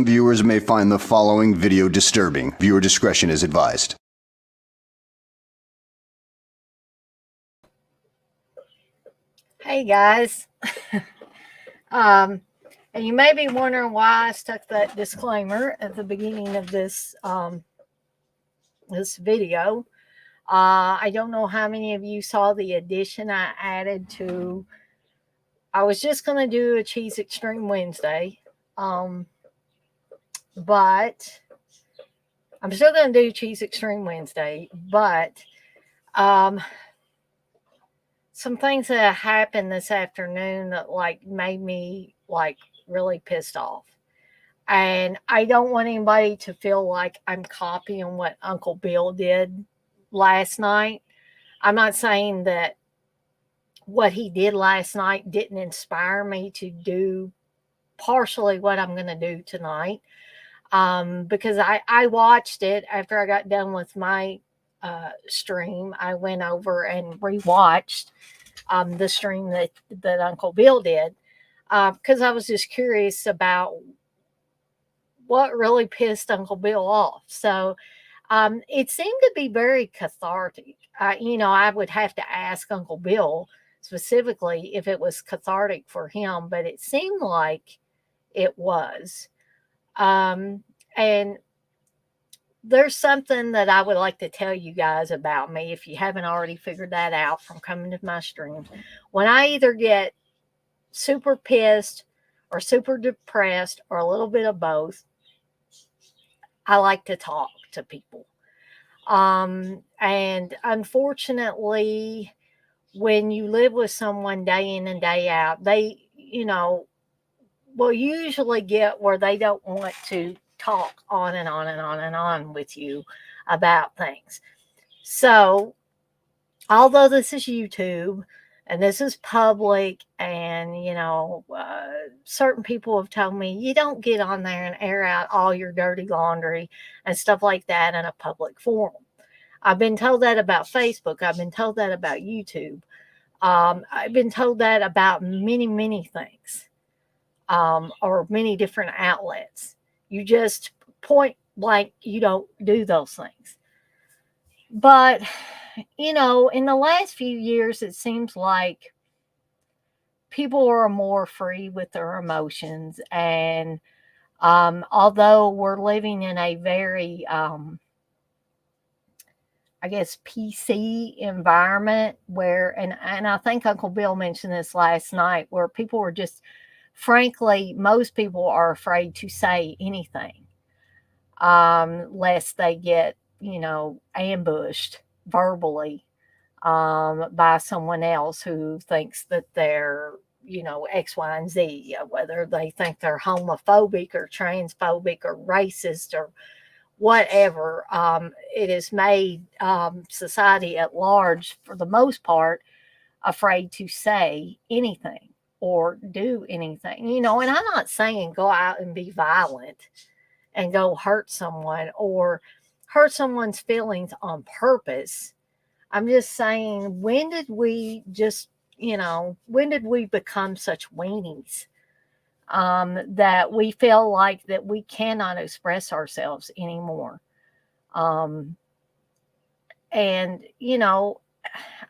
Viewers may find the following video disturbing. Viewer discretion is advised. Hey guys, and you may be wondering why I stuck that disclaimer at the beginning of this this video. I don't know how many of you saw the addition I added to. I was just going to do a Cheese Extreme Wednesday, but I'm still going to do Cheese Extreme Wednesday, but some things that happened this afternoon that made me really pissed off. And I don't want anybody to feel like I'm copying what Uncle Bill did last night. I'm not saying that what he did last night didn't inspire me to do partially what I'm going to do tonight. Because I watched it after I got done with my stream. I went over and rewatched the stream that Uncle Bill did, because I was just curious about what really pissed Uncle Bill off. So it seemed to be very cathartic. I would have to ask Uncle Bill specifically if it was cathartic for him, but it seemed like it was. And there's something that I would like to tell you guys about me, if you haven't already figured that out from coming to my streams. When I either get super pissed or super depressed or a little bit of both, I like to talk to people. And unfortunately, when you live with someone day in and day out, they, will usually get where they don't want to talk on and on and on and on with you about things. So, although this is YouTube and this is public, and certain people have told me you don't get on there and air out all your dirty laundry and stuff like that in a public forum. I've been told that about Facebook. I've been told that about YouTube. I've been told that about many, many things, or many different outlets. You just point blank, you don't do those things. But, in the last few years, it seems like people are more free with their emotions. And although we're living in a very, PC environment where, and I think Uncle Bill mentioned this last night, where people are just, frankly, most people are afraid to say anything, lest they get, ambushed verbally, by someone else who thinks that they're, X, Y, and Z, whether they think they're homophobic or transphobic or racist or whatever. It has made society at large, for the most part, afraid to say anything or do anything. And I'm not saying go out and be violent and go hurt someone or hurt someone's feelings on purpose. I'm just saying, when did we become such weenies, that we feel like that we cannot express ourselves anymore? And,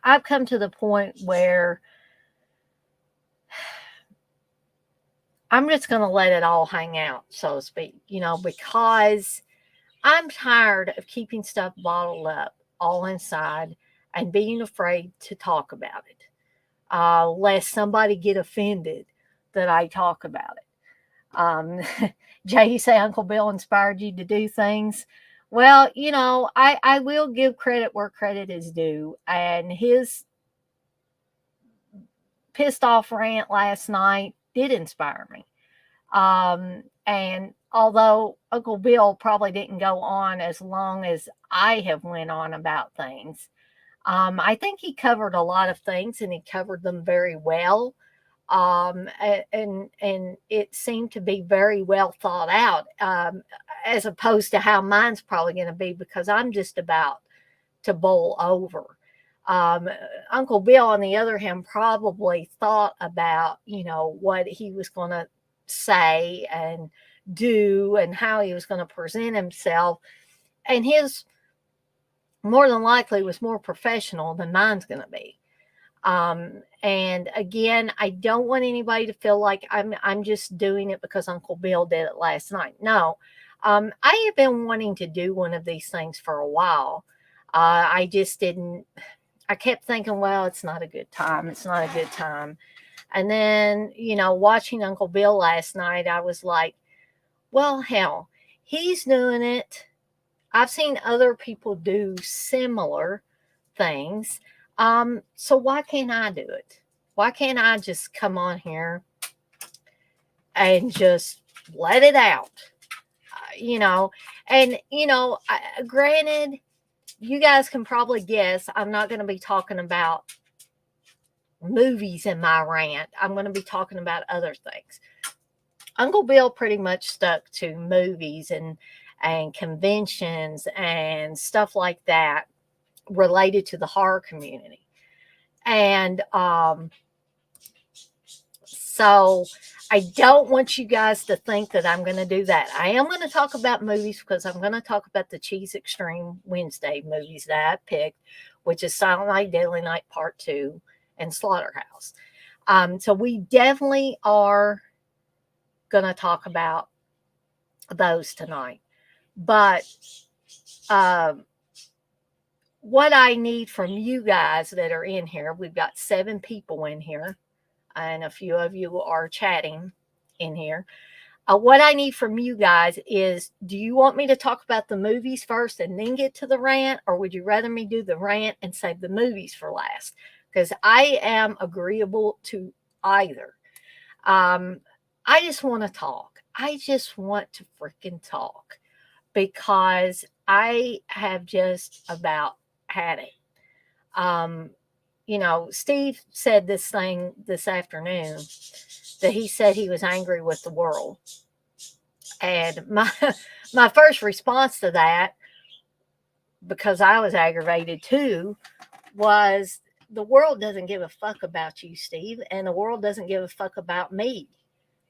I've come to the point where I'm just going to let it all hang out, so to speak, because I'm tired of keeping stuff bottled up all inside and being afraid to talk about it, lest somebody get offended that I talk about it. Jay, you say Uncle Bill inspired you to do things. Well, I will give credit where credit is due. And his pissed off rant last night did inspire me. And although Uncle Bill probably didn't go on as long as I have went on about things, I think he covered a lot of things, and he covered them very well. And it seemed to be very well thought out, as opposed to how mine's probably going to be, because I'm just about to bowl over. Uncle Bill, on the other hand, probably thought about, what he was going to say and do and how he was going to present himself. And his, more than likely, was more professional than mine's going to be. And again, I don't want anybody to feel like I'm just doing it because Uncle Bill did it last night. No, I have been wanting to do one of these things for a while. I just didn't. I kept thinking, well, it's not a good time. It's not a good time. And then, watching Uncle Bill last night, I was like, well, hell, he's doing it. I've seen other people do similar things. So why can't I do it? Why can't I just come on here and just let it out? Granted, you guys can probably guess I'm not going to be talking about movies in my rant. I'm going to be talking about other things. Uncle Bill pretty much stuck to movies and conventions and stuff like that related to the horror community. And so I don't want you guys to think that I'm going to do that. I am going to talk about movies because I'm going to talk about the Cheese Extreme Wednesday movies that I picked, which is Silent Night, Deadly Night Part 2 and Slaughterhouse. So we definitely are going to talk about those tonight. But what I need from you guys that are in here, we've got 7 people in here, and a few of you are chatting in here. What I need from you guys is, do you want me to talk about the movies first and then get to the rant, or would you rather me do the rant and save the movies for last? Because I am agreeable to either. I just want to talk. I just want to freaking talk because I have just about had it. Steve said this thing this afternoon that he said he was angry with the world. And my first response to that, because I was aggravated too, was the world doesn't give a fuck about you, Steve, and the world doesn't give a fuck about me.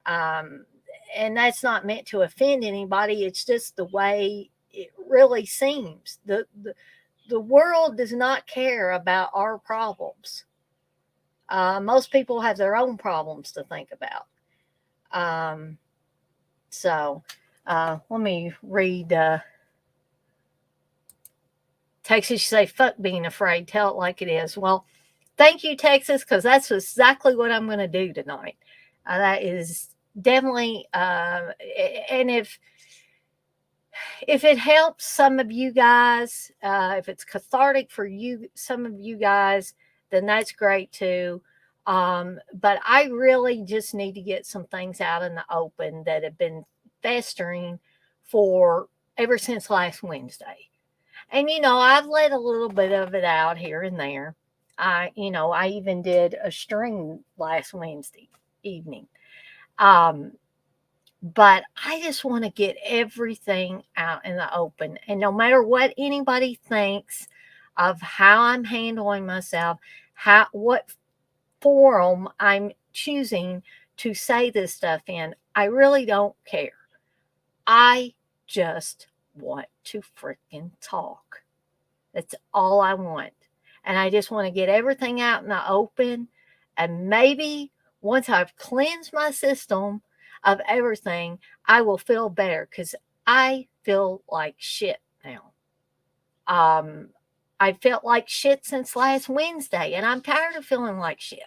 And that's not meant to offend anybody. It's just the way it really seems. The world does not care about our problems. Most people have their own problems to think about. Let me read. Texas, you say, fuck being afraid. Tell it like it is. Well, thank you, Texas, because that's exactly what I'm going to do tonight. That is definitely, and if it helps some of you guys, if it's cathartic for you, some of you guys, then that's great too. But I really just need to get some things out in the open that have been festering for ever since last Wednesday. And, I've let a little bit of it out here and there. I even did a stream last Wednesday evening. But I just want to get everything out in the open. And no matter what anybody thinks of how I'm handling myself, what forum I'm choosing to say this stuff in, I really don't care. I just want to freaking talk. That's all I want. And I just want to get everything out in the open. And maybe once I've cleansed my system of everything, I will feel better because I feel like shit now. I felt like shit since last Wednesday, and I'm tired of feeling like shit.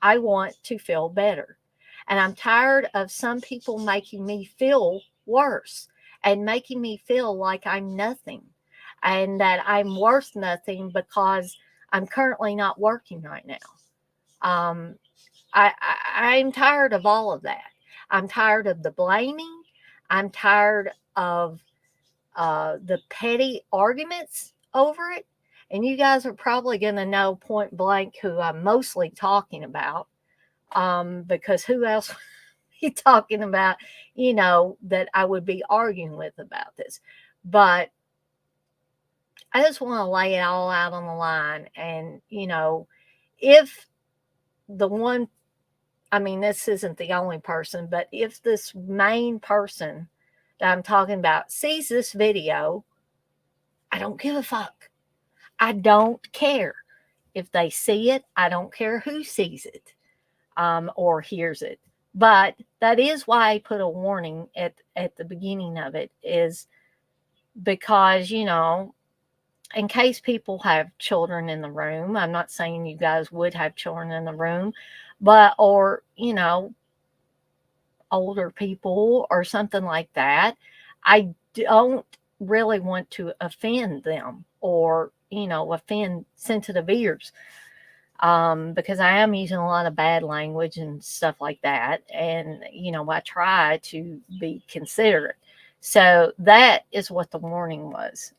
I want to feel better. And I'm tired of some people making me feel worse and making me feel like I'm nothing and that I'm worth nothing because I'm currently not working right now. I'm tired of all of that. I'm tired of the blaming. I'm tired of the petty arguments over it. And you guys are probably going to know point blank who I'm mostly talking about, because who else are you talking about, that I would be arguing with about this. But I just want to lay it all out on the line. And, if the one, I mean, this isn't the only person, but if this main person that I'm talking about sees this video, I don't give a fuck. I don't care. If they see it, I don't care who sees it or hears it. But that is why I put a warning at the beginning of it, is because, in case people have children in the room. I'm not saying you guys would have children in the room, but, or, older people or something like that. I don't really want to offend them or, offend sensitive ears. Because I am using a lot of bad language and stuff like that. And, I try to be considerate. So that is what the warning was.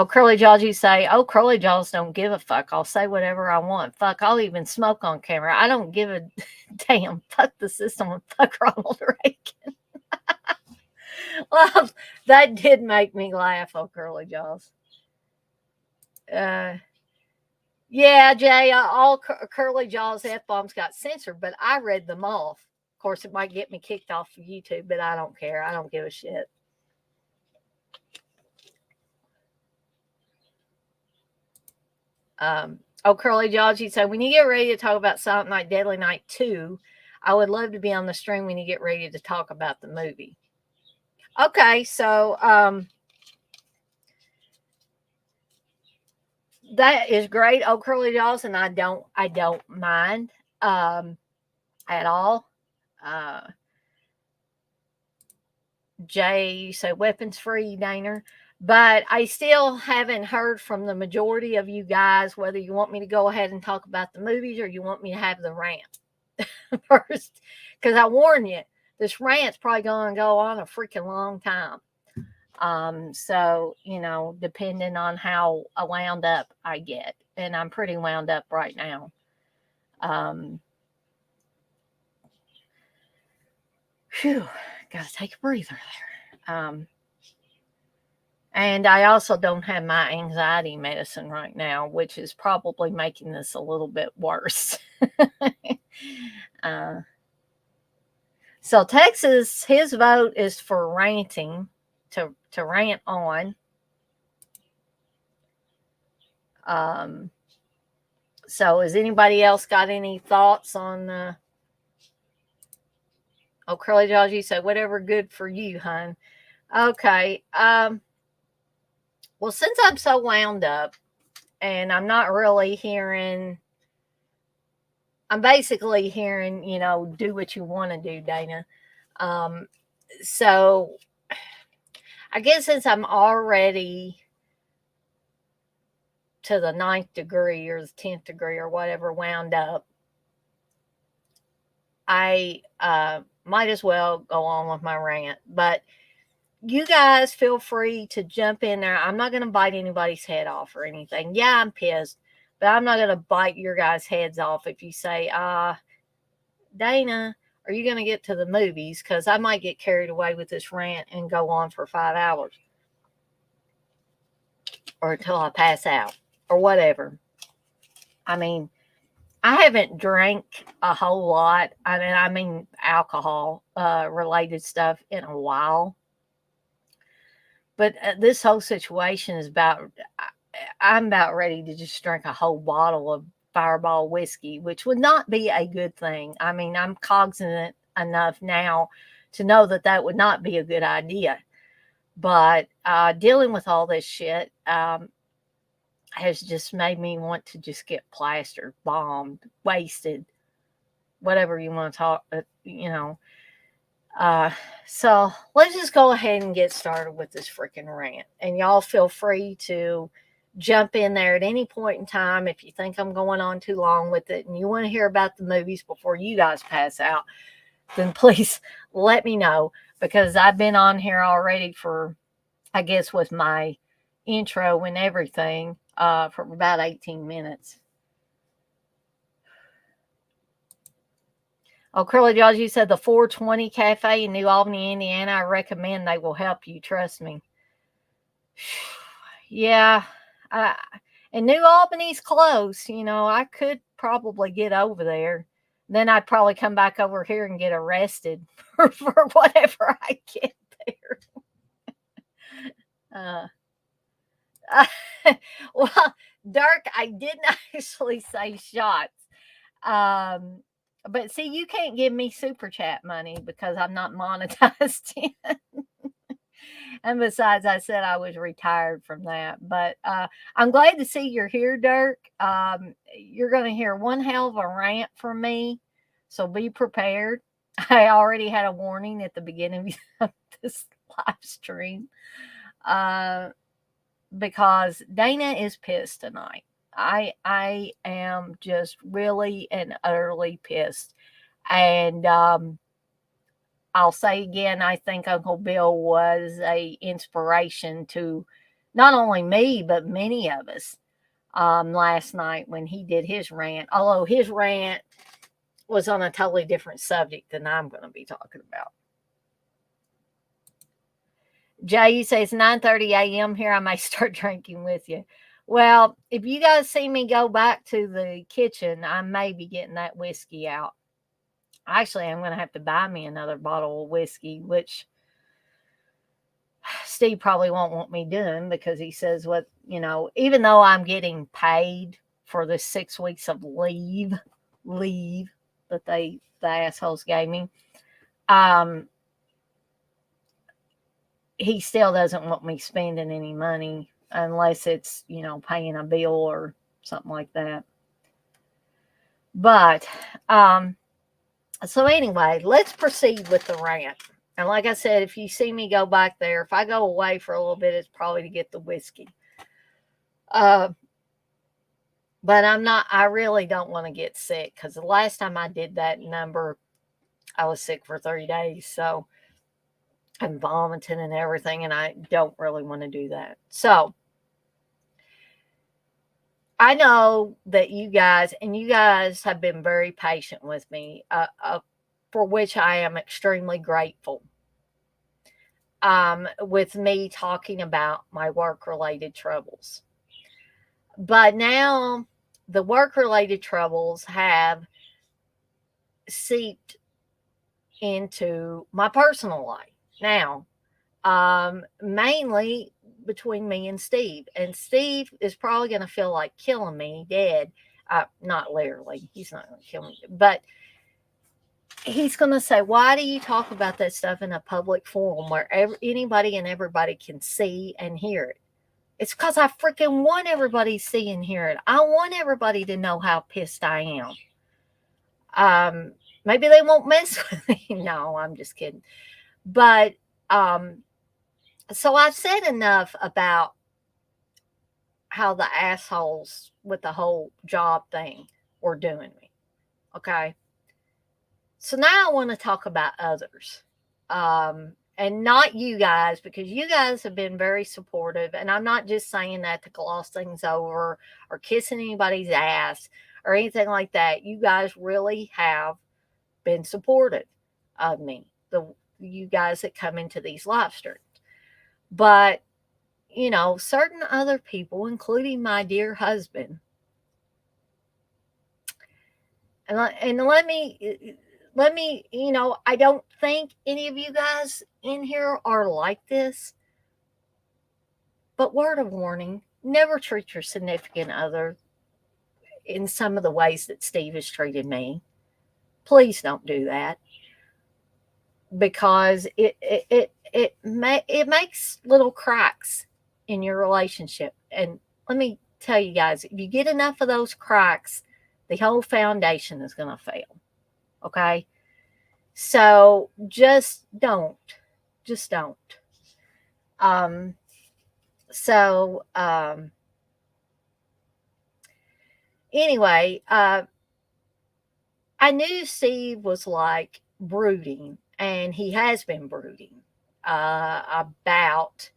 Curly Jaws, you say, Curly Jaws don't give a fuck. I'll say whatever I want. Fuck, I'll even smoke on camera. I don't give a damn. Fuck the system and fuck Ronald Reagan. Well, that did make me laugh, Curly Jaws. Yeah, Jay, all Curly Jaws F-bombs got censored, but I read them off. Of course, it might get me kicked off of YouTube, but I don't care. I don't give a shit. Curly Jaws, you say, when you get ready to talk about Silent Night, Deadly Night 2, I would love to be on the stream when you get ready to talk about the movie. Okay, so that is great, Curly Jaws, and I don't mind at all. Jay, you say weapons free, Daner. But I still haven't heard from the majority of you guys whether you want me to go ahead and talk about the movies or you want me to have the rant first. Because I warn you, this rant's probably going to go on a freaking long time. So, depending on how wound up I get. And I'm pretty wound up right now. Phew, gotta take a breather there. And I also don't have my anxiety medicine right now, which is probably making this a little bit worse. So Texas, his vote is for ranting, to rant on. So has anybody else got any thoughts on Curly Jaws, you say, whatever good for you, hun. Okay. Well, since I'm so wound up and I'm not really hearing, I'm basically hearing, do what you want to do, Dana. So I guess since I'm already to the 9th degree or the 10th degree or whatever wound up, I might as well go on with my rant. But you guys feel free to jump in there. I'm not going to bite anybody's head off or anything. Yeah, I'm pissed, but I'm not going to bite your guys' heads off if you say, Dana, are you going to get to the movies? Because I might get carried away with this rant and go on for 5 hours. Or until I pass out. Or whatever. I mean, I haven't drank a whole lot. I mean alcohol related stuff in a while. But this whole situation is I'm about ready to just drink a whole bottle of Fireball whiskey, which would not be a good thing. I mean, I'm cognizant enough now to know that would not be a good idea. But dealing with all this shit has just made me want to just get plastered, bombed, wasted, whatever you want to talk, So let's just go ahead and get started with this freaking rant. And y'all feel free to jump in there at any point in time if you think I'm going on too long with it and you want to hear about the movies before you guys pass out, then please let me know, because I've been on here already for, I guess, with my intro and everything for about 18 minutes. Curly Jaws, you said the 420 Cafe in New Albany, Indiana. I recommend they will help you. Trust me. Yeah. And New Albany's close. I could probably get over there. Then I'd probably come back over here and get arrested for whatever I get there. Uh, well, Dirk, I didn't actually say shots. But see, you can't give me super chat money because I'm not monetized yet. And besides, I said I was retired from that. But I'm glad to see you're here, Dirk. You're going to hear one hell of a rant from me, so be prepared. I already had a warning at the beginning of this live stream because Dana is pissed tonight. I am just really and utterly pissed. And I'll say again, I think Uncle Bill was a inspiration to not only me, but many of us last night when he did his rant. Although his rant was on a totally different subject than I'm going to be talking about. Jay says 9:30 a.m. here. I may start drinking with you. Well, if you guys see me go back to the kitchen, I may be getting that whiskey out. Actually, I'm going to have to buy me another bottle of whiskey, which Steve probably won't want me doing because he says even though I'm getting paid for the 6 weeks of leave that the assholes gave me, he still doesn't want me spending any money unless it's, paying a bill or something like that. But, so anyway, let's proceed with the rant. And like I said, if you see me go back there, if I go away for a little bit, it's probably to get the whiskey. But I really don't want to get sick because the last time I did that number, I was sick for 30 days. So I'm vomiting and everything, and I don't really want to do that. So I know that you guys have been very patient with me, for which I am extremely grateful. With me talking about my work-related troubles. But now the work-related troubles have seeped into my personal life. Now, mainly between me and Steve. And Steve is probably going to feel like killing me dead. Not literally. He's not going to kill me. But he's going to say, why do you talk about that stuff in a public forum where anybody and everybody can see and hear it? It's because I freaking want everybody to see and hear it. I want everybody to know how pissed I am. Maybe they won't mess with me. No, I'm just kidding. But so I've said enough about how the assholes with the whole job thing were doing me. Okay. So now I want to talk about others. And not you guys, because you guys have been very supportive. And I'm not just saying that to gloss things over or kissing anybody's ass or anything like that. You guys really have been supportive of me. You guys that come into these live streams. But, certain other people, including my dear husband, and let me, I don't think any of you guys in here are like this, but word of warning, never treat your significant other in some of the ways that Steve has treated me. Please don't do that, because it makes little cracks in your relationship. And let me tell you guys, if you get enough of those cracks, the whole foundation is going to fail. Okay? So just don't. Anyway, I knew Steve was like brooding, and he has been brooding about,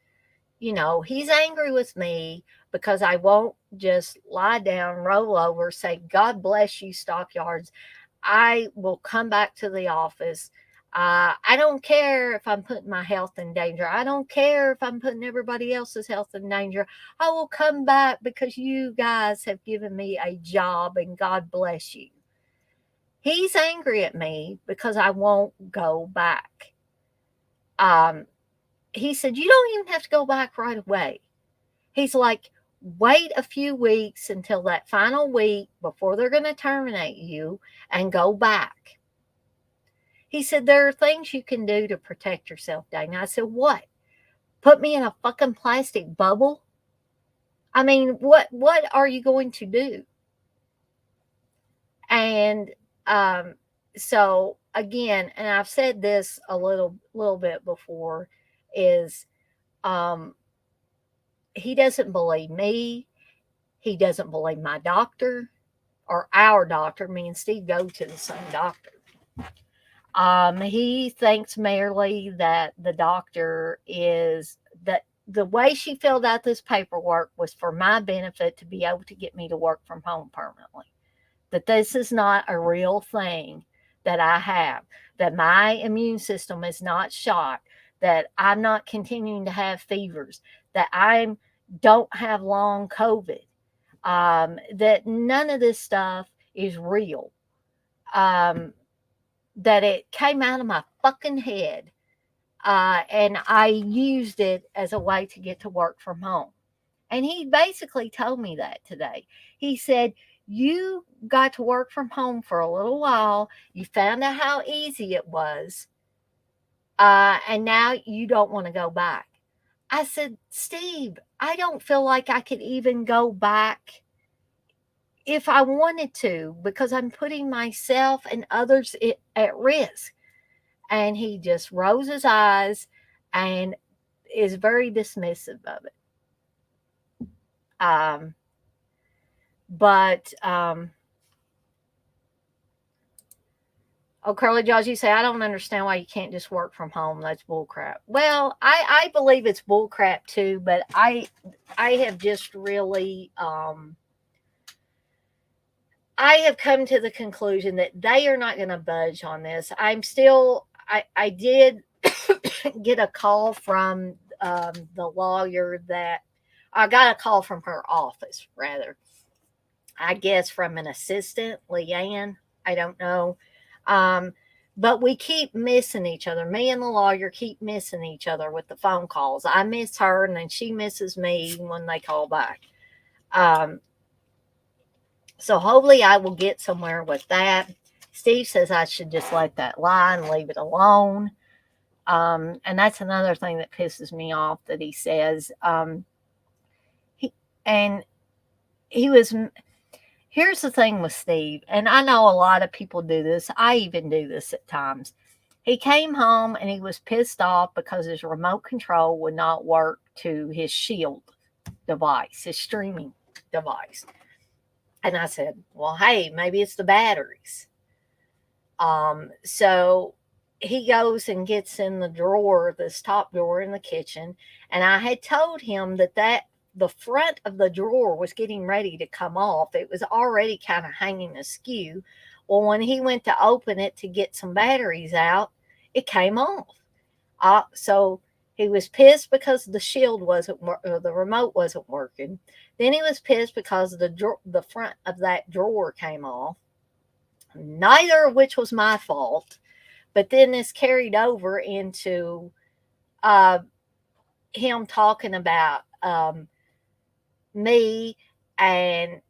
he's angry with me because I won't just lie down, roll over, say, God bless you, stockyards. I will come back to the office. I don't care if I'm putting my health in danger. I don't care if I'm putting everybody else's health in danger. I will come back because you guys have given me a job and God bless you. He's angry at me because I won't go back. He said, you don't even have to go back right away. He's like, wait a few weeks until that final week before they're going to terminate you and go back. He said, there are things you can do to protect yourself, Dana. I said, what? Put me in a fucking plastic bubble? I mean, what are you going to do? And so again, and I've said this a little bit before, is he doesn't believe me. He doesn't believe my doctor or our doctor. Me and Steve go to the same doctor. He thinks merely that the doctor is that the way she filled out this paperwork was for my benefit to be able to get me to work from home permanently. That this is not a real thing that I have, that my immune system is not shot, that I'm not continuing to have fevers, that I don't have long COVID, that none of this stuff is real. That it came out of my fucking head, and I used it as a way to get to work from home. And he basically told me that today. He said, you got to work from home for a little while. You found out how easy it was. And now you don't want to go back. I said, Steve, I don't feel like I could even go back if I wanted to, because I'm putting myself and others at risk. And he just rolls his eyes and is very dismissive of it. Curly Jaws, you say, I don't understand why you can't just work from home. That's bullcrap. Well, I believe it's bullcrap too, but I have just really, I have come to the conclusion that they are not going to budge on this. I did get a call from the lawyer that I got a call from her office, rather. I guess from an assistant, Leanne. I don't know. But we keep missing each other. Me and the lawyer keep missing each other with the phone calls. I miss her, and then she misses me when they call back. So hopefully I will get somewhere with that. Steve says I should just let that lie and leave it alone. And that's another thing that pisses me off that he says. Here's the thing with Steve, and I know a lot of people do this. I even do this at times. He came home and he was pissed off because his remote control would not work to his Shield device, his streaming device. And I said, well, hey, maybe it's the batteries. So he goes and gets in the drawer, this top drawer in the kitchen. And I had told him that the front of the drawer was getting ready to come off. It was already kind of hanging askew. Well, when he went to open it to get some batteries out, it came off. So he was pissed because the shield the remote wasn't working. Then he was pissed because the front of that drawer came off. Neither of which was my fault. But then this carried over into him talking about me and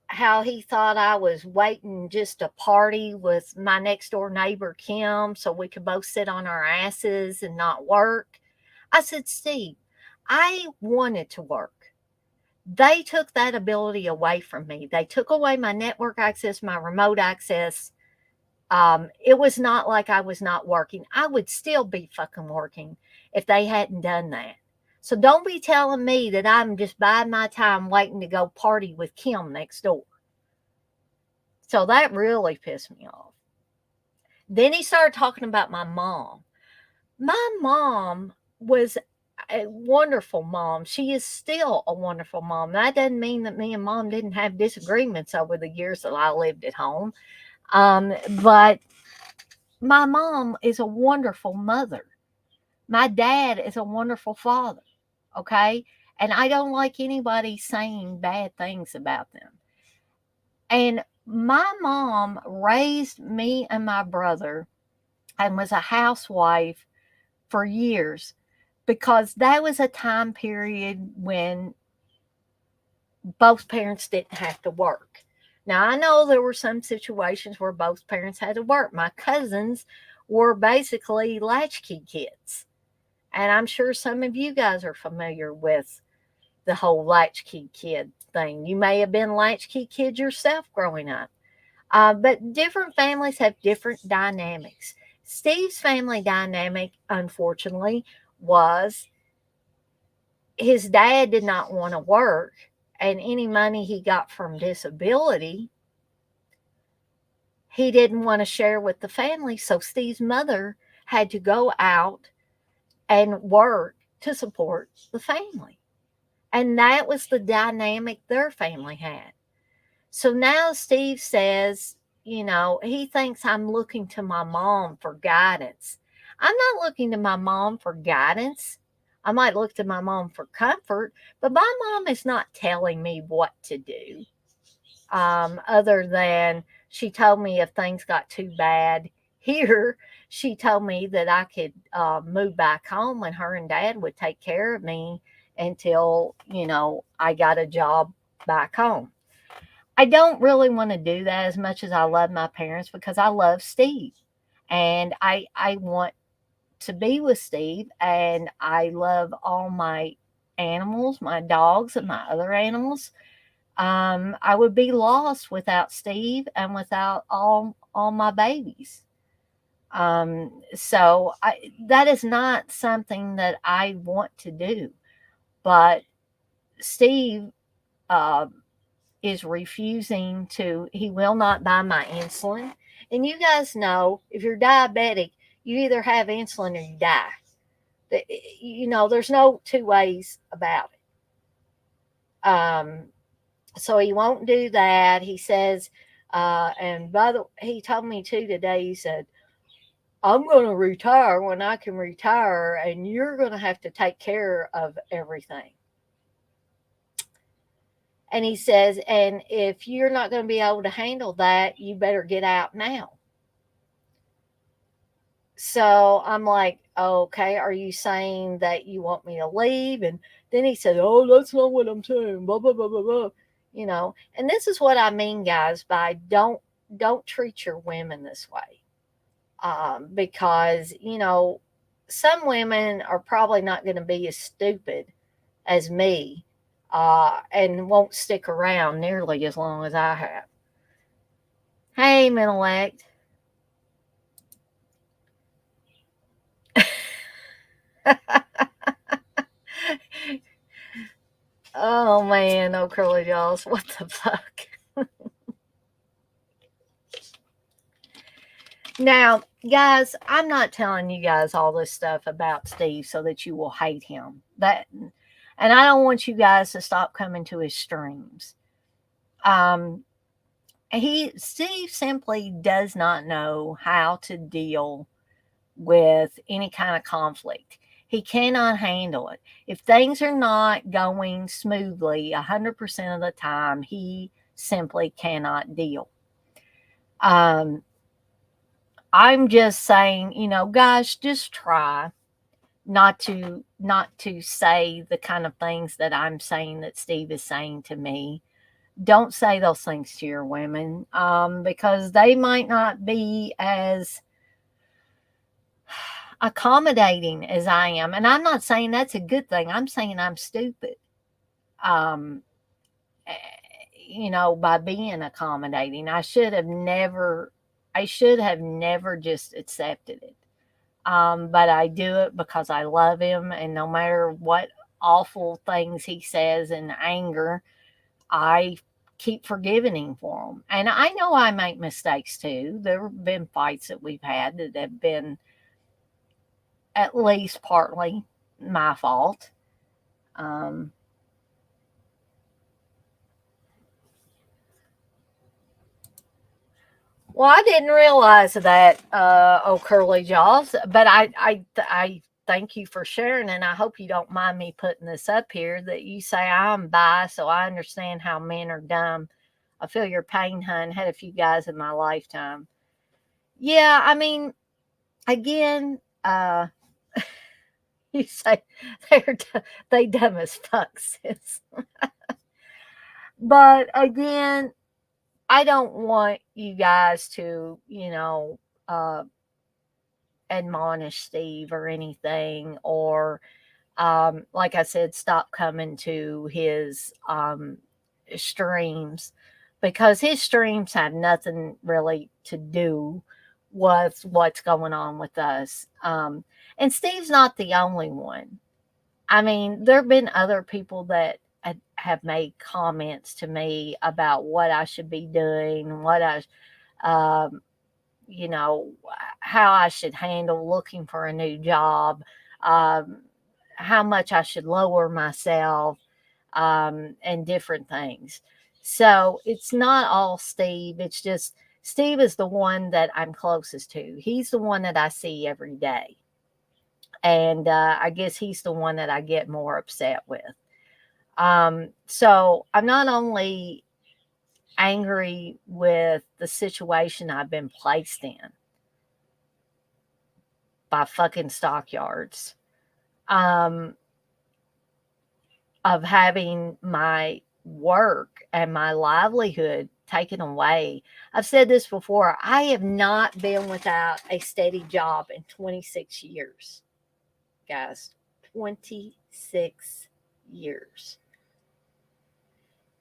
how he thought I was waiting just to party with my next door neighbor, Kim, so we could both sit on our asses and not work. I said, Steve, I wanted to work. They took that ability away from me. They took away my network access, my remote access. It was not like I was not working. I would still be fucking working if they hadn't done that. So don't be telling me that I'm just biding my time waiting to go party with Kim next door. So that really pissed me off. Then he started talking about my mom. My mom was a wonderful mom. She is still a wonderful mom. That doesn't mean that me and mom didn't have disagreements over the years that I lived at home. But my mom is a wonderful mother. My dad is a wonderful father. Okay. And I don't like anybody saying bad things about them. And my mom raised me and my brother and was a housewife for years because that was a time period when both parents didn't have to work. Now, I know there were some situations where both parents had to work. My cousins were basically latchkey kids. And I'm sure some of you guys are familiar with the whole latchkey kid thing. You may have been latchkey kid yourself growing up. But different families have different dynamics. Steve's family dynamic, unfortunately, was his dad did not want to work, and any money he got from disability, he didn't want to share with the family. So Steve's mother had to go out and work to support the family. And that was the dynamic their family had. So now Steve says, he thinks I'm looking to my mom for guidance. I'm not looking to my mom for guidance. I might look to my mom for comfort, but my mom is not telling me what to do. Other than she told me if things got too bad here, she told me that I could move back home and her and dad would take care of me until, I got a job back home. I don't really want to do that as much as I love my parents because I love Steve and I want to be with Steve and I love all my animals, my dogs and my other animals. I would be lost without Steve and without all my babies. That is not something that I want to do. But Steve uh, is refusing to, he will not buy my insulin. And you guys know if you're diabetic, you either have insulin or you die. There's no two ways about it. So he won't do that. He says, he told me too today, he said, I'm going to retire when I can retire, and you're going to have to take care of everything. And he says, and if you're not going to be able to handle that, you better get out now. So I'm like, okay, are you saying that you want me to leave? And then he said, oh, that's not what I'm saying, blah, blah, blah, blah, blah. And this is what I mean, guys, by don't treat your women this way. Because, some women are probably not going to be as stupid as me and won't stick around nearly as long as I have. Hey, Menelect. Oh, man. Oh, curly jaws. What the fuck? Now, guys, I'm not telling you guys all this stuff about Steve so that you will hate him. And I don't want you guys to stop coming to his streams. Steve simply does not know how to deal with any kind of conflict. He cannot handle it. If things are not going smoothly 100% of the time, he simply cannot deal. I'm just saying, guys, just try not to say the kind of things that I'm saying that Steve is saying to me. Don't say those things to your women because they might not be as accommodating as I am. And I'm not saying that's a good thing. I'm saying I'm stupid. By being accommodating. I should have never just accepted it. But I do it because I love him, and no matter what awful things he says in anger, I keep forgiving him for them. And I know I make mistakes too. There have been fights that we've had that have been at least partly my fault. Well, I didn't realize that, oh curly jaws, but I thank you for sharing, and I hope you don't mind me putting this up here. That you say I'm bi, so I understand how men are dumb. I feel your pain, hun. Had a few guys in my lifetime. Yeah, I mean, again, you say they dumb as fuck, sis. But again, I don't want you guys to, admonish Steve or anything, or like I said, stop coming to his streams, because his streams have nothing really to do with what's going on with us. And Steve's not the only one. I mean, there have been other people that have made comments to me about what I should be doing, um, you know, how I should handle looking for a new job, um, how much I should lower myself, and different things. So it's not all Steve. It's just Steve is the one that I'm closest to. He's the one that I see every day. And I guess he's the one that I get more upset with. So I'm not only angry with the situation I've been placed in by fucking stockyards, um, of having my work and my livelihood taken away. I've said this before. I have not been without a steady job in 26 years, guys. 26 years.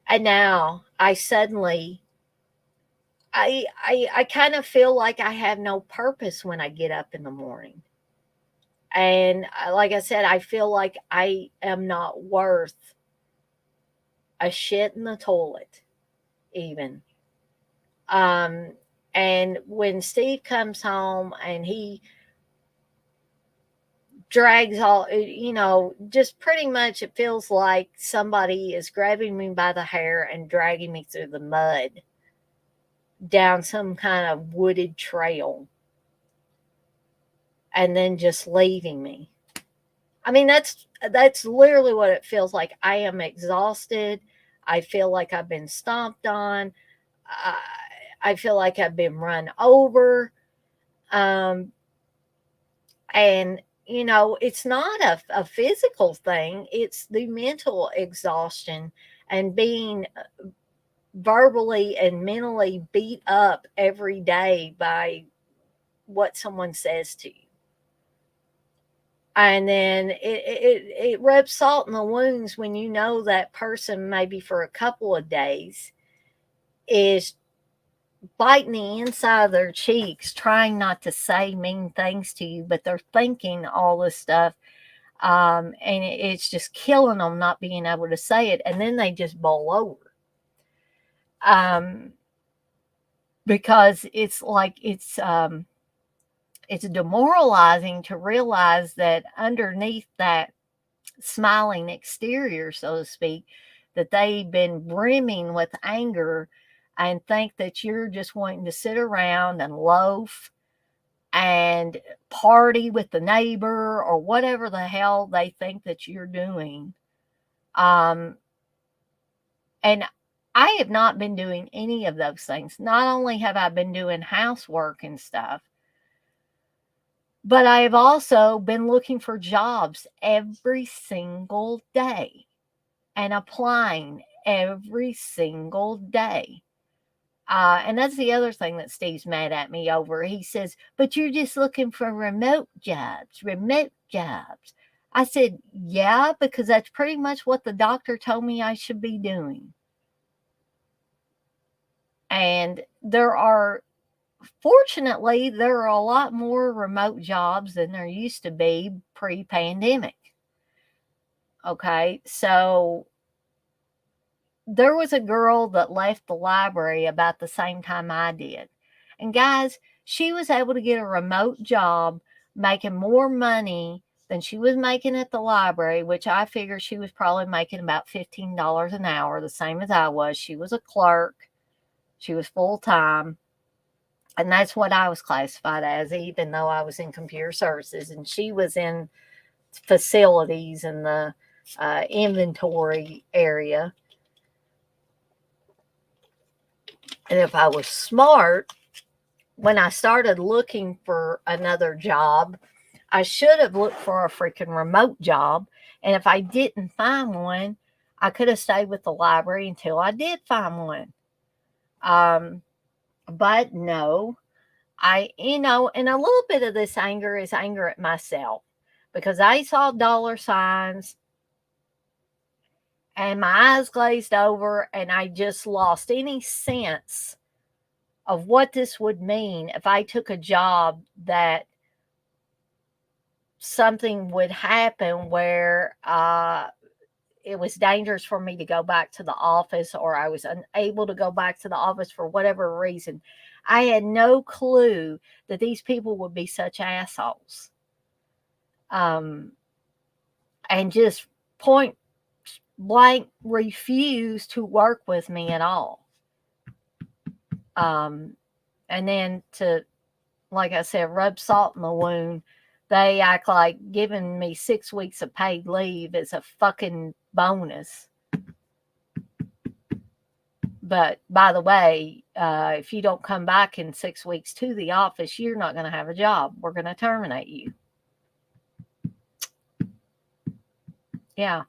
And now I suddenly I kind of feel like I have no purpose when I get up in the morning. And like I said, I feel like I am not worth a shit in the toilet, even. Um, and when Steve comes home and he drags all, just pretty much it feels like somebody is grabbing me by the hair and dragging me through the mud down some kind of wooded trail and then just leaving me. I mean, that's literally what it feels like. I am exhausted. I feel like I've been stomped on. I, I feel like I've been run over. Um, and it's not a physical thing. It's the mental exhaustion and being verbally and mentally beat up every day by what someone says to you. And then it rubs salt in the wounds when you know that person, maybe for a couple of days, is biting the inside of their cheeks, trying not to say mean things to you, but they're thinking all this stuff. And it's just killing them not being able to say it. And then they just bowl over. Because it's like it's demoralizing to realize that underneath that smiling exterior, so to speak, that they've been brimming with anger and think that you're just wanting to sit around and loaf and party with the neighbor or whatever the hell they think that you're doing. And I have not been doing any of those things. Not only have I been doing housework and stuff, but I have also been looking for jobs every single day and applying every single day. And that's the other thing that Steve's mad at me over. He says, but you're just looking for remote jobs. I said, yeah, because that's pretty much what the doctor told me I should be doing. And fortunately, there are a lot more remote jobs than there used to be pre-pandemic. Okay, so there was a girl that left the library about the same time I did. And guys, she was able to get a remote job making more money than she was making at the library, which I figure she was probably making about $15 an hour, the same as I was. She was a clerk. She was full time. And that's what I was classified as, even though I was in computer services and she was in facilities in the inventory area. And if I was smart, when I started looking for another job, I should have looked for a freaking remote job. And if I didn't find one, I could have stayed with the library until I did find one. But no, and a little bit of this anger is anger at myself because I saw dollar signs and my eyes glazed over and I just lost any sense of what this would mean if I took a job that something would happen where it was dangerous for me to go back to the office or I was unable to go back to the office for whatever reason. I had no clue that these people would be such assholes. And just point blank refuse to work with me at all. And then to, like I said, rub salt in the wound, they act like giving me 6 weeks of paid leave is a fucking bonus. But by the way, if you don't come back in 6 weeks to the office, you're not going to have a job. We're going to terminate you. Yeah.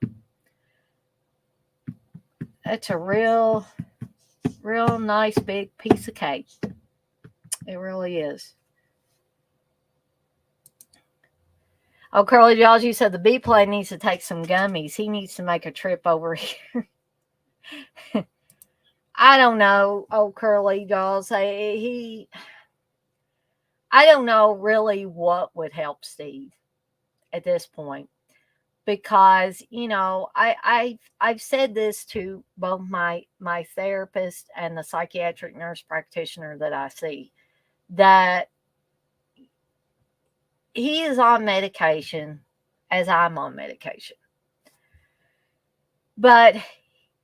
It's a real nice big piece of cake. It really is. Oh, Curly Jaws, you said the B-plane needs to take some gummies. He needs to make a trip over here. I don't know. Oh, Curly Jaws, I don't know really what would help Steve at this point. Because, I've said this to both my therapist and the psychiatric nurse practitioner that I see, that he is on medication as I'm on medication. But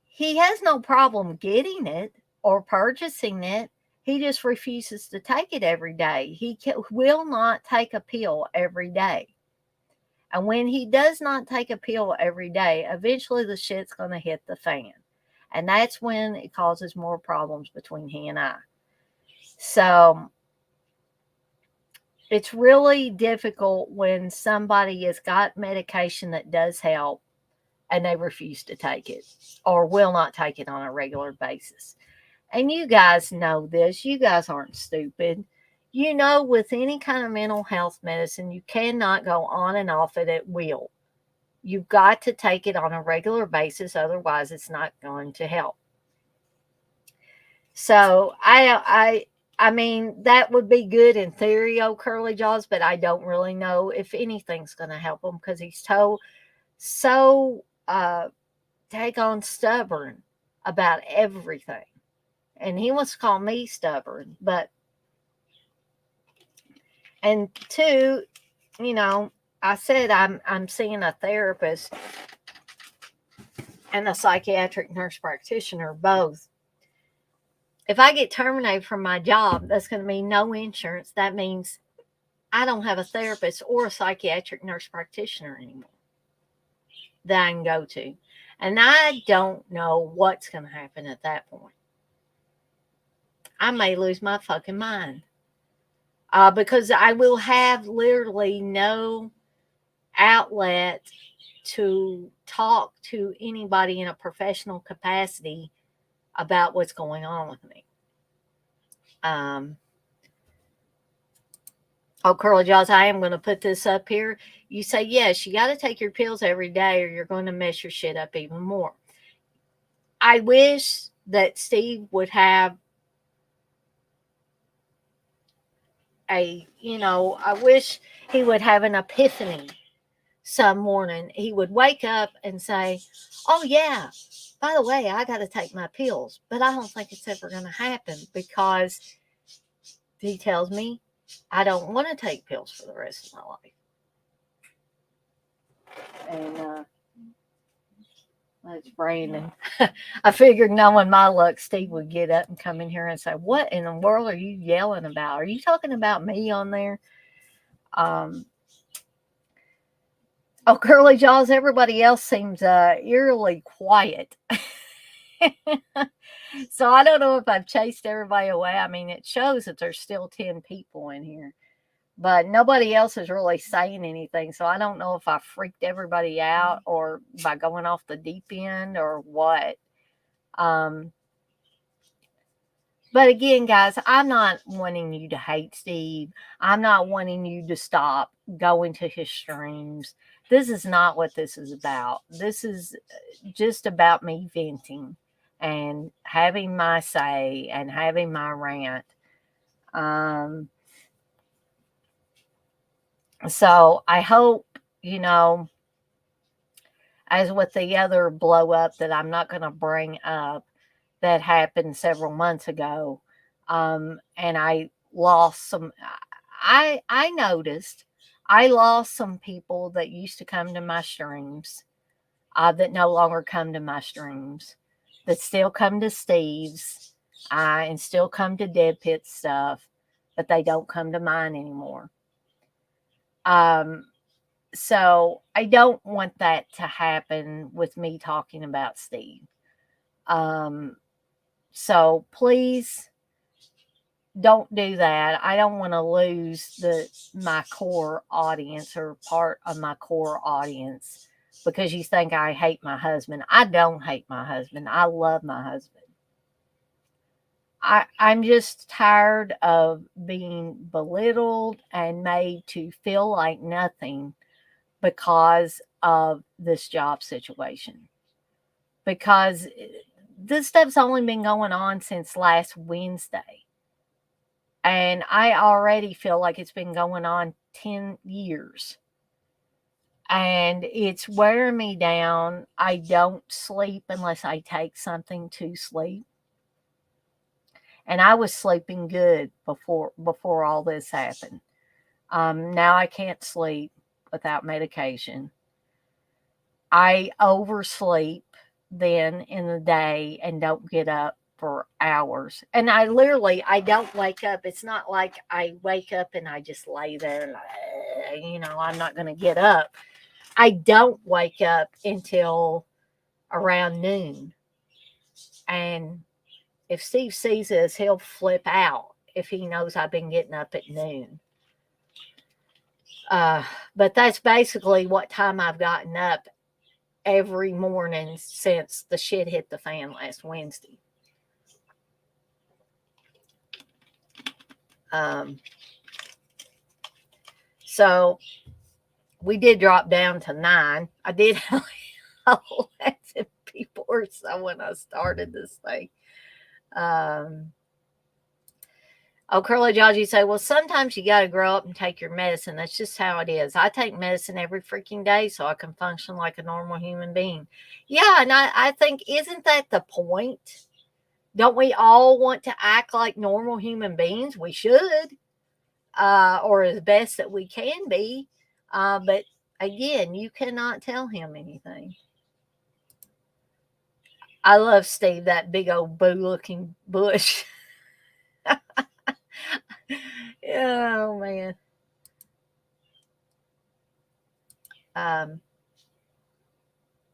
he has no problem getting it or purchasing it. He just refuses to take it every day. He will not take a pill every day. And when he does not take a pill every day, eventually the shit's going to hit the fan. And that's when it causes more problems between he and I. So it's really difficult when somebody has got medication that does help and they refuse to take it or will not take it on a regular basis. And you guys know this. You guys aren't stupid. With any kind of mental health medicine, you cannot go on and off it at will. You've got to take it on a regular basis. Otherwise, it's not going to help. So I mean, that would be good in theory, oh Curly Jaws, but I don't really know if anything's going to help him because he's so daggone stubborn about everything. And he wants to call me stubborn, and two, I said I'm seeing a therapist and a psychiatric nurse practitioner both. If I get terminated from my job, that's going to mean no insurance. That means I don't have a therapist or a psychiatric nurse practitioner anymore that I can go to. And I don't know what's going to happen at that point. I may lose my fucking mind. Because I will have literally no outlet to talk to anybody in a professional capacity about what's going on with me. Curly Jaws, I am going to put this up here. You say, yes, you got to take your pills every day or you're going to mess your shit up even more. I wish that Steve would have I wish he would have an epiphany some morning. He would wake up and say, oh yeah, by the way, I got to take my pills, but I don't think it's ever going to happen because he tells me I don't want to take pills for the rest of my life. And That's Brandon. I figured knowing my luck, Steve would get up and come in here and say, "What in the world are you yelling about? Are you talking about me on there?" Um, oh, Curly Jaws, everybody else seems eerily quiet. So I don't know if I've chased everybody away. I mean, it shows that there's still 10 people in here, but nobody else is really saying anything. So I don't know if I freaked everybody out or by going off the deep end or what. Um, but again, guys, I'm not wanting you to hate Steve. I'm not wanting you to stop going to his streams. This is not what this is about. This is just about me venting and having my say and having my rant. Um, so I hope, as with the other blow up that I'm not going to bring up that happened several months ago, and I lost some. I noticed I lost some people that used to come to my streams, that no longer come to my streams, that still come to Steve's, and still come to Dead Pit stuff, but they don't come to mine anymore. So I don't want that to happen with me talking about Steve. So please don't do that. I don't want to lose my core audience or part of my core audience because you think I hate my husband. I don't hate my husband. I love my husband. I'm just tired of being belittled and made to feel like nothing because of this job situation. Because this stuff's only been going on since last Wednesday. And I already feel like it's been going on 10 years. And it's wearing me down. I don't sleep unless I take something to sleep. And I was sleeping good before all this happened. Now I can't sleep without medication. I oversleep then in the day and don't get up for hours. And I don't wake up. It's not like I wake up and I just lay there, I'm not going to get up. I don't wake up until around noon. And if Steve sees this, he'll flip out if he knows I've been getting up at noon. But that's basically what time I've gotten up every morning since the shit hit the fan last Wednesday. So we did drop down to 9. I did have 11 people or so when I started this thing. Oh, Curly Georgie say, well, sometimes you got to grow up and take your medicine. That's just how it is. I take medicine every freaking day so I can function like a normal human being. Yeah, and I think, isn't that the point? Don't we all want to act like normal human beings? We should, or as best that we can be. But again, you cannot tell him anything. I love Steve, that big old boo-looking bush. Oh, man.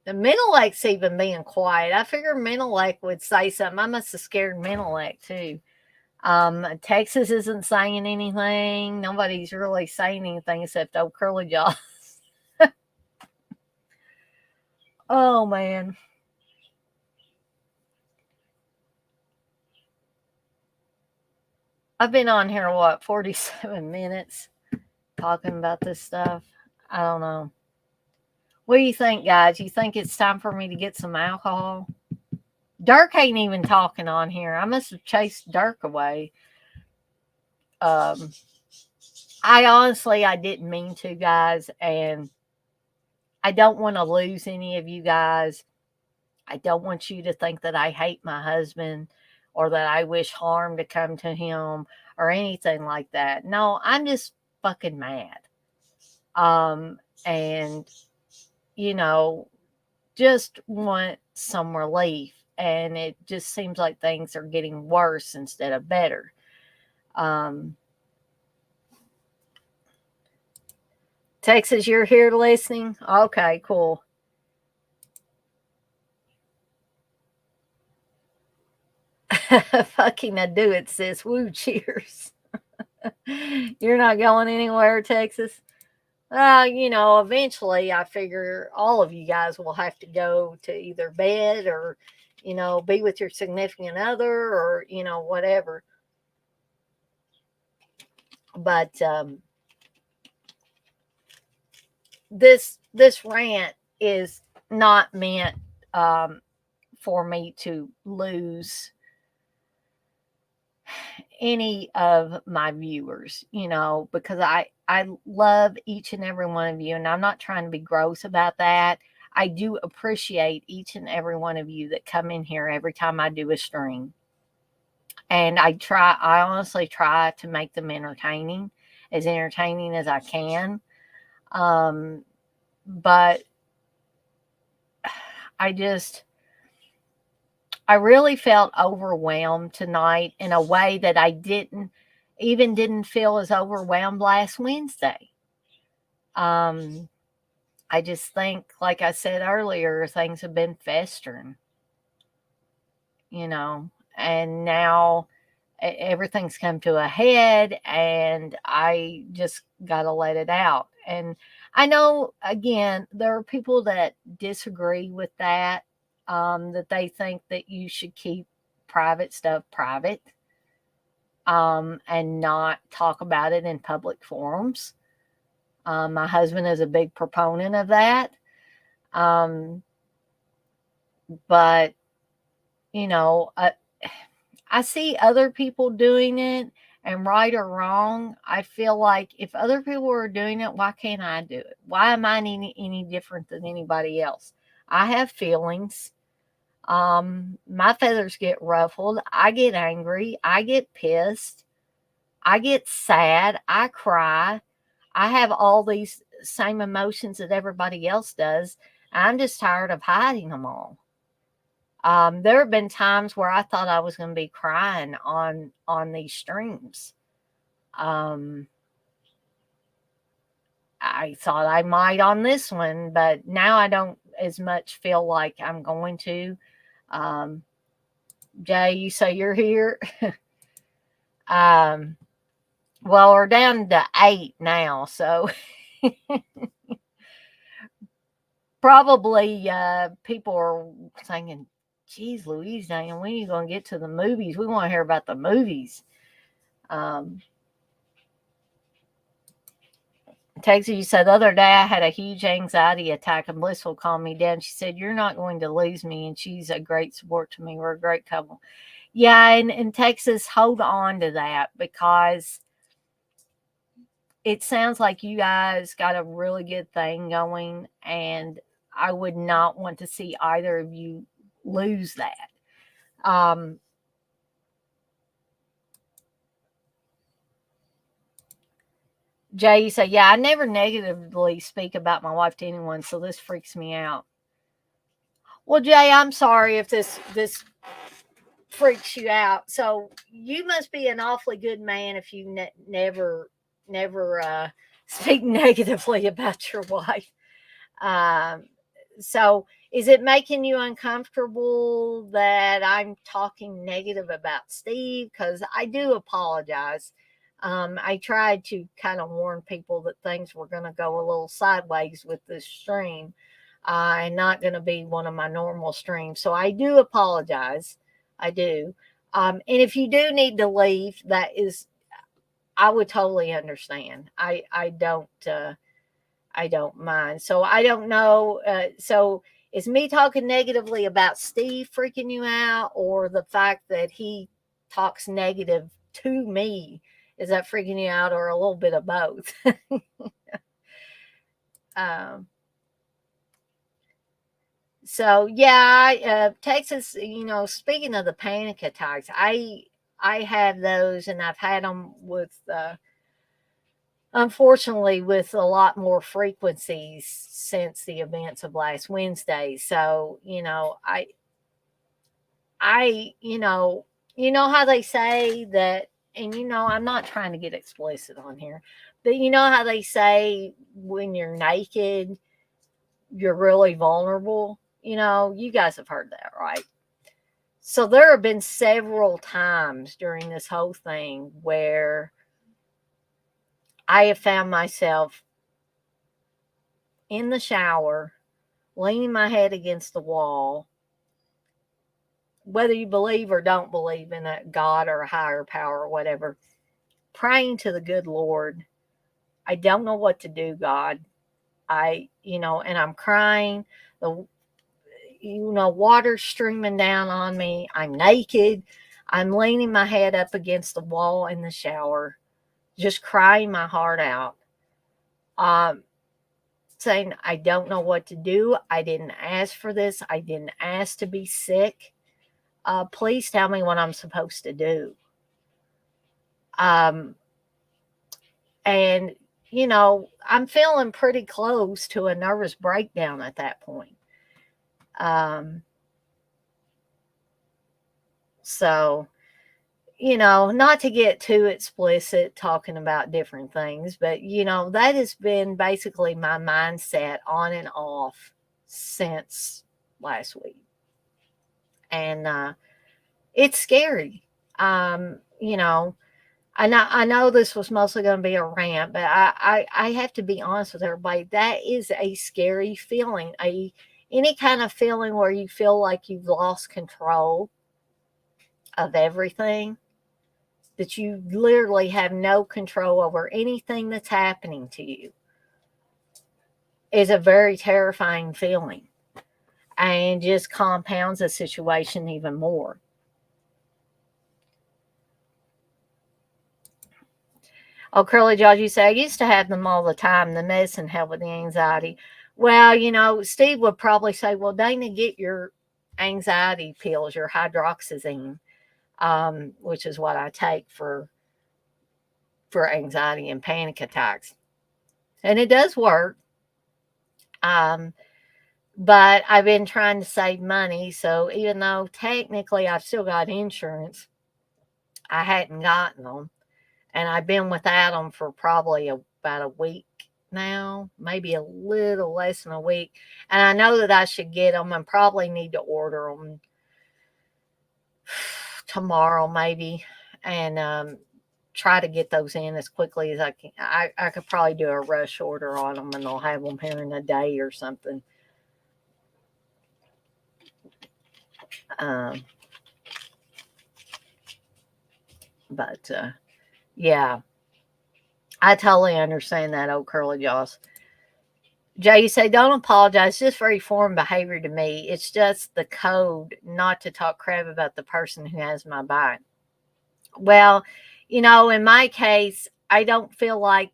The Menelek's even being quiet. I figured Menelek would say something. I must have scared Menelek too. Texas isn't saying anything. Nobody's really saying anything except old Curly Jaws. Oh, man. I've been on here, 47 minutes talking about this stuff. I don't know. What do you think, guys? You think it's time for me to get some alcohol? Dirk ain't even talking on here. I must have chased Dirk away. I didn't mean to, guys, and I don't want to lose any of you guys. I don't want you to think that I hate my husband or that I wish harm to come to him or anything like that. No, I'm just fucking mad. And just want some relief. And it just seems like things are getting worse instead of better. Texas, you're here listening? Okay, cool. Fucking I do it, sis. Woo, cheers. You're not going anywhere, Texas? Eventually I figure all of you guys will have to go to either bed or, be with your significant other or, whatever. But this rant is not meant for me to lose any of my viewers, because I love each and every one of you, and I'm not trying to be gross about that. I do appreciate each and every one of you that come in here every time I do a stream. And I honestly try to make them entertaining as I can. But I really felt overwhelmed tonight in a way that I didn't feel as overwhelmed last Wednesday. I just think, like I said earlier, things have been festering, and now everything's come to a head, and I just got to let it out. And I know, again, there are people that disagree with that, that they think that you should keep private stuff private, and not talk about it in public forums. My husband is a big proponent of that. But, I see other people doing it, and right or wrong, I feel like if other people are doing it, why can't I do it? Why am I any different than anybody else? I have feelings. My feathers get ruffled. I get angry. I get pissed. I get sad. I cry. I have all these same emotions that everybody else does. I'm just tired of hiding them all. There have been times where I thought I was going to be crying on these streams. I thought I might on this one, but now I don't as much feel like I'm going to. Jay, you say you're here. Well, we're down to 8 now, so probably people are saying, geez, Louise, Diane, when are you going to get to the movies? We want to hear about the movies. Texas, you said the other day I had a huge anxiety attack and Blissful calmed me down. She said, you're not going to lose me, and she's a great support to me. We're a great couple. Yeah, and Texas, hold on to that, because it sounds like you guys got a really good thing going, and I would not want to see either of you lose that. Jay, you say, yeah, I never negatively speak about my wife to anyone, so this freaks me out. Well, Jay, I'm sorry if this freaks you out. So you must be an awfully good man if you never speak negatively about your wife. So is it making you uncomfortable that I'm talking negative about Steve? Because I do apologize. I tried to kind of warn people that things were going to go a little sideways with this stream, and not going to be one of my normal streams. So I do apologize. I do. And if you do need to leave, I would totally understand. I don't mind. So I don't know. So is me talking negatively about Steve freaking you out, or the fact that he talks negative to me? Is that freaking you out, or a little bit of both? So yeah, Texas, speaking of the panic attacks, I have those, and I've had them with unfortunately with a lot more frequencies since the events of last Wednesday. So, you know how they say that, and I'm not trying to get explicit on here, but you know how they say when you're naked, you're really vulnerable? You guys have heard that, right? So there have been several times during this whole thing where I have found myself in the shower, leaning my head against the wall, whether you believe or don't believe in a God or a higher power or whatever, praying to the good Lord. I don't know what to do, God. And I'm crying. The, water streaming down on me. I'm naked. I'm leaning my head up against the wall in the shower, just crying my heart out. Saying, I don't know what to do. I didn't ask for this. I didn't ask to be sick. Please tell me what I'm supposed to do. And, I'm feeling pretty close to a nervous breakdown at that point. So, not to get too explicit talking about different things, but, that has been basically my mindset on and off since last week. And it's scary. I know this was mostly going to be a rant, but I have to be honest with everybody. That is a scary feeling. Any kind of feeling where you feel like you've lost control of everything, that you literally have no control over anything that's happening to you, is a very terrifying feeling, and just compounds the situation even more. Oh, Curly Jaws, you say, I used to have them all the time. The medicine helped with the anxiety. Well, Steve would probably say, well, Dana, get your anxiety pills, your hydroxyzine, which is what I take for anxiety and panic attacks. And it does work. But I've been trying to save money. So even though technically I've still got insurance, I hadn't gotten them. And I've been without them for probably about a week now, maybe a little less than a week. And I know that I should get them and probably need to order them tomorrow, maybe, and try to get those in as quickly as I can. I could probably do a rush order on them and they'll have them here in a day or something. But yeah, I totally understand that, old curly jaws. Jay, you say, don't apologize. It's just very foreign behavior to me. It's just the code not to talk crap about the person who has my back. Well, in my case, I don't feel like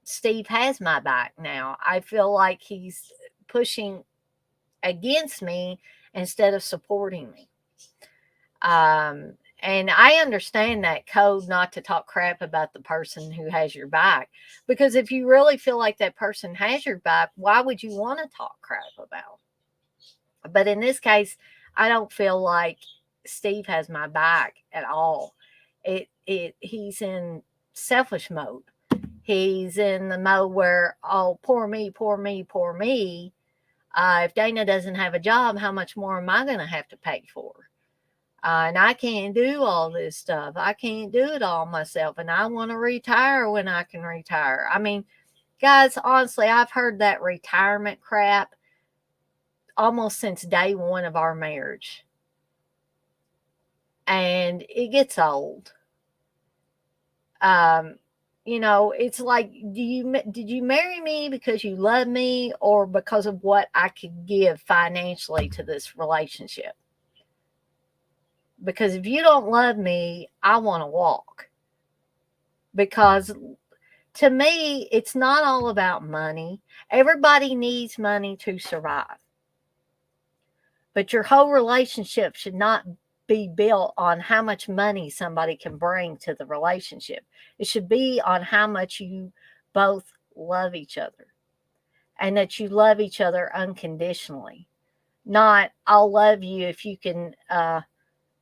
Steve has my back now. I feel like he's pushing against me instead of supporting me. And I understand that code not to talk crap about the person who has your back. Because if you really feel like that person has your back, why would you want to talk crap about? But in this case, I don't feel like Steve has my back at all. He's in selfish mode. He's in the mode where, oh, poor me, poor me, poor me. If Dana doesn't have a job, how much more am I going to have to pay for? And I can't do all this stuff. I can't do it all myself. And I want to retire when I can retire. I mean, guys, honestly, I've heard that retirement crap almost since day one of our marriage. And it gets old. It's like, did you marry me because you love me or because of what I could give financially to this relationship? Because if you don't love me, I want to walk. Because to me, it's not all about money. Everybody needs money to survive. But your whole relationship should not be built on how much money somebody can bring to the relationship. It should be on how much you both love each other and that you love each other unconditionally. Not, I'll love you if you can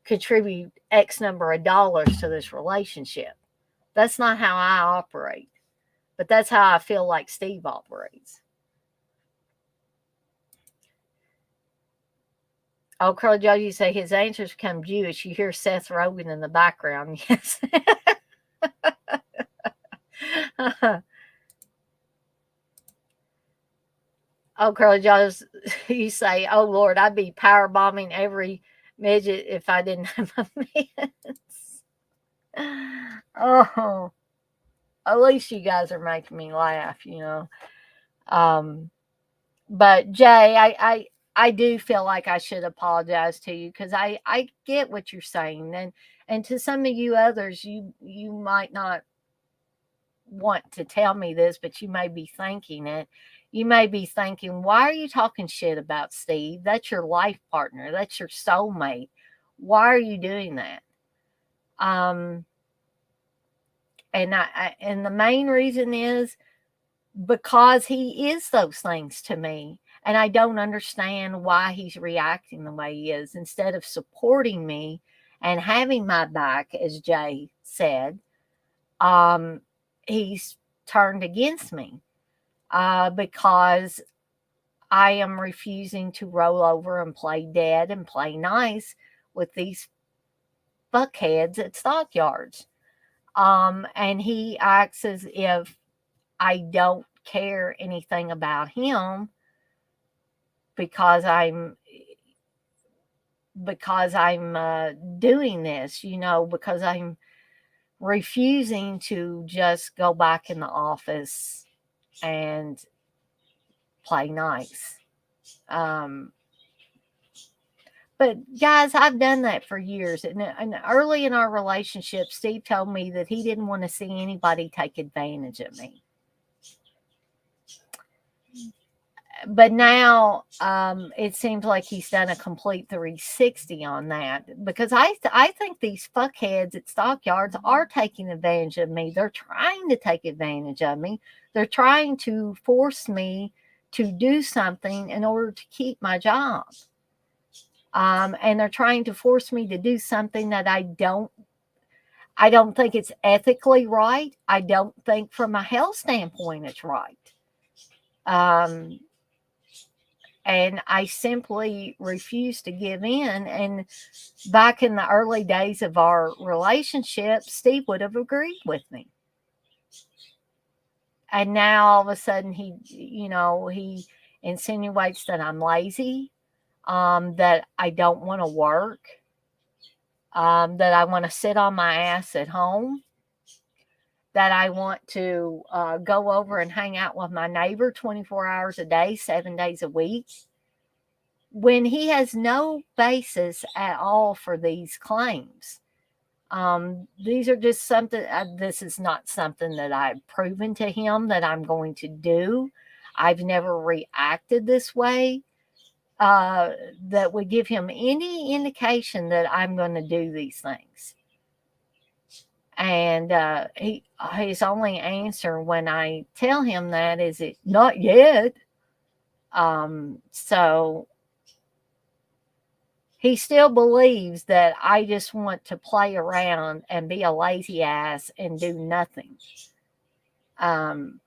contribute X number of dollars to this relationship. That's not how I operate, but that's how I feel like Steve operates. Oh, Curly Joe, you say his answers become Jewish. You hear Seth Rogen in the background. Yes. Oh, Curly Joe, you say, oh, Lord, I'd be power bombing every midget if I didn't have a miss. Oh, at least you guys are making me laugh, you know. But Jay, I do feel like I should apologize to you because I get what you're saying, and to some of you others, you might not want to tell me this, but you may be thinking it. You may be thinking, why are you talking shit about Steve? That's your life partner. That's your soulmate. Why are you doing that? And the main reason is because he is those things to me. And I don't understand why he's reacting the way he is. Instead of supporting me and having my back, as Jay said, he's turned against me because I am refusing to roll over and play dead and play nice with these fuckheads at stockyards. And he acts as if I don't care anything about him because I'm doing this, you know, because I'm refusing to just go back in the office and play nice. But guys, I've done that for years. And early in our relationship, Steve told me that he didn't want to see anybody take advantage of me. But now it seems like he's done a complete 360 on that, because I think these fuckheads at stockyards are taking advantage of me. They're trying to take advantage of me. They're trying to force me to do something in order to keep my job. And they're trying to force me to do something that I don't think it's ethically right. I don't think from a health standpoint it's right. And I simply refuse to give in. And back in the early days of our relationship, Steve would have agreed with me. And now all of a sudden he insinuates that I'm lazy, that I don't want to work, that I want to sit on my ass at home, that I want to go over and hang out with my neighbor 24 hours a day, 7 days a week, when he has no basis at all for these claims. These are just something, this is not something that I've proven to him that I'm going to do. I've never reacted this way that would give him any indication that I'm going to do these things. And his only answer when I tell him that is, it not yet. So he still believes that I just want to play around and be a lazy ass and do nothing. And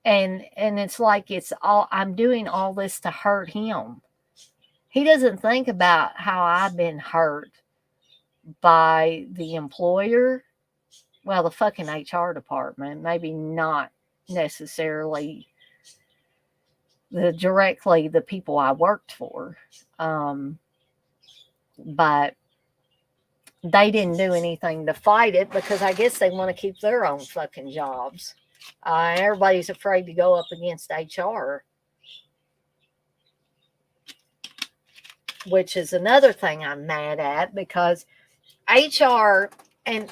it's like I'm doing all this to hurt him. He doesn't think about how I've been hurt by the employer. Well, the fucking HR department, maybe not necessarily directly the people I worked for. But they didn't do anything to fight it because I guess they want to keep their own fucking jobs. Everybody's afraid to go up against HR, which is another thing I'm mad at, because HR, and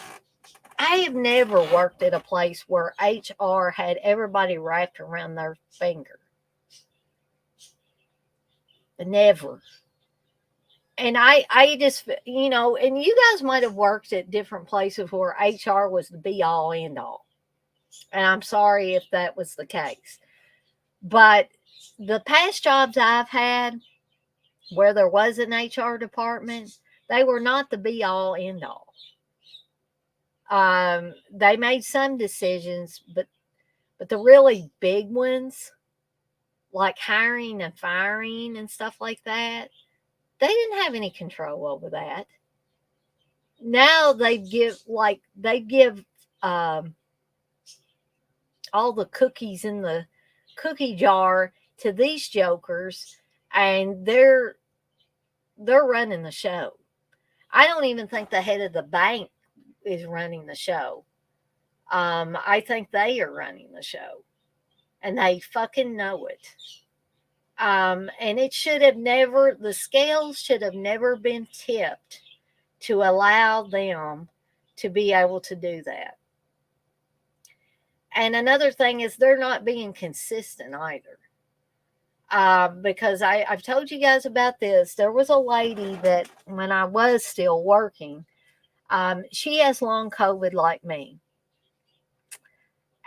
I have never worked at a place where HR had everybody wrapped around their finger. Never. And I just, and you guys might have worked at different places where HR was the be all end all. And I'm sorry if that was the case. But the past jobs I've had where there was an HR department, they were not the be all end all. They made some decisions, but the really big ones, like hiring and firing and stuff like that, they didn't have any control over that. Now they give all the cookies in the cookie jar to these jokers, and they're running the show. I don't even think the head of the bank is running the show. I think they are running the show, and they fucking know it. And it should have never, the scales should have never been tipped to allow them to be able to do that. And another thing is they're not being consistent either. Because I've told you guys about this. There was a lady that when I was still working, she has long COVID like me.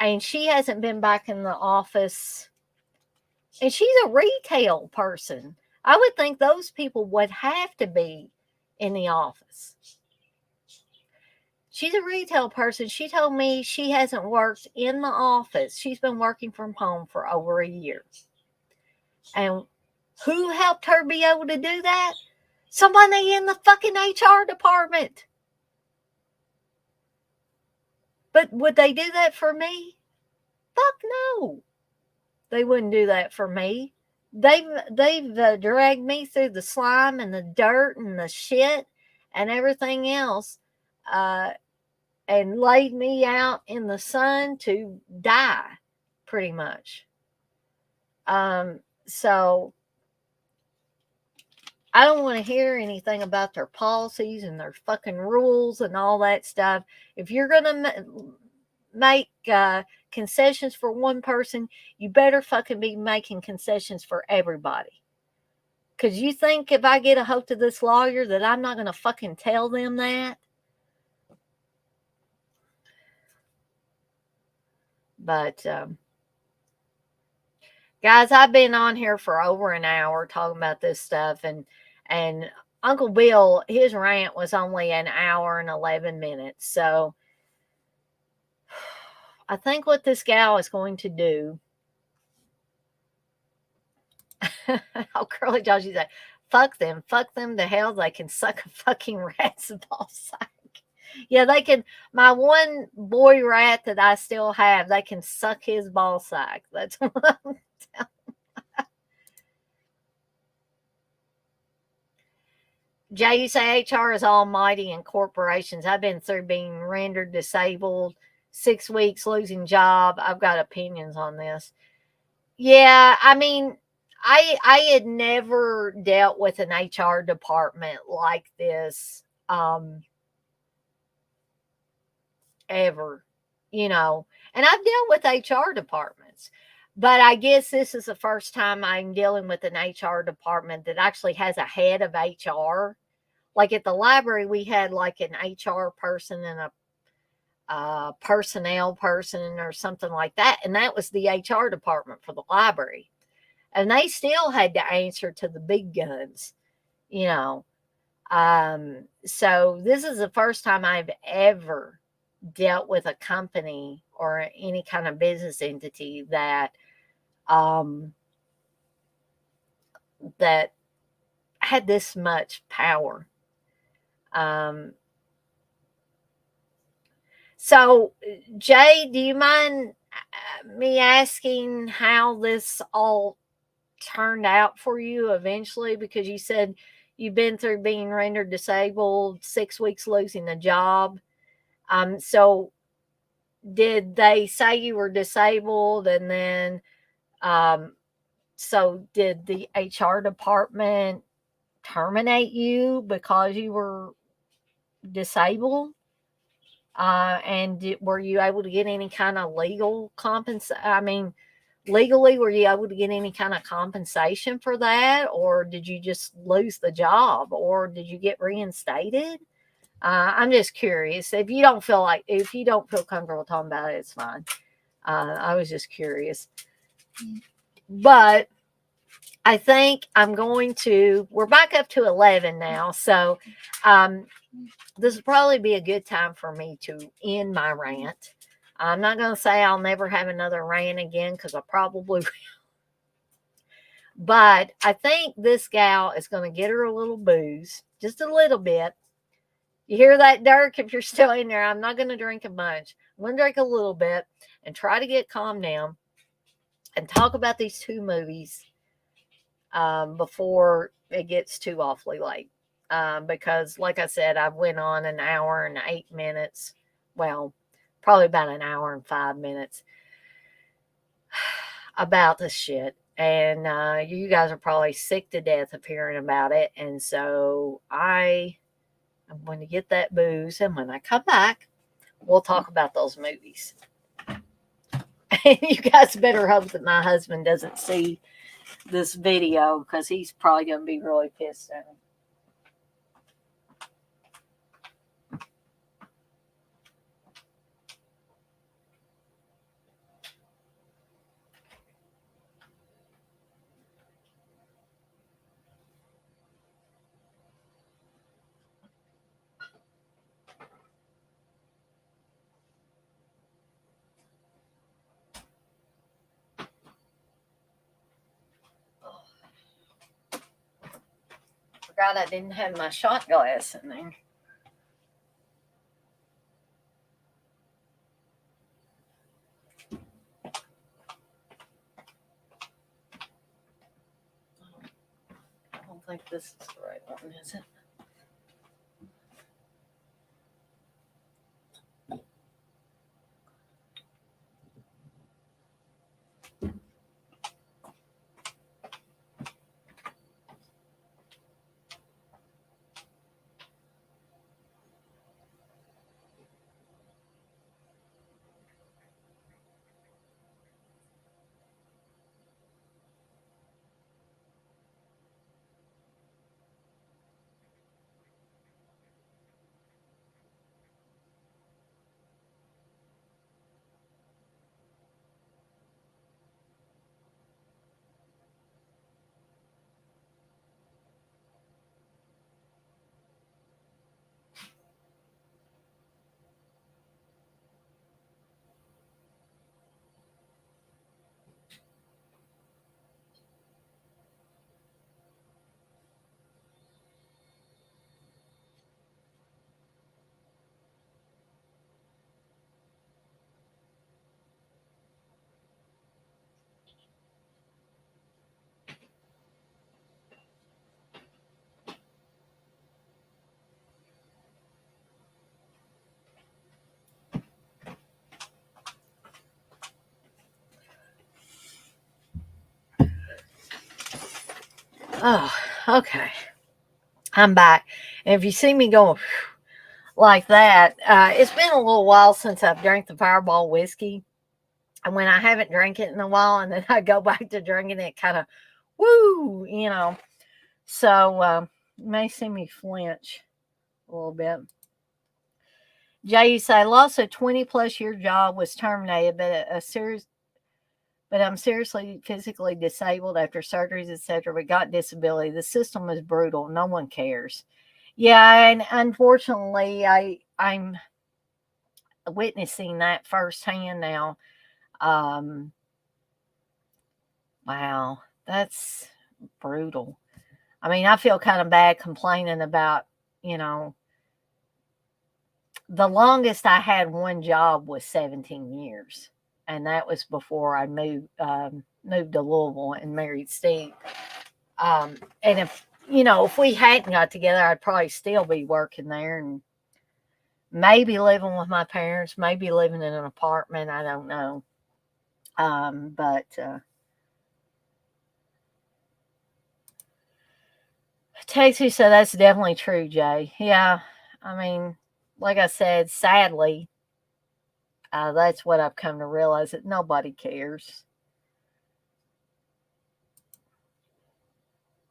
And she hasn't been back in the office. And she's a retail person. I would think those people would have to be in the office. She's a retail person. She told me she hasn't worked in the office. She's been working from home for over a year. And who helped her be able to do that? Somebody in the fucking HR department. But would they do that for me? Fuck no. They wouldn't do that for me. They've dragged me through the slime and the dirt and the shit and everything else, and laid me out in the sun to die, pretty much. So I don't want to hear anything about their policies and their fucking rules and all that stuff. If you're gonna make concessions for one person, you better fucking be making concessions for everybody. Because you think if I get a hold of this lawyer that I'm not going to fucking tell them that? But, guys, I've been on here for over an hour talking about this stuff. And Uncle Bill, his rant was only an hour and 11 minutes. So I think what this gal is going to do. Oh, Curly Josh, she's like, fuck them to hell. They can suck a fucking rat's ball sack. Yeah, they can. My one boy rat that I still have, they can suck his ball sack. That's what I'm telling you. Jay, you say HR is almighty in corporations. I've been through being rendered disabled, 6 weeks losing job. I've got opinions on this. Yeah, I mean, I had never dealt with an HR department like this ever, and I've dealt with HR departments, but I guess this is the first time I'm dealing with an HR department that actually has a head of HR. Like at the library, we had like an HR person and a personnel person or something like that, and that was the HR department for the library. And they still had to answer to the big guns, So this is the first time I've ever dealt with a company or any kind of business entity that that had this much power. So, Jay, do you mind me asking how this all turned out for you eventually? Because you said you've been through being rendered disabled, 6 weeks losing a job. So did they say you were disabled, and then so did the HR department terminate you because you were disabled? And were you able to get any kind of legal compensation? I mean, legally, were you able to get any kind of compensation for that? Or did you just lose the job? Or did you get reinstated? I'm just curious. If you don't feel comfortable talking about it, it's fine. I was just curious. But I think we're back up to 11 now. So this will probably be a good time for me to end my rant. I'm not going to say I'll never have another rant again because I probably will. But I think this gal is going to get her a little booze, just a little bit. You hear that, Dirk? If you're still in there, I'm not going to drink a bunch. I'm going to drink a little bit and try to get calmed down and talk about these two movies before it gets too awfully late. Because, like I said, I went on an hour and 8 minutes. Well, probably about an hour and 5 minutes about this shit. And you guys are probably sick to death of hearing about it. And so I'm going to get that booze. And when I come back, we'll talk about those movies. And you guys better hope that my husband doesn't see this video because he's probably going to be really pissed at me. Forgot I didn't have my shot glass in there. I don't think this is the right one, is it? Oh, okay. I'm back. And if you see me going like that, it's been a little while since I've drank the Fireball whiskey. And when I haven't drank it in a while and then I go back to drinking it, kind of, woo, you know. So you may see me flinch a little bit. Jay, you say, lost a 20+ year job, was terminated, but I'm seriously physically disabled after surgeries, etc. We got disability. The system is brutal. No one cares. Yeah, and unfortunately, I'm witnessing that firsthand now. Wow, that's brutal. I mean, I feel kind of bad complaining about, the longest I had one job was 17 years. And that was before I moved to Louisville and married Steve. And if we hadn't got together, I'd probably still be working there and maybe living with my parents, maybe living in an apartment. I don't know. But Texas said that's definitely true, Jay. Yeah, I mean, like I said, sadly, that's what I've come to realize, that nobody cares.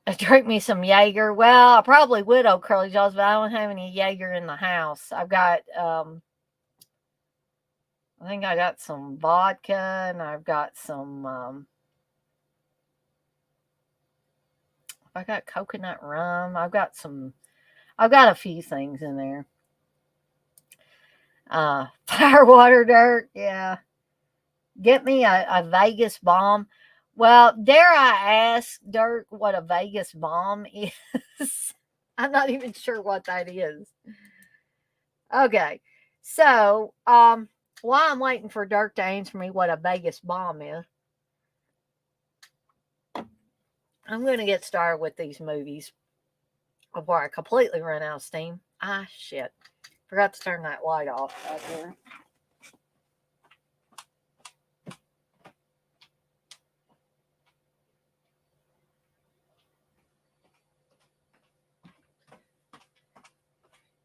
I drink me some Jaeger. Well, I probably would, old curly jaws, but I don't have any Jaeger in the house. I've got I think I got some vodka and I've got some, I got coconut rum. I've got a few things in there. Firewater dirt. Yeah. Get me a Vegas bomb. Well, dare I ask, Dirk, what a Vegas bomb is? I'm not even sure what that is. Okay. So, while I'm waiting for Dirk to answer me what a Vegas bomb is, I'm going to get started with these movies before I completely run out of steam. Ah, shit. Forgot to turn that light off out there.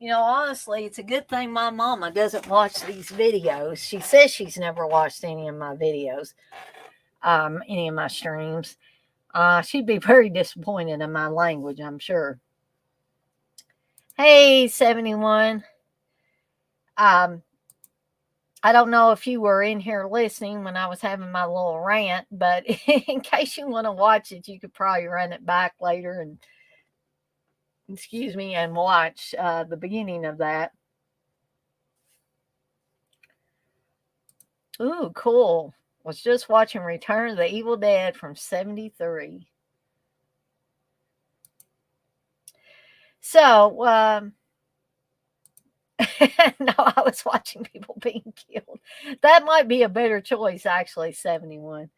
Honestly, it's a good thing my mama doesn't watch these videos. She says she's never watched any of my videos, any of my streams. She'd be very disappointed in my language, I'm sure. Hey, 71. Um, I don't know if you were in here listening when I was having my little rant, but in case you want to watch it, you could probably run it back later and and watch the beginning of that. Ooh, cool. Was just watching Return of the Evil Dead from 73. So, no, I was watching people being killed. That might be a better choice, actually, 71.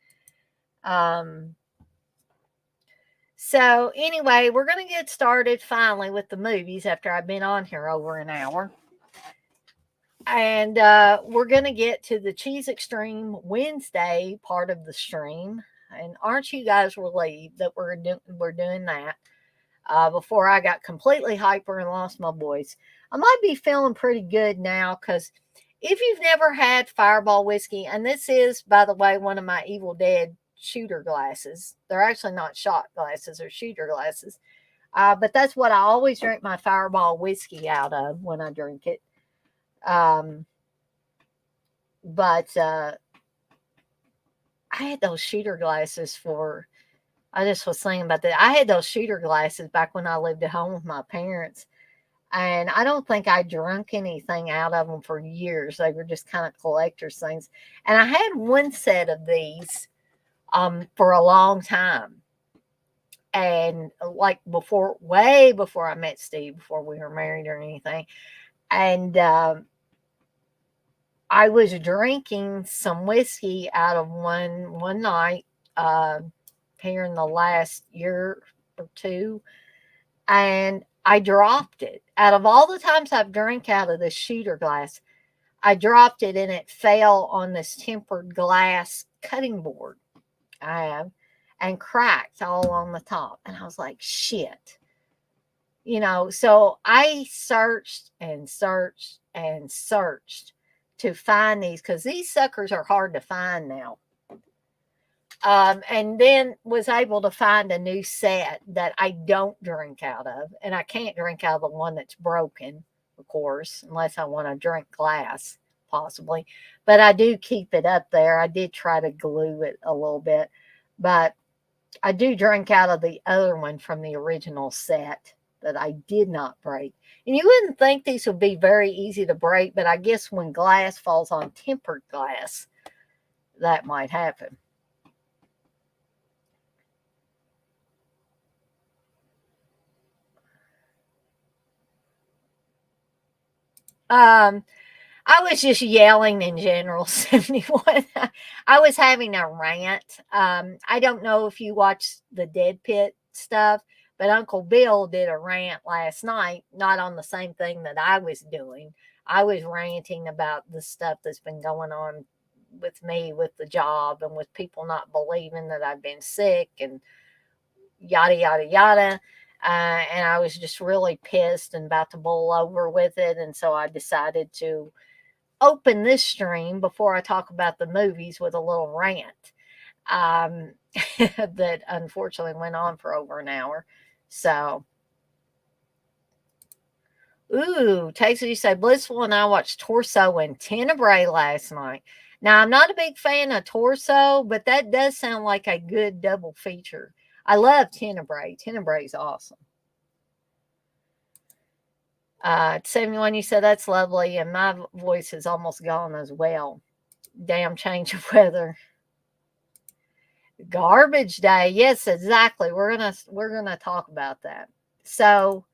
So, anyway, we're going to get started finally with the movies after I've been on here over an hour. And we're going to get to the Cheese Extreme Wednesday part of the stream. And aren't you guys relieved that we're doing that before I got completely hyper and lost my voice? I might be feeling pretty good now because if you've never had Fireball whiskey, and this is, by the way, one of my Evil Dead shooter glasses. They're actually not shot glasses, they're shooter glasses. But that's what I always drink my Fireball whiskey out of when I drink it. But I had those shooter glasses I just was thinking about that. I had those shooter glasses back when I lived at home with my parents. And I don't think I drank anything out of them for years. They were just kind of collector's things. And I had one set of these for a long time. And like way before I met Steve, before we were married or anything. And I was drinking some whiskey out of one night here in the last year or two, and I dropped it. Out of all the times I've drank out of this shooter glass, I dropped it and it fell on this tempered glass cutting board I have and cracked all on the top. And I was like, shit. So I searched and searched and searched to find these because these suckers are hard to find now. And then was able to find a new set that I don't drink out of. And I can't drink out of the one that's broken, of course, unless I want to drink glass, possibly. But I do keep it up there. I did try to glue it a little bit. But I do drink out of the other one from the original set that I did not break. And you wouldn't think these would be very easy to break, but I guess when glass falls on tempered glass, that might happen. I was just yelling in general, 71. I was having a rant. I don't know if you watched the Dead Pit stuff, but Uncle Bill did a rant last night, not on the same thing that I was doing. I was ranting about the stuff that's been going on with me, with the job, and with people not believing that I've been sick and yada, yada, yada. And I was just really pissed and about to bowl over with it. And so I decided to open this stream before I talk about the movies with a little rant that unfortunately went on for over an hour. So Ooh, Texas, you say Blissful and I watched Torso and Tenebrae last night. Now, I'm not a big fan of Torso, but that does sound like a good double feature. I love Tenebrae. Tenebrae is awesome. 71, you said that's lovely, and my voice is almost gone as well. Damn change of weather. Garbage day. Yes, exactly. We're gonna talk about that. So,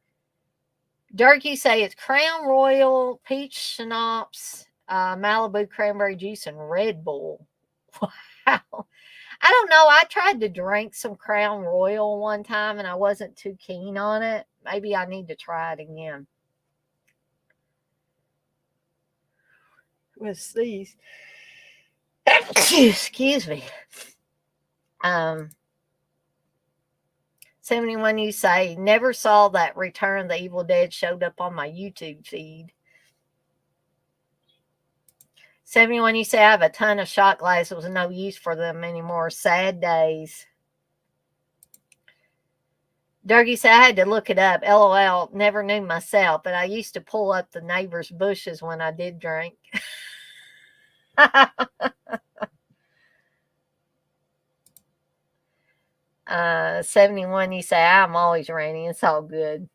Dirk, you say it's Crown Royal, peach schnapps, Malibu cranberry juice, and Red Bull. Wow. I don't know. I tried to drink some Crown Royal one time and I wasn't too keen on it. Maybe I need to try it again. What's these? Excuse me. 71, you say, never saw that Return of the Evil Dead showed up on my YouTube feed. 71, you say, I have a ton of shot glasses with no use for them anymore. Sad days. Durgy said, I had to look it up. LOL, never knew myself, but I used to pull up the neighbor's bushes when I did drink. 71, you say, I'm always rainy. It's all good.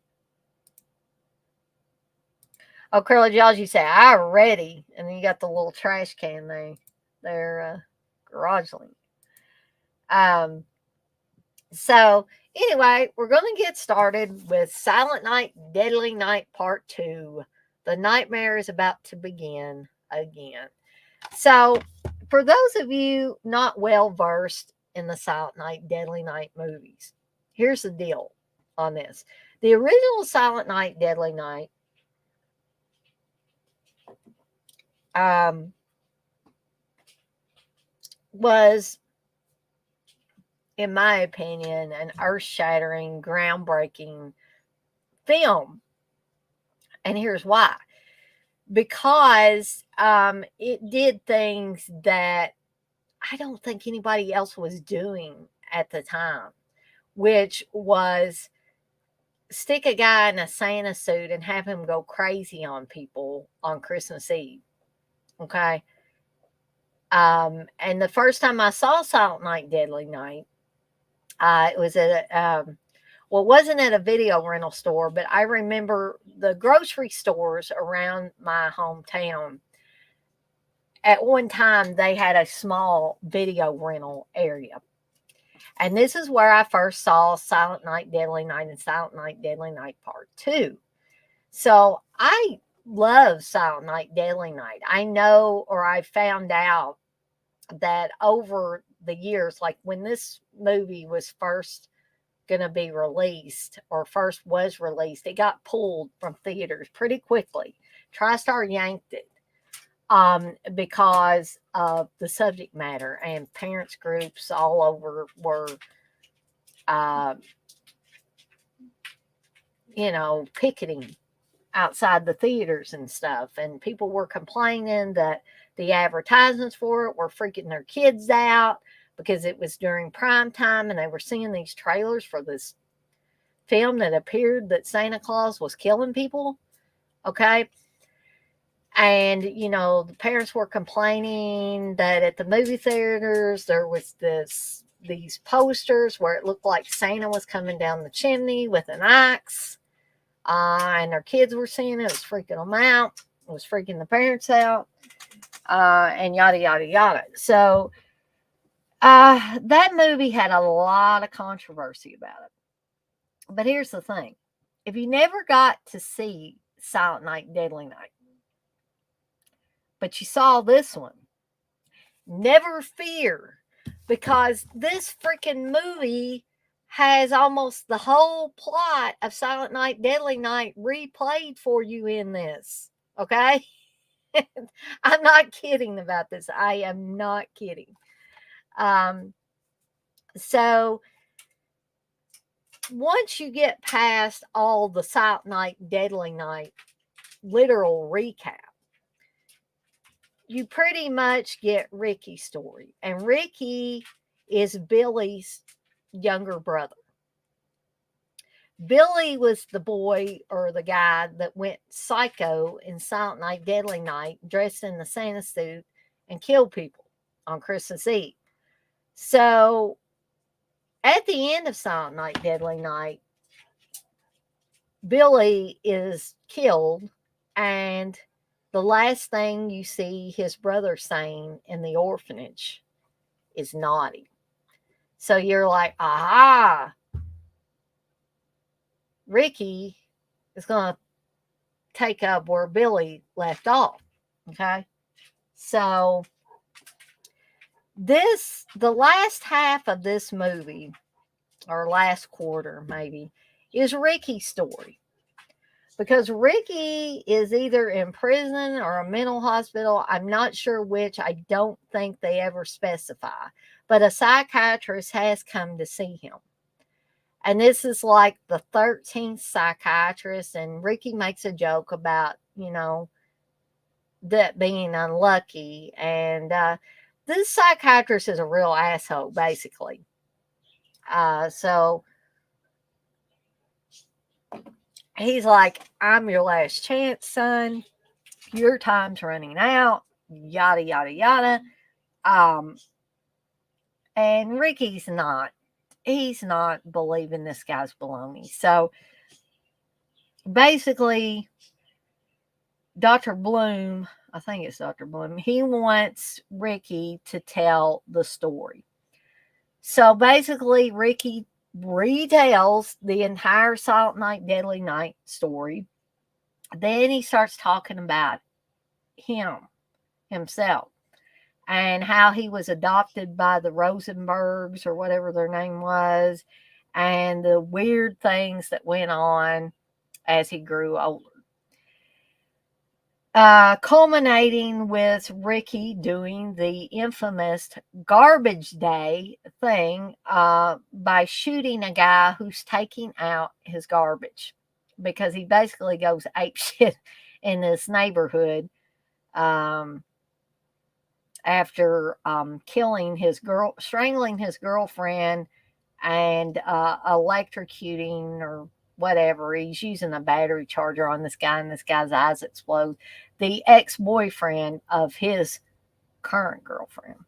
Oh, Curly Jaws, you say, I ready. And then you got the little trash can there, garage link. So anyway, we're going to get started with Silent Night, Deadly Night Part 2. The nightmare is about to begin again. So for those of you not well versed in the Silent Night, Deadly Night movies, here's the deal on this. The original Silent Night, Deadly Night was, in my opinion, an earth-shattering, groundbreaking film. And here's why. Because it did things that I don't think anybody else was doing at the time, which was stick a guy in a Santa suit and have him go crazy on people on Christmas Eve. Okay. And the first time I saw Silent Night, Deadly Night, it was at well, it wasn't at a video rental store, but I remember the grocery stores around my hometown. At one time, they had a small video rental area. And this is where I first saw Silent Night, Deadly Night, and Silent Night, Deadly Night Part 2. So I love Silent Night, Deadly Night. I know, or I found out that over the years, like when this movie was first going to be released or first was released, it got pulled from theaters pretty quickly. TriStar yanked it because of the subject matter, and parents groups all over were, picketing outside the theaters and stuff, and people were complaining that the advertisements for it were freaking their kids out because it was during prime time and they were seeing these trailers for this film that appeared that Santa Claus was killing people. Okay. And, the parents were complaining that at the movie theaters, there was these posters where it looked like Santa was coming down the chimney with an axe. And their kids were seeing it. It was freaking them out. It was freaking the parents out. And yada, yada, yada. So that movie had a lot of controversy about it. But here's the thing. If you never got to see Silent Night, Deadly Night, but you saw this one, never fear, because this freaking movie has almost the whole plot of Silent Night, Deadly Night replayed for you in this. Okay? I'm not kidding about this. I am not kidding. So once you get past all the Silent Night, Deadly Night literal recap, you pretty much get Ricky's story. And Ricky is Billy's younger brother. Billy was the boy or the guy that went psycho in Silent Night, Deadly Night, dressed in the Santa suit and killed people on Christmas Eve. So at the end of Silent Night, Deadly Night, Billy is killed, and the last thing you see his brother saying in the orphanage is naughty. So you're like, aha, Ricky is going to take up where Billy left off. Okay. So the last half of this movie, or last quarter maybe, is Ricky's story. Because Ricky is either in prison or a mental hospital. I'm not sure which. I don't think they ever specify. But a psychiatrist has come to see him. And this is like the 13th psychiatrist. And Ricky makes a joke about, that being unlucky. And this psychiatrist is a real asshole, basically. So he's like, I'm your last chance, son. Your time's running out. Yada, yada, yada. And Ricky's not. He's not believing this guy's baloney. So basically, Dr. Bloom, I think it's Dr. Bloom, he wants Ricky to tell the story. So basically, Ricky retells the entire Silent Night, Deadly Night story. Then he starts talking about himself, and how he was adopted by the Rosenbergs or whatever their name was, and the weird things that went on as he grew older. Culminating with Ricky doing the infamous garbage day thing by shooting a guy who's taking out his garbage, because he basically goes apeshit in this neighborhood after strangling his girlfriend and electrocuting or whatever. He's using a battery charger on this guy, and this guy's eyes explode. The ex-boyfriend of his current girlfriend.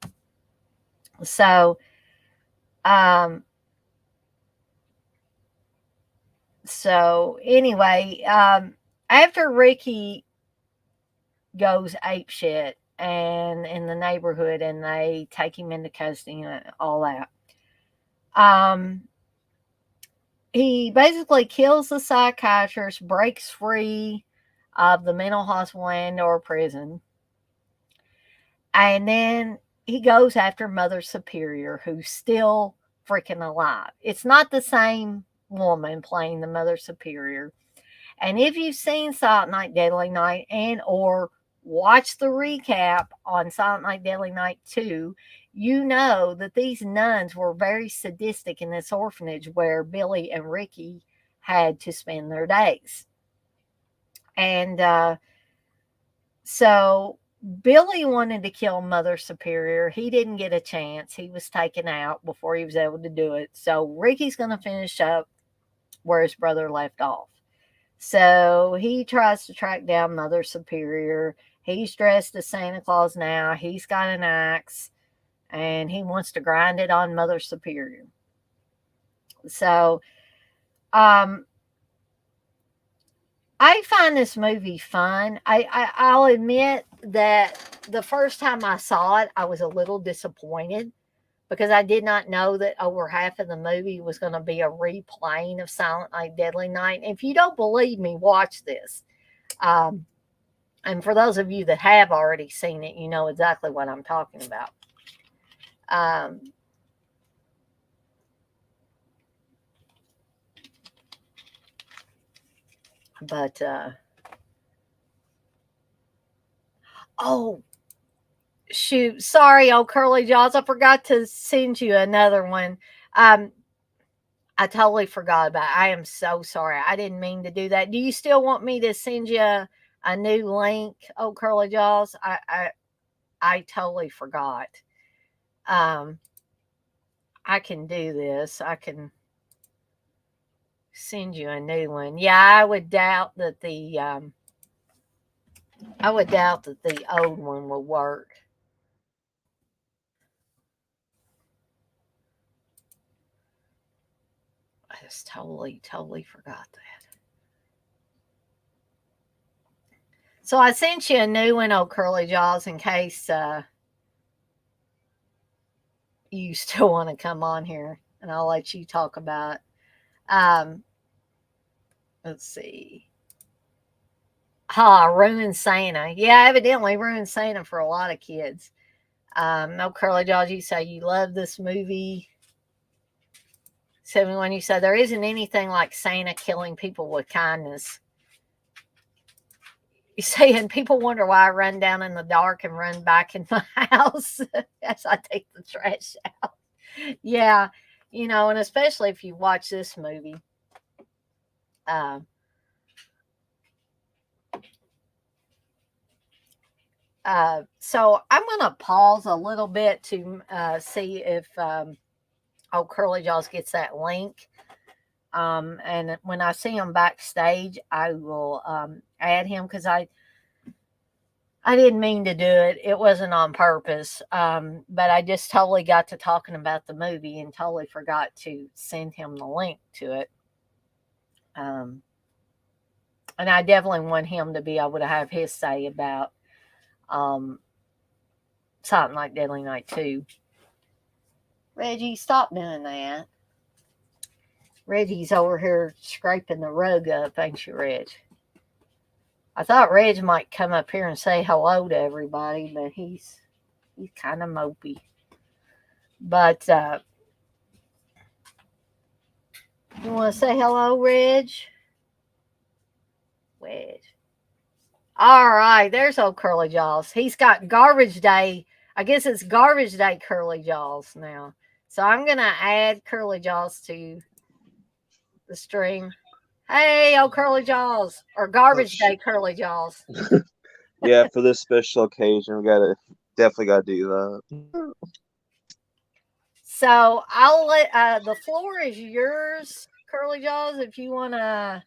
So, anyway, after Ricky goes apeshit and in the neighborhood, and they take him into custody and all that, he basically kills the psychiatrist, breaks free of the mental hospital and or prison, and then he goes after Mother Superior, who's still freaking alive. It's not the same woman playing the Mother Superior. And if you've seen Silent Night, Deadly Night, and or watch the recap on Silent Night, Deadly Night 2, you know that these nuns were very sadistic in this orphanage where Billy and Ricky had to spend their days. And so Billy wanted to kill Mother Superior. He didn't get a chance. He was taken out before he was able to do it. So Ricky's going to finish up where his brother left off. So he tries to track down Mother Superior. He's dressed as Santa Claus now. He's got an axe, and he wants to grind it on Mother Superior. So, I find this movie fun. I'll admit that the first time I saw it, I was a little disappointed, because I did not know that over half of the movie was going to be a replaying of Silent Night, Deadly Night. And if you don't believe me, watch this. And for those of you that have already seen it, you know exactly what I'm talking about. Oh, shoot. Sorry, old Curly Jaws. I forgot to send you another one. I totally forgot about it. I am so sorry. I didn't mean to do that. Do you still want me to send you a new link, old Curly Jaws? I totally forgot. I can do this. I can send you a new one. Yeah, I would doubt that the old one will work. I just totally forgot that. So I sent you a new one, old Curly Jaws, in case you still want to come on here, and I'll let you talk about. Um, let's see. Ruined Santa. Yeah, evidently ruined Santa for a lot of kids. No, Curly Jaws, you say you love this movie. 71, you said there isn't anything like Santa killing people with kindness. You say, and people wonder why I run down in the dark and run back in my house as I take the trash out. Yeah, and especially if you watch this movie. Uh, so I'm going to pause a little bit to see if Curly Jaws gets that link. And when I see him backstage, I will add him because I didn't mean to do it. It wasn't on purpose. But I just totally got to talking about the movie and totally forgot to send him the link to it. And I definitely want him to be able to have his say about something like Deadly Night 2. Reggie, stop doing that. Reggie's over here scraping the rug up, ain't you, Reg? I thought Reg might come up here and say hello to everybody, but he's kind of mopey. But you want to say hello, Reg? Reg. All right, there's old Curly Jaws. He's got Garbage Day. I guess it's Garbage Day Curly Jaws now. So I'm going to add Curly Jaws to the stream. Hey, old Curly Jaws. Or Garbage Day Curly Jaws. Yeah, for this special occasion, we definitely gotta do that. So I'll let the floor is yours, Curly Jaws, if you want to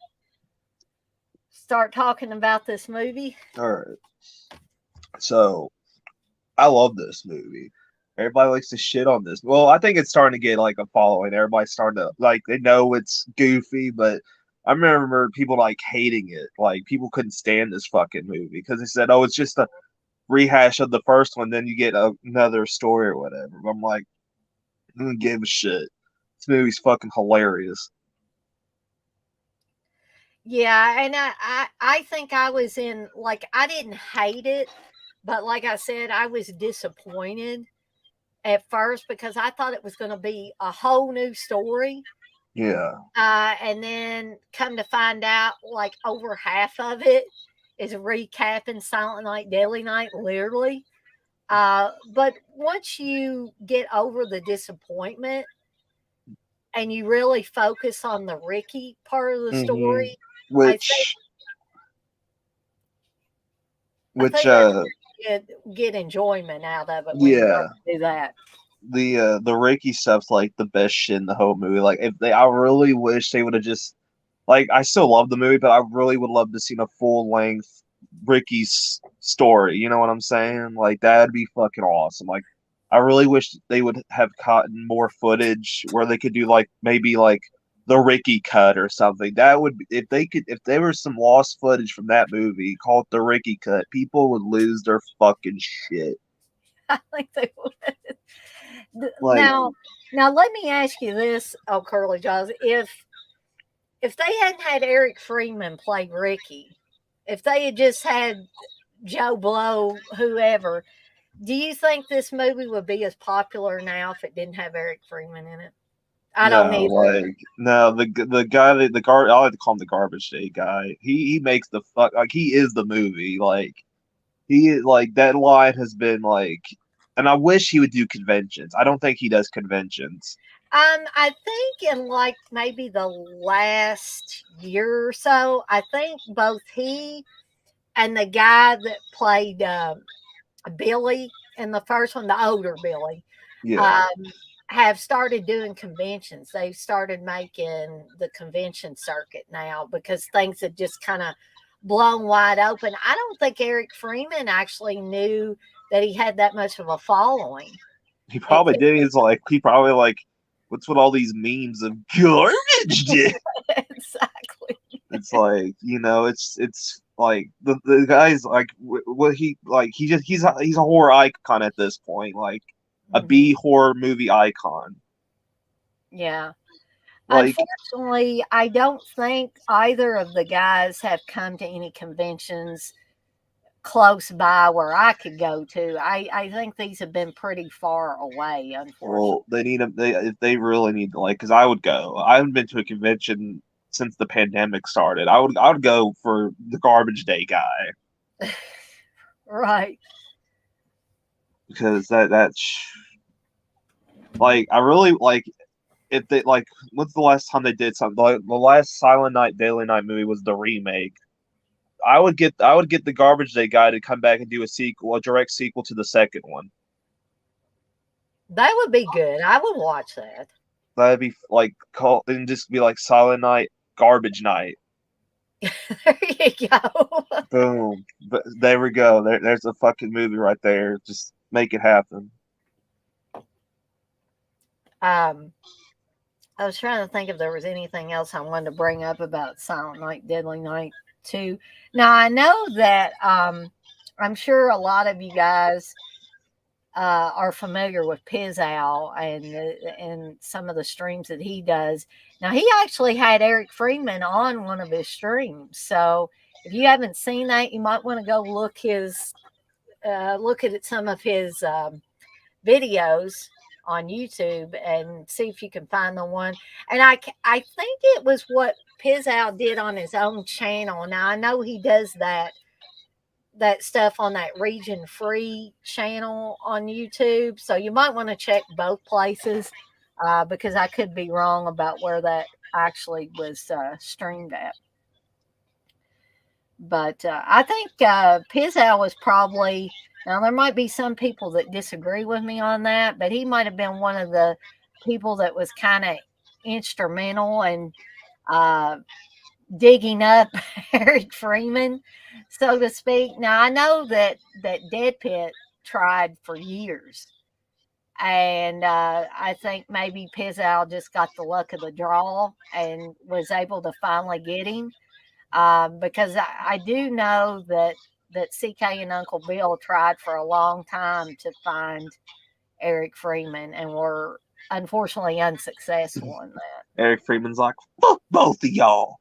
start talking about this movie. All right. So, I love this movie. Everybody likes to shit on this. Well, I think it's starting to get like a following. Everybody's starting to they know it's goofy, but I remember people like hating it. Like people couldn't stand this fucking movie because they said, "Oh, it's just a rehash of the first one." Then you get another story or whatever. But I'm like, I don't give a shit. This movie's fucking hilarious. Yeah, and I think I was in, like, I didn't hate it, but like I said, I was disappointed at first because I thought it was going to be a whole new story. Yeah. And then come to find out, like, over half of it is recapping Silent Night, Deadly Night, literally. But once you get over the disappointment and you really focus on the Ricky part of the story, which get enjoyment out of it. Yeah, do that. The Ricky stuff's like the best shit in the whole movie. Like I really wish they would have just I still love the movie, but I really would love to see a full length Ricky's story. You know what I'm saying? Like that'd be fucking awesome. Like I really wish they would have gotten more footage where they could do maybe the Ricky cut or something. That would if there was some lost footage from that movie called the Ricky cut, people would lose their fucking shit. I think they would. Now let me ask you this, oh Curly Jaws. If they hadn't had Eric Freeman play Ricky, if they had just had Joe Blow, whoever, do you think this movie would be as popular now if it didn't have Eric Freeman in it? I don't either. The guy I like to call him the Garbage Day guy. He makes the fuck he is the movie. He is that line has been and I wish he would do conventions. I don't think he does conventions. I think in maybe the last year or so, I think both he and the guy that played Billy in the first one, the older Billy, have started doing conventions. They've started making the convention circuit now because things have just kind of blown wide open. I don't think Eric Freeman actually knew that he had that much of a following. He probably did. He probably like, what's with all these memes of garbage did? Exactly. It's like, it's like the guy's like, what he's a horror icon at this point, like a B horror movie icon. Yeah. Like, unfortunately, I don't think either of the guys have come to any conventions close by where I could go to. I think these have been pretty far away, unfortunately. well, they need them. They really need to, like, because I would go. I haven't been to a convention since the pandemic started. I would go for the Garbage Day guy. Right. Because that's like, I really like, if they like, when's the last time they did something? Like, the last Silent Night Deadly Night movie was the remake. I would get the Garbage Day guy to come back and do a direct sequel to the second one. That would be good. I would watch that. That'd be like called and just be like Silent Night Garbage Night. There you go. Boom. But there we go. There's a fucking movie right there. Just make it happen. I was trying to think if there was anything else I wanted to bring up about Silent Night, Deadly Night 2. Now, I know that I'm sure a lot of you guys are familiar with Pizow and some of the streams that he does. Now, he actually had Eric Freeman on one of his streams. So if you haven't seen that, you might want to go look at some of his videos on YouTube and see if you can find the one. And I think it was what Pizow did on his own channel. Now I know he does that stuff on that Region Free channel on YouTube, so you might want to check both places because I could be wrong about where that actually was streamed at. But I think Pizow was probably, now there might be some people that disagree with me on that, but he might have been one of the people that was kind of instrumental in digging up Eric Freeman, so to speak. Now I know that Dead Pit tried for years, and I think maybe Pizow just got the luck of the draw and was able to finally get him. Because I do know that CK and Uncle Bill tried for a long time to find Eric Freeman and were unfortunately unsuccessful in that. Eric Freeman's like, fuck both of y'all.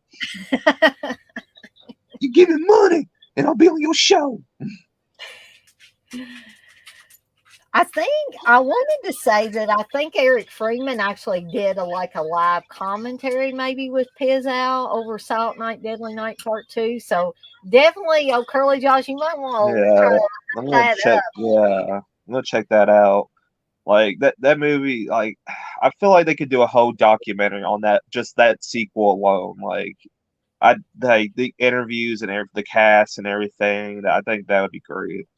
You give me money and I'll be on your show. I think I wanted to say that I think Eric Freeman actually did a live commentary maybe with Pizow over Silent Night, Deadly Night Part 2. So definitely, Curly Josh, you might want to try to I'm gonna check. Yeah, I'm gonna check that out. Like that movie. Like, I feel like they could do a whole documentary on that, just that sequel alone. Like, the interviews and the cast and everything. I think that would be great.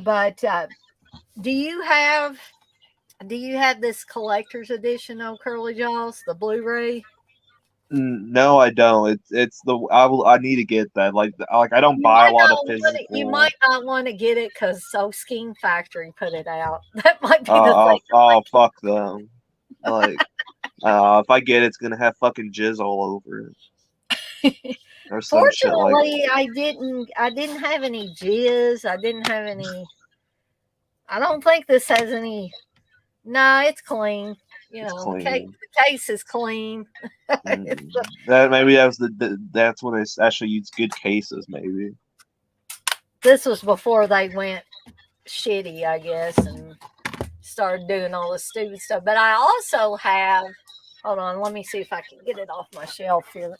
But do you have this collector's edition of Curly Jaws, the Blu-ray? No, I don't. I need to get that. Like I don't buy a lot of physical. You might not want to get it because So Scheme Factory put it out. That might be the thing. Oh, fuck them. Like, if I get it, it's gonna have fucking jizz all over it. Or some shit like Fortunately, I didn't have any jizz. I didn't have any. I don't think this has any. No, it's clean. The case is clean. That maybe that's when they actually use good cases. Maybe this was before they went shitty, I guess, and started doing all this stupid stuff. But I also have. Hold on, let me see if I can get it off my shelf here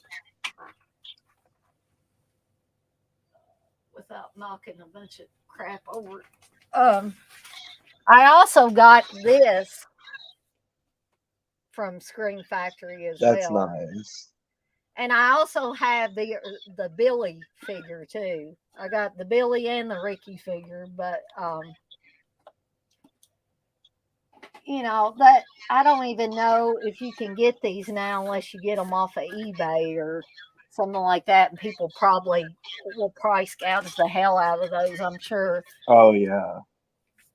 without knocking a bunch of crap over it. I also got this from Scream Factory as well. That's nice. And I also have the Billy figure too. I got the Billy and the Ricky figure, but you know, that I don't even know if you can get these now unless you get them off of eBay or something like that. And people probably will price gouge the hell out of those, I'm sure. Oh yeah.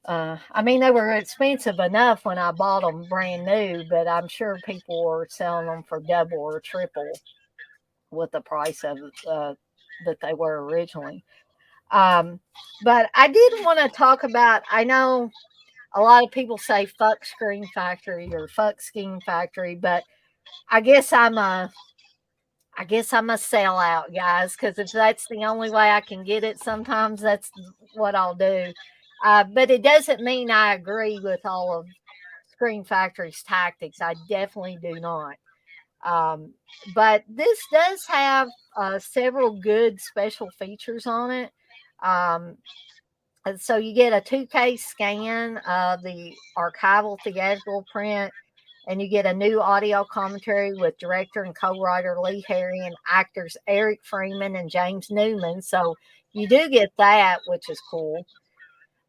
I mean, they were expensive enough when I bought them brand new, but I'm sure people were selling them for double or triple what the price of that they were originally. But I did want to talk about. I know a lot of people say "fuck Screen Factory" or "fuck Scheme Factory," but I guess I'm a sellout, guys. Because if that's the only way I can get it, sometimes that's what I'll do. But it doesn't mean I agree with all of Screen Factory's tactics. I definitely do not. But this does have several good special features on it. Um, and so you get a 2K scan of the archival theatrical print, and you get a new audio commentary with director and co-writer Lee Harry and actors Eric Freeman and James Newman. So you do get that, which is cool.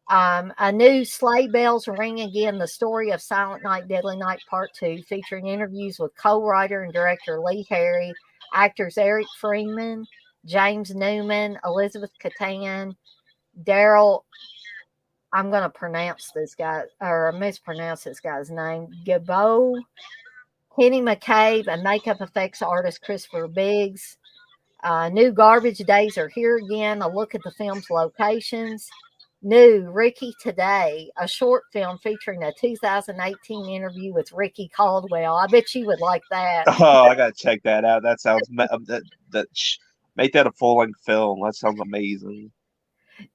A new Sleigh Bells Ring Again, the story of Silent Night, Deadly Night Part 2, featuring interviews with co-writer and director Lee Harry, actors Eric Freeman, James Newman, Elizabeth Catan, Daryl, I'm going to pronounce this guy, or mispronounce this guy's name, Gabo, Kenny McCabe, and makeup effects artist Christopher Biggs. New Garbage Days Are Here Again, a look at the film's locations. New Ricky Today, a short film featuring a 2018 interview with Ricky Caldwell. I bet you would like that. Oh, I gotta check that out. That sounds make that a full length film. That sounds amazing.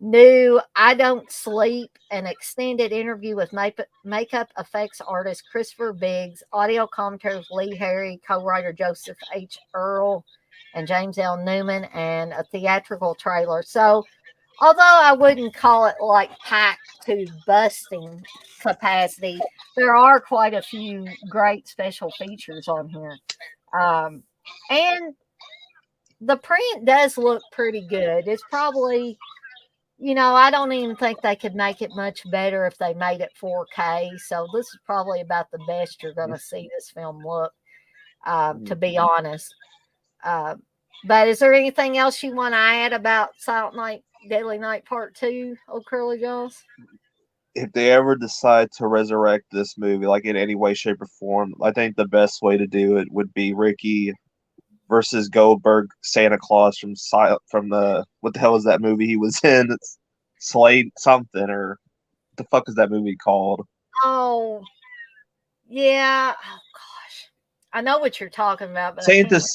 New I Don't Sleep, an extended interview with makeup effects artist Christopher Biggs, audio commentary with Lee Harry, co-writer Joseph H. Earl, and James L. Newman, and a theatrical trailer. So, although I wouldn't call it like packed to busting capacity, there are quite a few great special features on here. And the print does look pretty good. It's probably, I don't even think they could make it much better if they made it 4K. So this is probably about the best you're going to see this film look, to be honest. But is there anything else you want to add about Silent Night, Deadly Night Part 2, old Curly Jaws? If they ever decide to resurrect this movie, like in any way, shape, or form, I think the best way to do it would be Ricky versus Goldberg, Santa Claus from the what the hell is that movie he was in? It's Slade something, or what the fuck is that movie called? Oh, yeah. Oh gosh, I know what you're talking about, but Santa's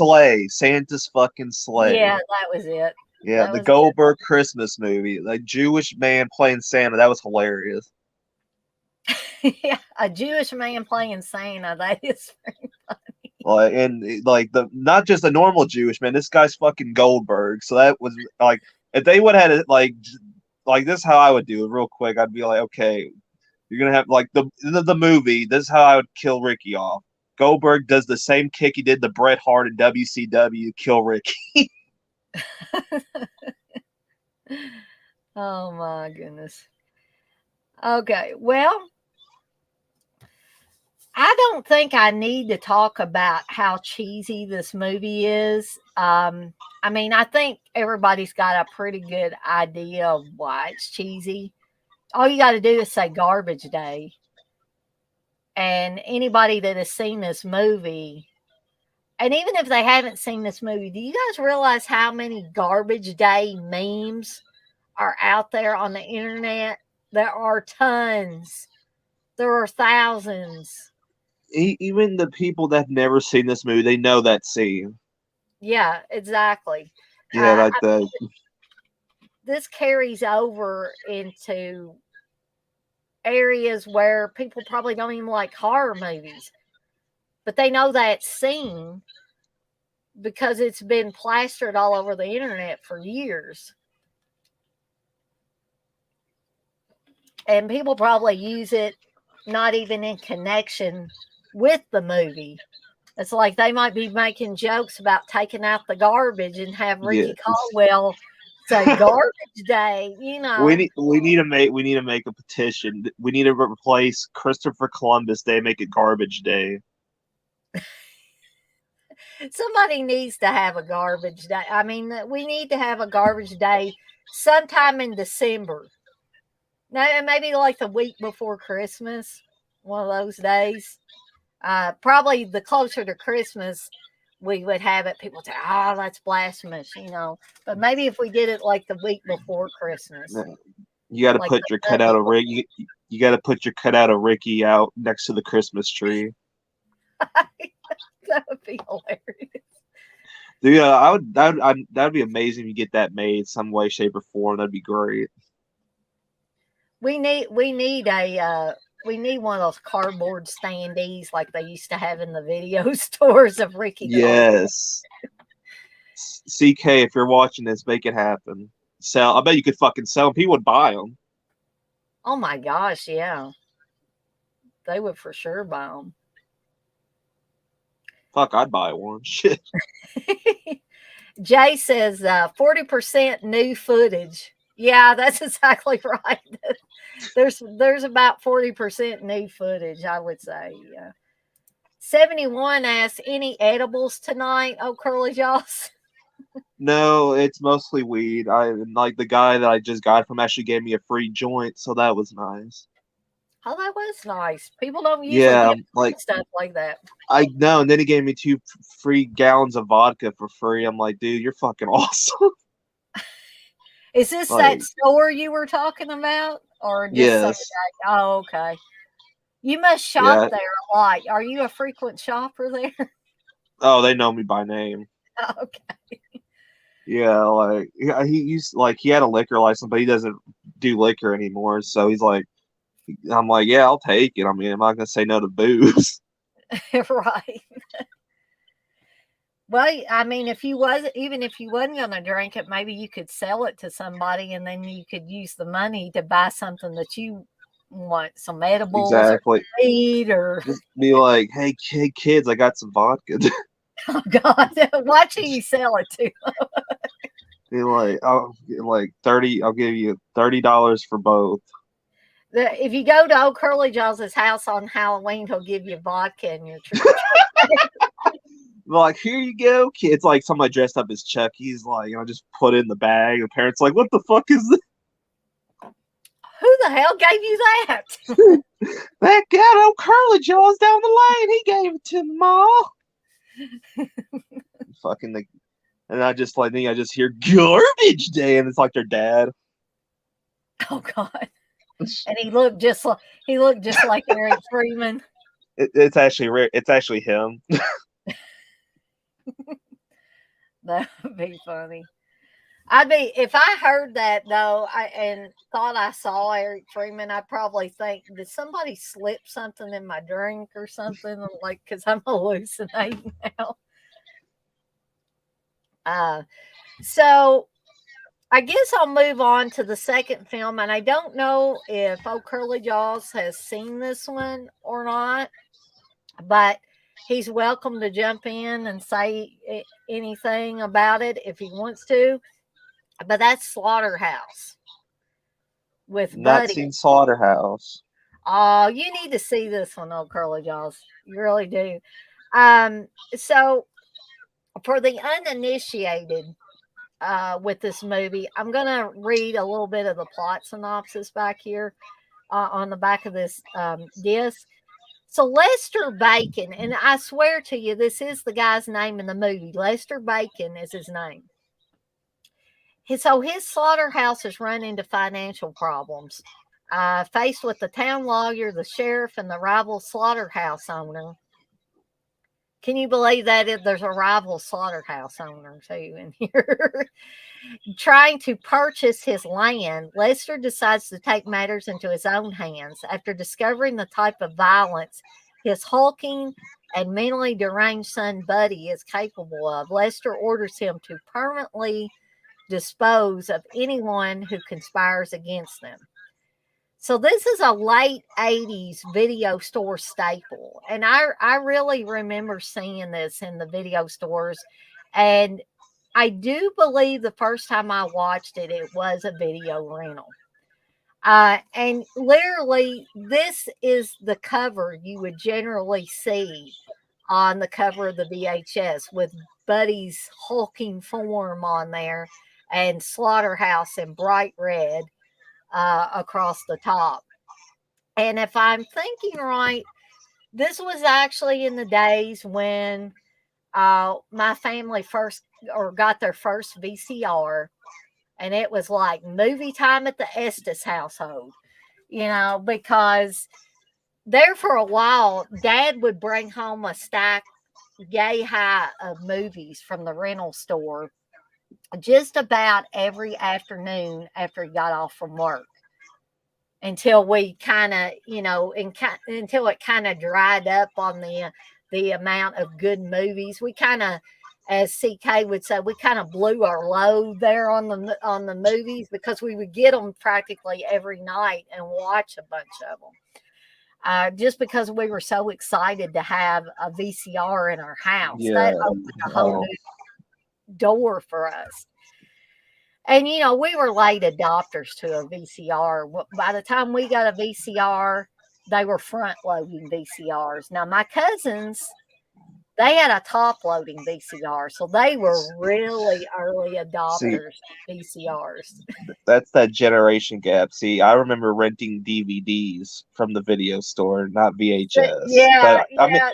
fucking sleigh. Yeah, that was it. Yeah, the Goldberg Christmas movie, like Jewish man playing Santa. That was hilarious. Yeah, a Jewish man playing Santa. That is very funny. Not just a normal Jewish man. This guy's fucking Goldberg. So that was like, if they would have had it like this, is how I would do it real quick. I'd be like, okay, you're gonna have like the movie. This is how I would kill Ricky off. Goldberg does the same kick he did to Bret Hart in WCW. Kill Ricky. Oh my goodness. Okay, well, I don't think I need to talk about how cheesy this movie is. I mean, I think everybody's got a pretty good idea of why it's cheesy. All you got to do is say Garbage Day. And anybody that has seen this movie, and even if they haven't seen this movie, do you guys realize how many Garbage Day memes are out there on the internet? There are tons. There are thousands. Even the people that have never seen this movie, they know that scene. Yeah, exactly. Yeah, this carries over into areas where people probably don't even like horror movies, but they know that scene because it's been plastered all over the internet for years. And people probably use it not even in connection with the movie. It's like they might be making jokes about taking out the garbage and have Ricky Caldwell a garbage day, you know. We need to make a petition. We need to replace Christopher Columbus Day, make it Garbage Day. Somebody needs to have a garbage day. I mean, we need to have a garbage day sometime in December. Now, maybe like the week before Christmas, one of those days. Probably the closer to Christmas we would have it, people say, "Oh, that's blasphemous," you know. But maybe if we did it like the week before Christmas, you got to like put your cutout of Ricky. You got to put your cutout of Ricky out next to the Christmas tree. That would be hilarious. Dude, that'd be amazing if you get that made some way, shape, or form. That'd be great. We need one of those cardboard standees like they used to have in the video stores of Ricky. Yes. CK, if you're watching this, make it happen. Sell. I bet you could fucking sell them. People would buy them. Oh my gosh, yeah. They would for sure buy them. Fuck, I'd buy one. Shit. Jay says 40% new footage. Yeah, that's exactly right. There's about 40% new footage, I would say. 71 asks, any edibles tonight? Oh, Curly Jaws. No, it's mostly weed. Like the guy that I just got from actually gave me a free joint, so that was nice. Oh, that was nice. People don't usually get like stuff like that. I know, and then he gave me 2 free gallons of vodka for free. I'm like, dude, you're fucking awesome. Is this that store you were talking about, or just yes? Oh, okay. You must shop there a lot. Are you a frequent shopper there? Oh, they know me by name. Okay. Yeah, like he had a liquor license, but he doesn't do liquor anymore. So he's like, I'm like, yeah, I'll take it. I mean, I'm not gonna say no to booze. Right. Well, I mean, if you wasn't gonna drink it, maybe you could sell it to somebody, and then you could use the money to buy something that you want, some edibles, exactly, or weed, or just be like, hey kids, I got some vodka. Oh God, watch who you sell it to. Be like, I'll give you $30 for both. If you go to old Curly Jaws' house on Halloween, he'll give you vodka in your trick. Like, here you go, kids. Like somebody dressed up as Chucky's, like, just put it in the bag. The parents like, what the fuck is this? Who the hell gave you that? That guy, old Curly Jaws down the lane, he gave it to the mall. Fucking and I just hear garbage day, and it's like their dad. Oh God. And he looked just like Eric Freeman. It's actually him. That would be funny. If I heard that though, and thought I saw Eric Freeman, I'd probably think, did somebody slip something in my drink or something? Like, because I'm hallucinating now. So I guess I'll move on to the second film, and I don't know if old Curly Jaws has seen this one or not, but he's welcome to jump in and say anything about it if he wants to. But that's Slaughterhouse with Buddy. Not seen Slaughterhouse. Oh, you need to see this one, old Curly Jaws. You really do. So for the uninitiated with this movie, I'm going to read a little bit of the plot synopsis back here on the back of this disc. So Lester Bacon, and I swear to you, this is the guy's name in the movie. Lester Bacon is his name. So his slaughterhouse has run into financial problems. Faced with the town lawyer, the sheriff, and the rival slaughterhouse owner. Can you believe that there's a rival slaughterhouse owner too in here? Trying to purchase his land, Lester decides to take matters into his own hands. After discovering the type of violence his hulking and mentally deranged son Buddy is capable of, Lester orders him to permanently dispose of anyone who conspires against them. So this is a late 80s video store staple. And I really remember seeing this in the video stores. And I do believe the first time I watched it, it was a video rental. And literally, this is the cover you would generally see on the cover of the VHS with Buddy's hulking form on there and Slaughterhouse in bright red across the top. And if I'm thinking right, this was actually in the days when my family first or got their first VCR, and it was like movie time at the Estes household, because there for a while, Dad would bring home a stack yay high of movies from the rental store just about every afternoon after he got off from work until we kind of, until it kind of dried up on the amount of good movies. We kind of, as CK would say, we kind of blew our load there on the movies because we would get them practically every night and watch a bunch of them. Just because we were so excited to have a VCR in our house. Yeah. That opened a whole new door for us. And, we were late adopters to a VCR. By the time we got a VCR, they were front loading VCRs. Now, my cousins, they had a top loading VCR. So they were really early adopters VCRs. That's that generation gap. See, I remember renting DVDs from the video store, not VHS. Yeah, But yeah.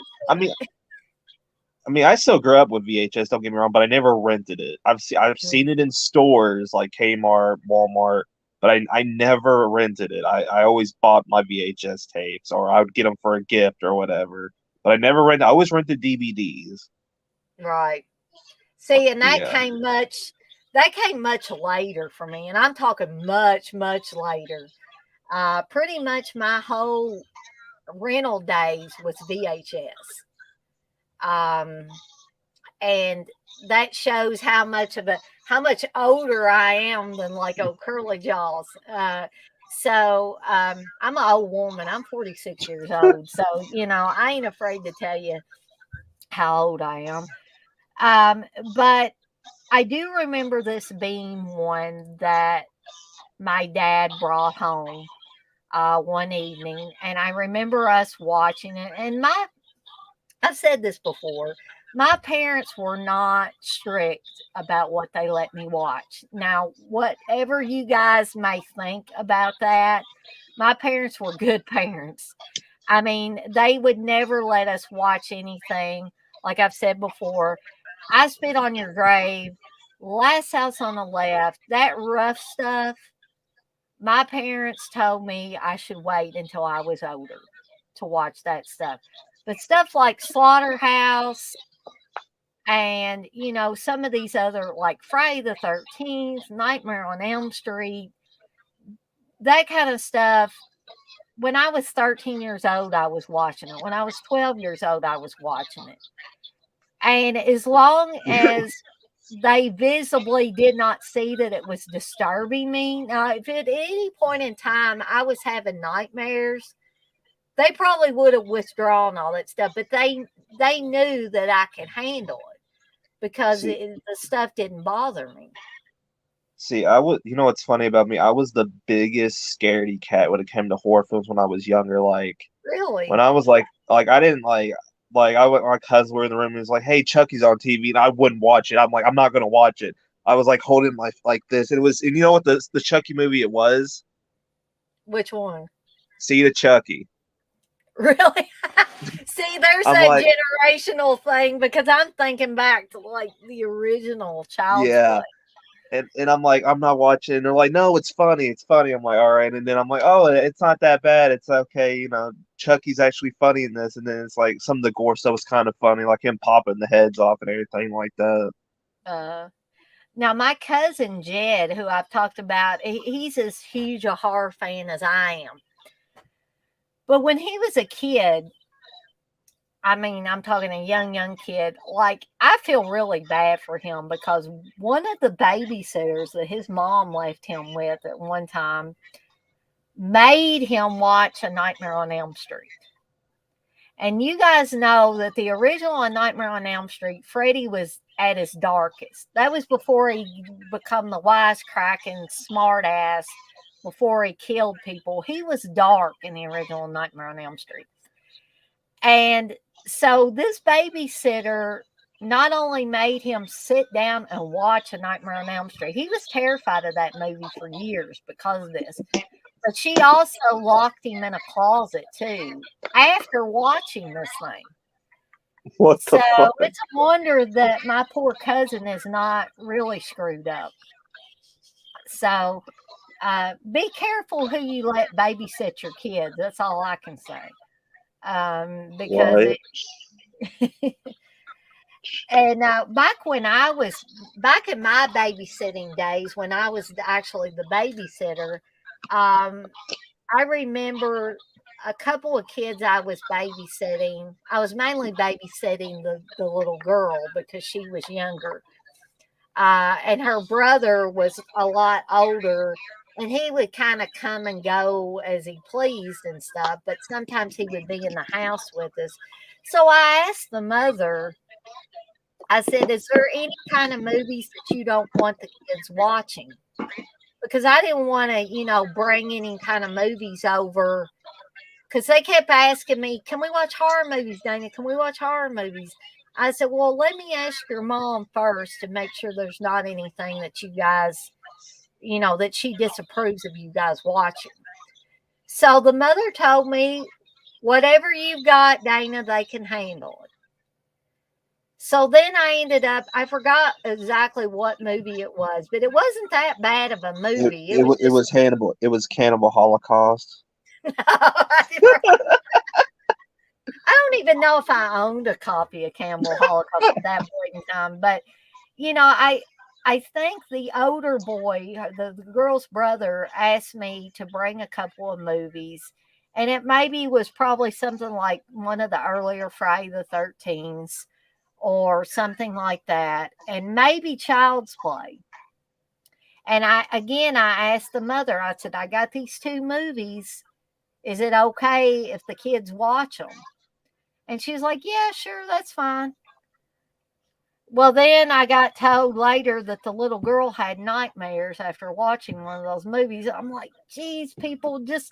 I mean, I still grew up with VHS. Don't get me wrong, but I never rented it. I've seen it in stores like Kmart, Walmart, but I never rented it. I always bought my VHS tapes, or I would get them for a gift or whatever. But I never rented. I always rented DVDs. Right. See, and that Yeah. came much later for me, and I'm talking much, much later. Pretty much my whole rental days was VHS. And that shows how much older I am than like old Curly Jaws. So I'm an old woman. I'm 46 years old. So, I ain't afraid to tell you how old I am. But I do remember this being one that my dad brought home one evening, and I remember us watching it. And I've said this before. My parents were not strict about what they let me watch. Now, whatever you guys may think about that, my parents were good parents. I mean, they would never let us watch anything. Like I've said before, I Spit on Your Grave, Last House on the Left, that rough stuff. My parents told me I should wait until I was older to watch that stuff. But stuff like Slaughterhouse and, some of these other, like Friday the 13th, Nightmare on Elm Street, that kind of stuff. When I was 13 years old, I was watching it. When I was 12 years old, I was watching it. And as long as they visibly did not see that it was disturbing me, now, if at any point in time I was having nightmares, they probably would have withdrawn all that stuff, but they knew that I could handle it because the stuff didn't bother me. See, what's funny about me? I was the biggest scaredy cat when it came to horror films when I was younger. Like, Really? when I was like I didn't like I went, my cousins were in the room and was like, "Hey, Chucky's on TV," and I wouldn't watch it. I'm like, I'm not gonna watch it. I was like holding my like this. And you know what the Chucky movie it was? Which one? Seed of Chucky. Really? See, there's I'm that like, generational thing because I'm thinking back to like the original Child's yeah. Play. And I'm like, I'm not watching. And they're like, no, it's funny. It's funny. I'm like, all right. And then I'm like, oh, it's not that bad. It's okay. Chucky's actually funny in this. And then it's like some of the gore stuff was kind of funny, like him popping the heads off and everything like that. Now, my cousin Jed, who I've talked about, he's as huge a horror fan as I am. But when he was a kid, I mean, I'm talking a young kid, like, I feel really bad for him because one of the babysitters that his mom left him with at one time made him watch A Nightmare on Elm Street. And you guys know that the original on Nightmare on Elm Street, Freddy was at his darkest. That was before he become the wisecracking smart ass, before he killed people. He was dark in the original Nightmare on Elm Street. And so this babysitter not only made him sit down and watch A Nightmare on Elm Street, he was terrified of that movie for years because of this. But she also locked him in a closet too after watching this thing. What the So fuck? it's a wonder that my poor cousin is not really screwed up. So be careful who you let babysit your kids. That's all I can say. Because and back when I was back in my babysitting days, when I was actually the babysitter, I remember a couple of kids I was babysitting. I was mainly babysitting the little girl because she was younger. And her brother was a lot older, and he would kind of come and go as he pleased and stuff, but sometimes he would be in the house with us. So I asked the mother, I said, is there any kind of movies that you don't want the kids watching? Because I didn't want to, bring any kind of movies over. Because they kept asking me, can we watch horror movies, Dana? Can we watch horror movies? I said, well, let me ask your mom first to make sure there's not anything that you guys, that she disapproves of you guys watching. So the mother told me, whatever you've got, Dana, they can handle it. So then I forgot exactly what movie it was, but it wasn't that bad of a movie. It was Hannibal. It was Cannibal Holocaust. I don't even know if I owned a copy of Cannibal Holocaust at that point in time, but I think the older boy, the girl's brother, asked me to bring a couple of movies, and it maybe was probably something like one of the earlier Friday the 13th or something like that, and maybe Child's Play. And I asked the mother, I said, I got these two movies. Is it okay if the kids watch them? And she's like, yeah, sure, that's fine. Well, then I got told later that the little girl had nightmares after watching one of those movies. I'm like, geez, people, just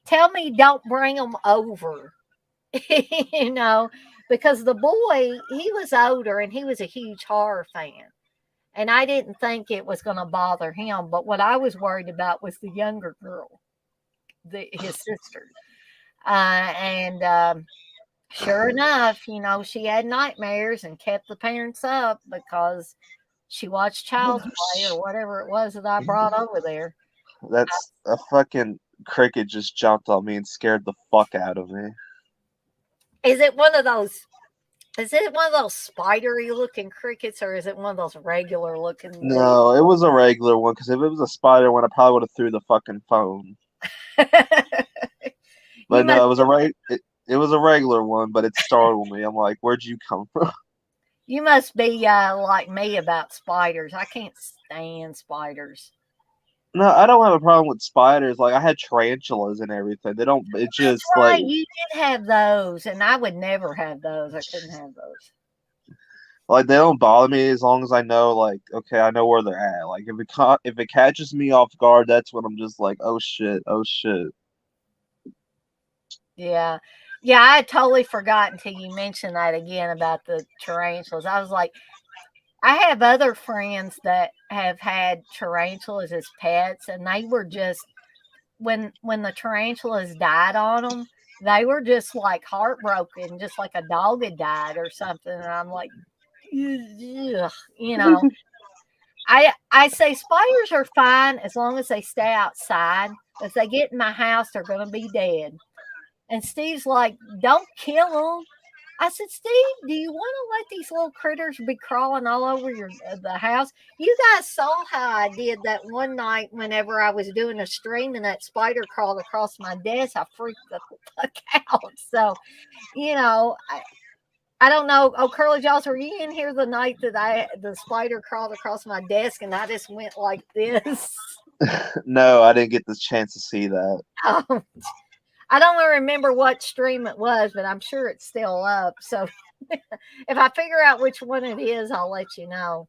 tell me don't bring them over, because the boy, he was older and he was a huge horror fan. And I didn't think it was going to bother him. But what I was worried about was the younger girl, his sister. Sure enough, she had nightmares and kept the parents up because she watched Child's Play or whatever it was that I brought over there. That's a fucking cricket just jumped on me and scared the fuck out of me. Is it one of those spidery looking crickets, or is it one of those regular looking? No, it was a regular one, because if it was a spider one, I probably would have threw the fucking phone. But no, it was a regular one, but it startled me. I'm like, where'd you come from? You must be like me about spiders. I can't stand spiders. No, I don't have a problem with spiders. Like, I had tarantulas and everything. They don't. It's just That's right. like You did have those, and I would never have those. I couldn't have those. Like, they don't bother me as long as I know, like, okay, I know where they're at. Like, if it catches me off guard, that's when I'm just like, oh shit, oh shit. Yeah. Yeah, I had totally forgotten until you mentioned that again about the tarantulas. I was like, I have other friends that have had tarantulas as pets, and they were just when the tarantulas died on them, they were just like heartbroken, just like a dog had died or something. And I'm like, ugh, I say spiders are fine as long as they stay outside. If they get in my house, they're going to be dead. And Steve's like, don't kill them. I said, Steve, do you want to let these little critters be crawling all over the house? You guys saw how I did that one night whenever I was doing a stream and that spider crawled across my desk. I freaked the fuck out. So, I don't know. Oh, Curly Jaws, were you in here the night that the spider crawled across my desk and I just went like this? No, I didn't get the chance to see that. Oh, I don't remember what stream it was, but I'm sure it's still up. So if I figure out which one it is, I'll let you know.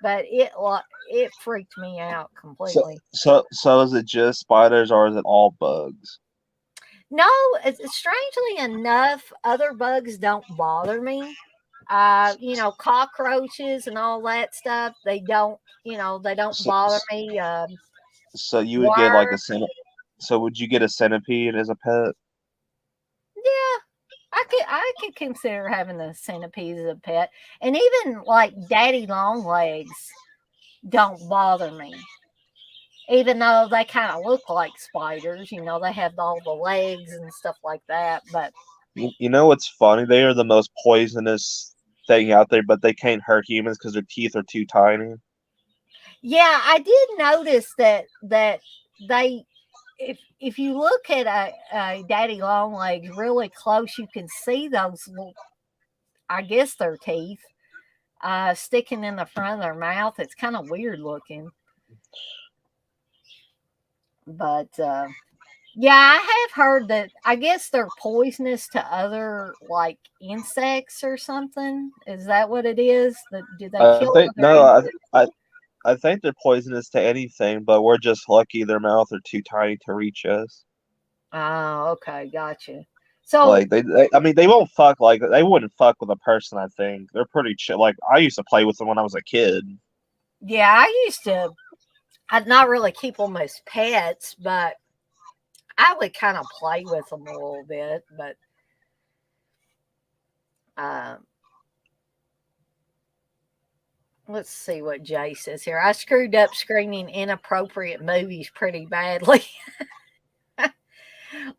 But it freaked me out So completely. so is it just spiders or is it all bugs? No, strangely enough, other bugs don't bother me. Cockroaches and all that stuff, they don't, they don't So bother me. so you would get like a Worms, centi so would you get a centipede as a pet? yeah, I could consider having a centipede as a pet, and even like daddy long legs don't bother me. Even though they kind of look like spiders, they have all the legs and stuff like that. But You know what's funny? They are the most poisonous thing out there, but they can't hurt humans because their teeth are too tiny. yeah, I did notice that they if you look at a daddy long legs really close, you can see those little, I guess their teeth sticking in the front of their mouth. It's kind of weird looking, but yeah, I have heard that. I guess they're poisonous to other like insects or something. Is that what it is? That do they I kill think other no, insects? I think they're poisonous to anything, but we're just lucky their mouths are too tiny to reach us. Oh, okay, gotcha. So Like I mean, they won't fuck like they wouldn't fuck with a person. I think they're pretty chill. Like I used to play with them when I was a kid. yeah, I'd not really keep them as pets, but I would kind of play with them a little bit. But um, let's see what Jay says here. I screwed up screening inappropriate movies pretty badly.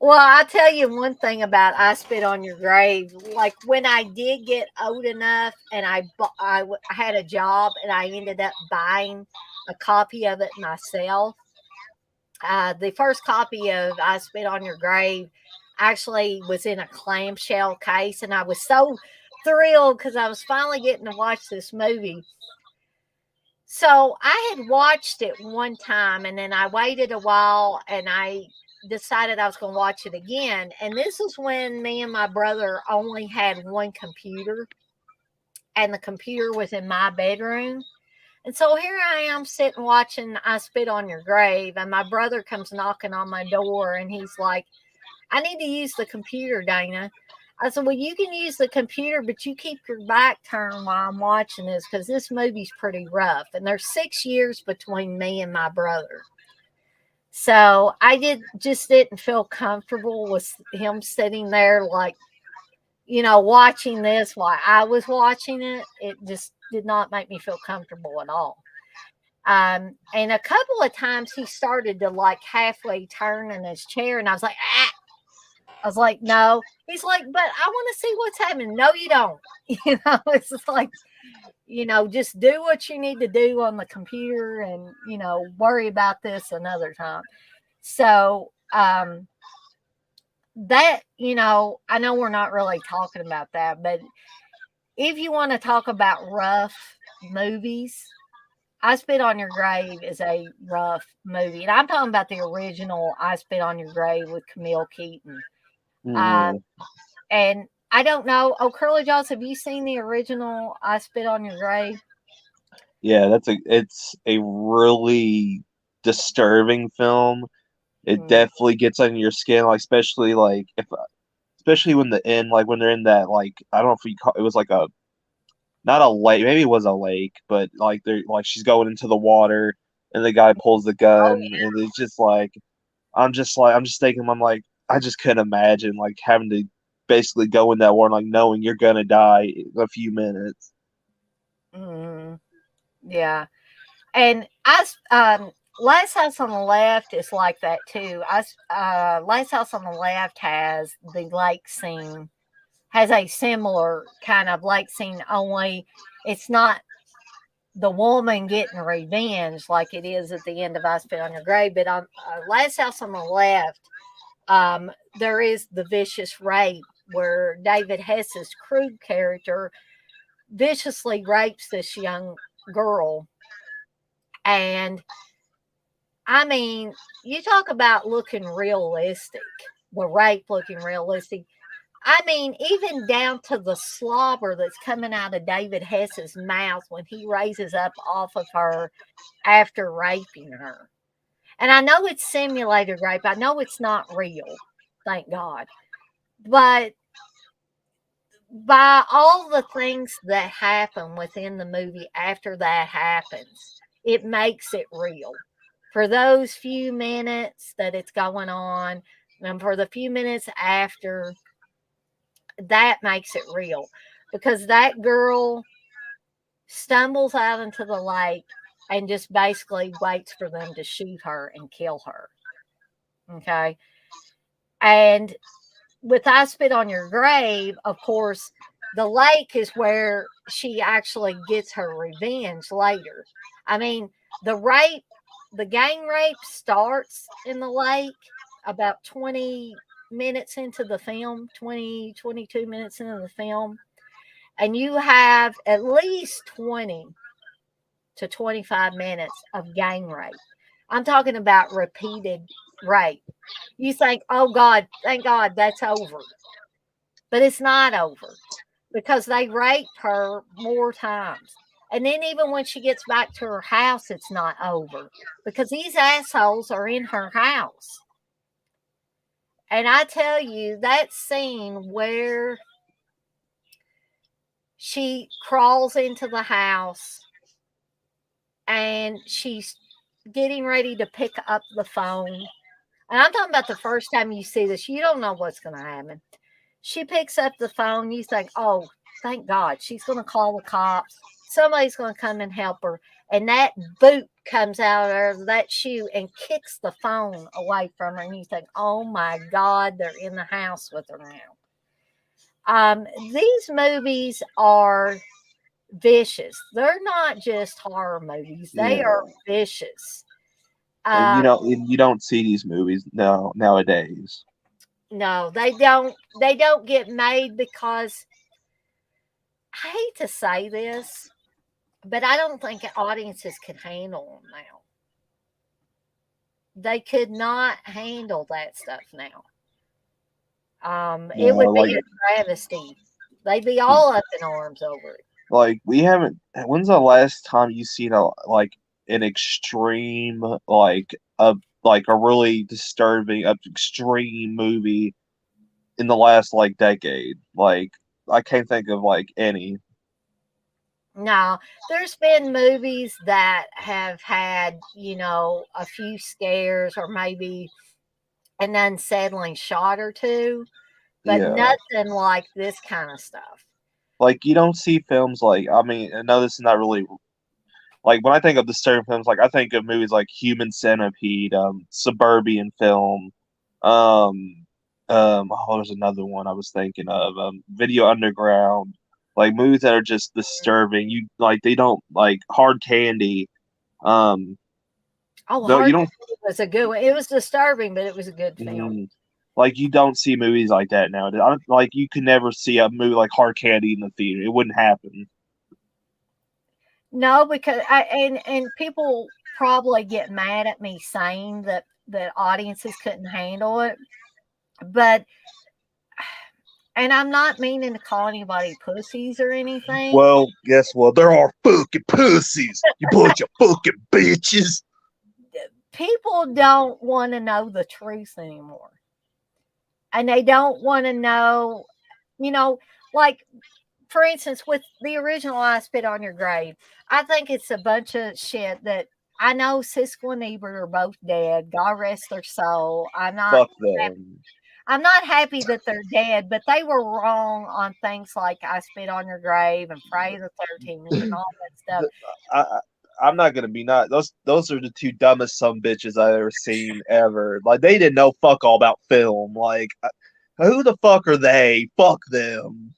Well, I'll tell you one thing about I Spit on Your Grave. Like when I did get old enough and I had a job and I ended up buying a copy of it myself. The first copy of I Spit on Your Grave actually was in a clamshell case, and I was so thrilled because I was finally getting to watch this movie. So I had watched it one time, and then I waited a while, and I decided I was going to watch it again. And this is when me and my brother only had one computer, and the computer was in my bedroom. And so here I am sitting watching I Spit on Your Grave, and my brother comes knocking on my door, and he's like, I need to use the computer, Dana. I said, well, you can use the computer, but you keep your back turned while I'm watching this because this movie's pretty rough. And there's 6 years between me and my brother. So I just didn't feel comfortable with him sitting there like, watching this while I was watching it. It just did not make me feel comfortable at all. And a couple of times he started to like halfway turn in his chair, and I was like, ah. I was like, no. He's like, but I want to see what's happening. No, you don't. It's just like, just do what you need to do on the computer and, worry about this another time. So, that, I know we're not really talking about that, but if you want to talk about rough movies, I Spit on Your Grave is a rough movie. And I'm talking about the original I Spit on Your Grave with Camille Keaton. Mm. And I don't know. Oh, Curly Jaws, have you seen the original I Spit on Your Grave? Yeah, it's a really disturbing film. It Mm. definitely gets under your skin, like especially when the end, like when they're in that like I don't know if it was like a not a lake, maybe it was a lake, but like they're like she's going into the water and the guy pulls the Oh, gun and it's just like I'm just thinking I'm like I just couldn't imagine like having to basically go in that water like knowing you're gonna die in a few minutes. yeah. Yeah. And Last House on the Left is like that too. Last House on the Left has the lake scene, has a similar kind of lake scene, only it's not the woman getting revenge like it is at the end of I Spit on Your Grave. But on Last House on the Left, there is the vicious rape where David Hess's crude character viciously rapes this young girl. And I mean, you talk about looking realistic. the rape looking realistic. I mean, even down to the slobber that's coming out of David Hess's mouth when he raises up off of her after raping her. And I know it's simulated rape. I know it's not real, thank God. But by all the things that happen within the movie after that happens, it makes it real. For those few minutes that it's going on, and for the few minutes after, that makes it real. Because that girl stumbles out into the lake and just basically waits for them to shoot her and kill her. Okay. And with I Spit on Your Grave, of course, the lake is where she actually gets her revenge later. I mean, the gang rape starts in the lake about 20 minutes into the film, 22 minutes into the film. And you have at least 20 to 25 minutes of gang rape. I'm talking about repeated rape. You think, oh God, thank God that's over. But it's not over because they raped her more times. And then even when she gets back to her house, it's not over because these assholes are in her house. And I tell you, that scene where she crawls into the house and she's getting ready to pick up the phone. And I'm talking about the first time you see this, you don't know what's going to happen. She picks up the phone. You think, oh, thank God, she's going to call the cops. Somebody's going to come and help her. And that boot comes out of that shoe and kicks the phone away from her. And you think, oh my God, they're in the house with her now. These movies are vicious. They're not just horror movies. They are vicious. You don't see these movies nowadays. No, they don't. They don't get made because I hate to say this, but I don't think audiences can handle them now. They could not handle that stuff now. It would be a travesty. They'd be all up in arms over it. Like we haven't. When's the last time you seen an extreme a really disturbing extreme movie in the last decade? Like I can't think of any. No, there's been movies that have had, a few scares or maybe an unsettling shot or two, but nothing like this kind of stuff. Like you don't see films I know this is not really when I think of disturbing films, I think of movies like Human Centipede, Suburban Film, there's another one I was thinking of, Video Underground, movies that are just disturbing. You they don't Hard Candy. Hard Candy was a good one. It was disturbing, but it was a good film. You don't see movies like that nowadays. You could never see a movie like Hard Candy in the theater. It wouldn't happen. No, because and people probably get mad at me saying that audiences couldn't handle it, but and I'm not meaning to call anybody pussies or anything. Well, guess what? There are fucking pussies. You bunch of fucking bitches. People don't want to know the truth anymore. And they don't want to know, for instance, with the original I Spit on Your Grave, I think it's a bunch of shit that I know Siskel and Ebert are both dead. God rest their soul. Fuck them. I'm not happy that they're dead, but they were wrong on things like I Spit on Your Grave and Friday the 13th and all that stuff. I'm not gonna be not those are the two dumbest some bitches I've ever seen ever. They didn't know fuck all about film. Who the fuck are they? Fuck them.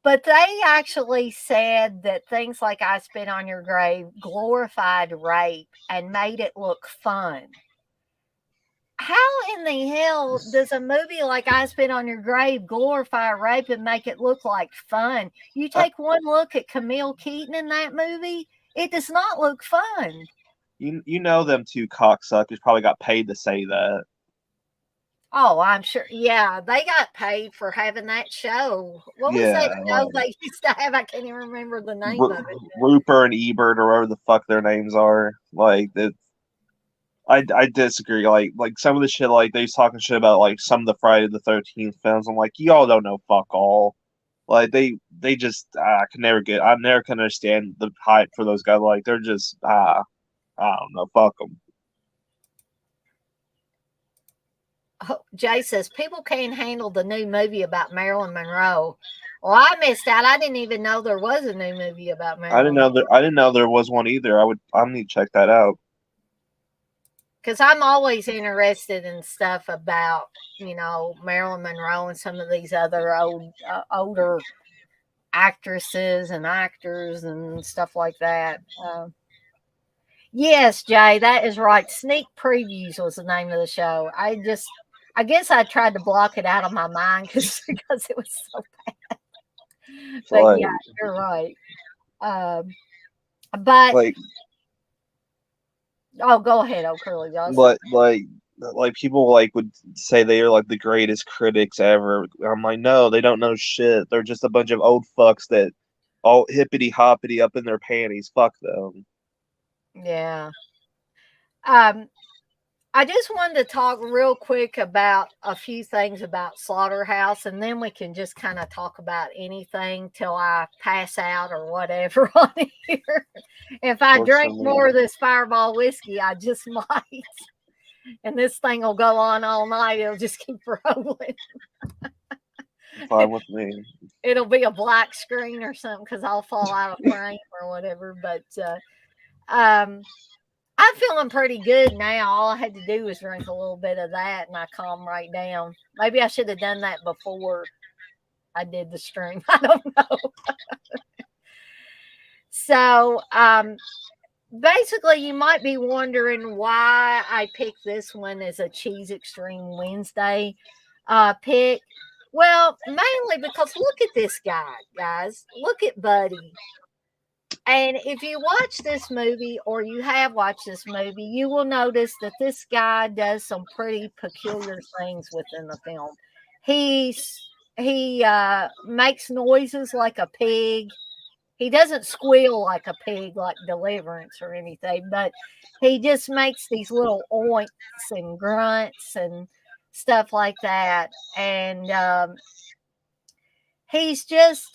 But they actually said that things like I Spit on Your Grave glorified rape and made it look fun. How in the hell does a movie like I Spit on Your Grave glorify rape and make it look like fun? You take one look at Camille Keaton in that movie, it does not look fun. You know them two cocksuckers probably got paid to say that. Oh, I'm sure. Yeah, they got paid for having that show. What was Yeah, that show they used to have? I can't even remember the name of it. Rupert and Ebert or whatever the fuck their names are. Like that, I disagree. Like some of the shit, like they was talking shit about like some of the Friday the 13th films. I'm like, y'all don't know fuck all. Like they just I never can understand the hype for those guys. Like they're just I don't know, fuck them. Oh, Jay says people can't handle the new movie about Marilyn Monroe. Well, I missed out. I didn't even know there was a new movie about Marilyn I didn't know there was one either. I need to check that out. because I'm always interested in stuff about Marilyn Monroe and some of these other older actresses and actors and stuff like that. Yes, Jay, that is right. Sneak Previews was the name of the show. I guess I tried to block it out of my mind because it was so bad. But Like yeah, you're right. But like oh, go ahead, oh curly Joss. like people like would say they are like the greatest critics ever. I'm like, no, they don't know shit. They're just a bunch of old fucks that all hippity hoppity up in their panties. Fuck them. Yeah. Um, I just wanted to talk real quick about a few things about Slaughterhouse, and then we can just kind of talk about anything till I pass out or whatever on here. If I Works for drink me. more of this Fireball whiskey, I just might. And this thing will go on all night. It'll just keep rolling. Fine with me. It'll be a black screen or something because I'll fall out of frame or whatever. But I'm feeling pretty good now. All I had to do was drink a little bit of that and I calmed right down. Maybe I should have done that before I did the stream. I don't know. So basically, you might be wondering why I picked this one as a Cheese Extreme Wednesday pick. Well, mainly because look at this guy, guys. Look at Buddy. And if you watch this movie or you have watched this movie, you will notice that this guy does some pretty peculiar things within the film. He makes noises like a pig. He doesn't squeal like a pig like Deliverance or anything, but he just makes these little oinks and grunts and stuff like that. And he's just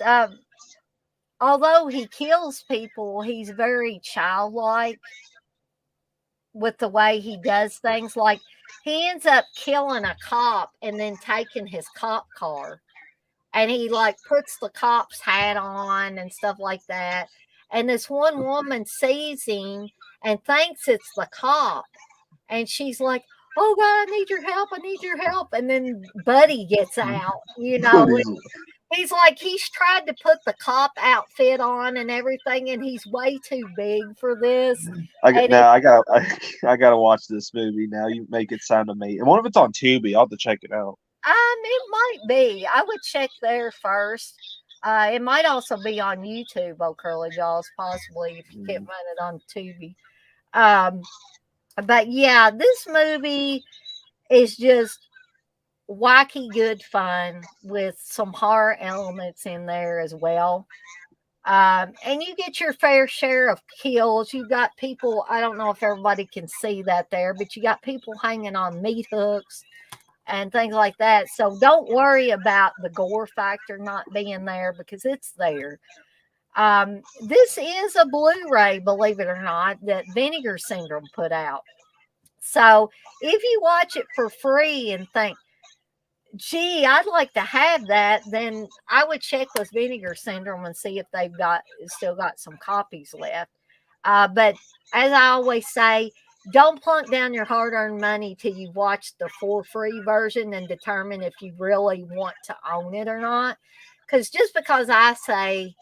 although he kills people, he's very childlike with the way he does things. Like he ends up killing a cop and then taking his cop car. And he like puts the cop's hat on and stuff like that. And this one woman sees him and thinks it's the cop. And she's like, "Oh God, I need your help. I need your help." And then Buddy gets out, he's like, he's tried to put the cop outfit on and everything, and he's way too big for this. And I gotta watch this movie now. You make it sound amazing. What if it's on Tubi? I'll have to check it out. it might be. I would check there first. It might also be on YouTube, oh Curly Jaws, possibly if you can't find it on Tubi. But yeah, this movie is just wacky good fun with some horror elements in there as well. And you get your fair share of kills. You got people, I don't know if everybody can see that there, but you got people hanging on meat hooks and things like that. So don't worry about the gore factor not being there because it's there. This is a Blu-ray, believe it or not, that Vinegar Syndrome put out. So if you watch it for free and think, gee, I'd like to have that, then I would check with Vinegar Syndrome and see if they've still got some copies left. But as I always say, don't plunk down your hard-earned money till you've watched the for free version and determine if you really want to own it or not. Because just because I say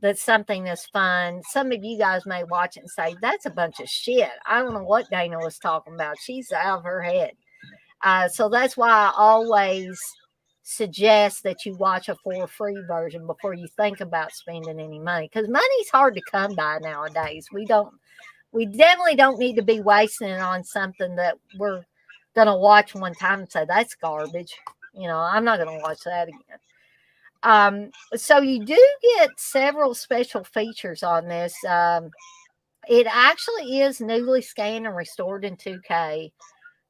that something is fun, some of you guys may watch it and say, that's a bunch of shit. I don't know what Dana was talking about. She's out of her head. So that's why I always suggest that you watch a for free version before you think about spending any money, because money's hard to come by nowadays. We definitely don't need to be wasting it on something that gonna watch one time and say that's garbage. I'm not gonna watch that again. So you do get several special features on this. It actually is newly scanned and restored in 2K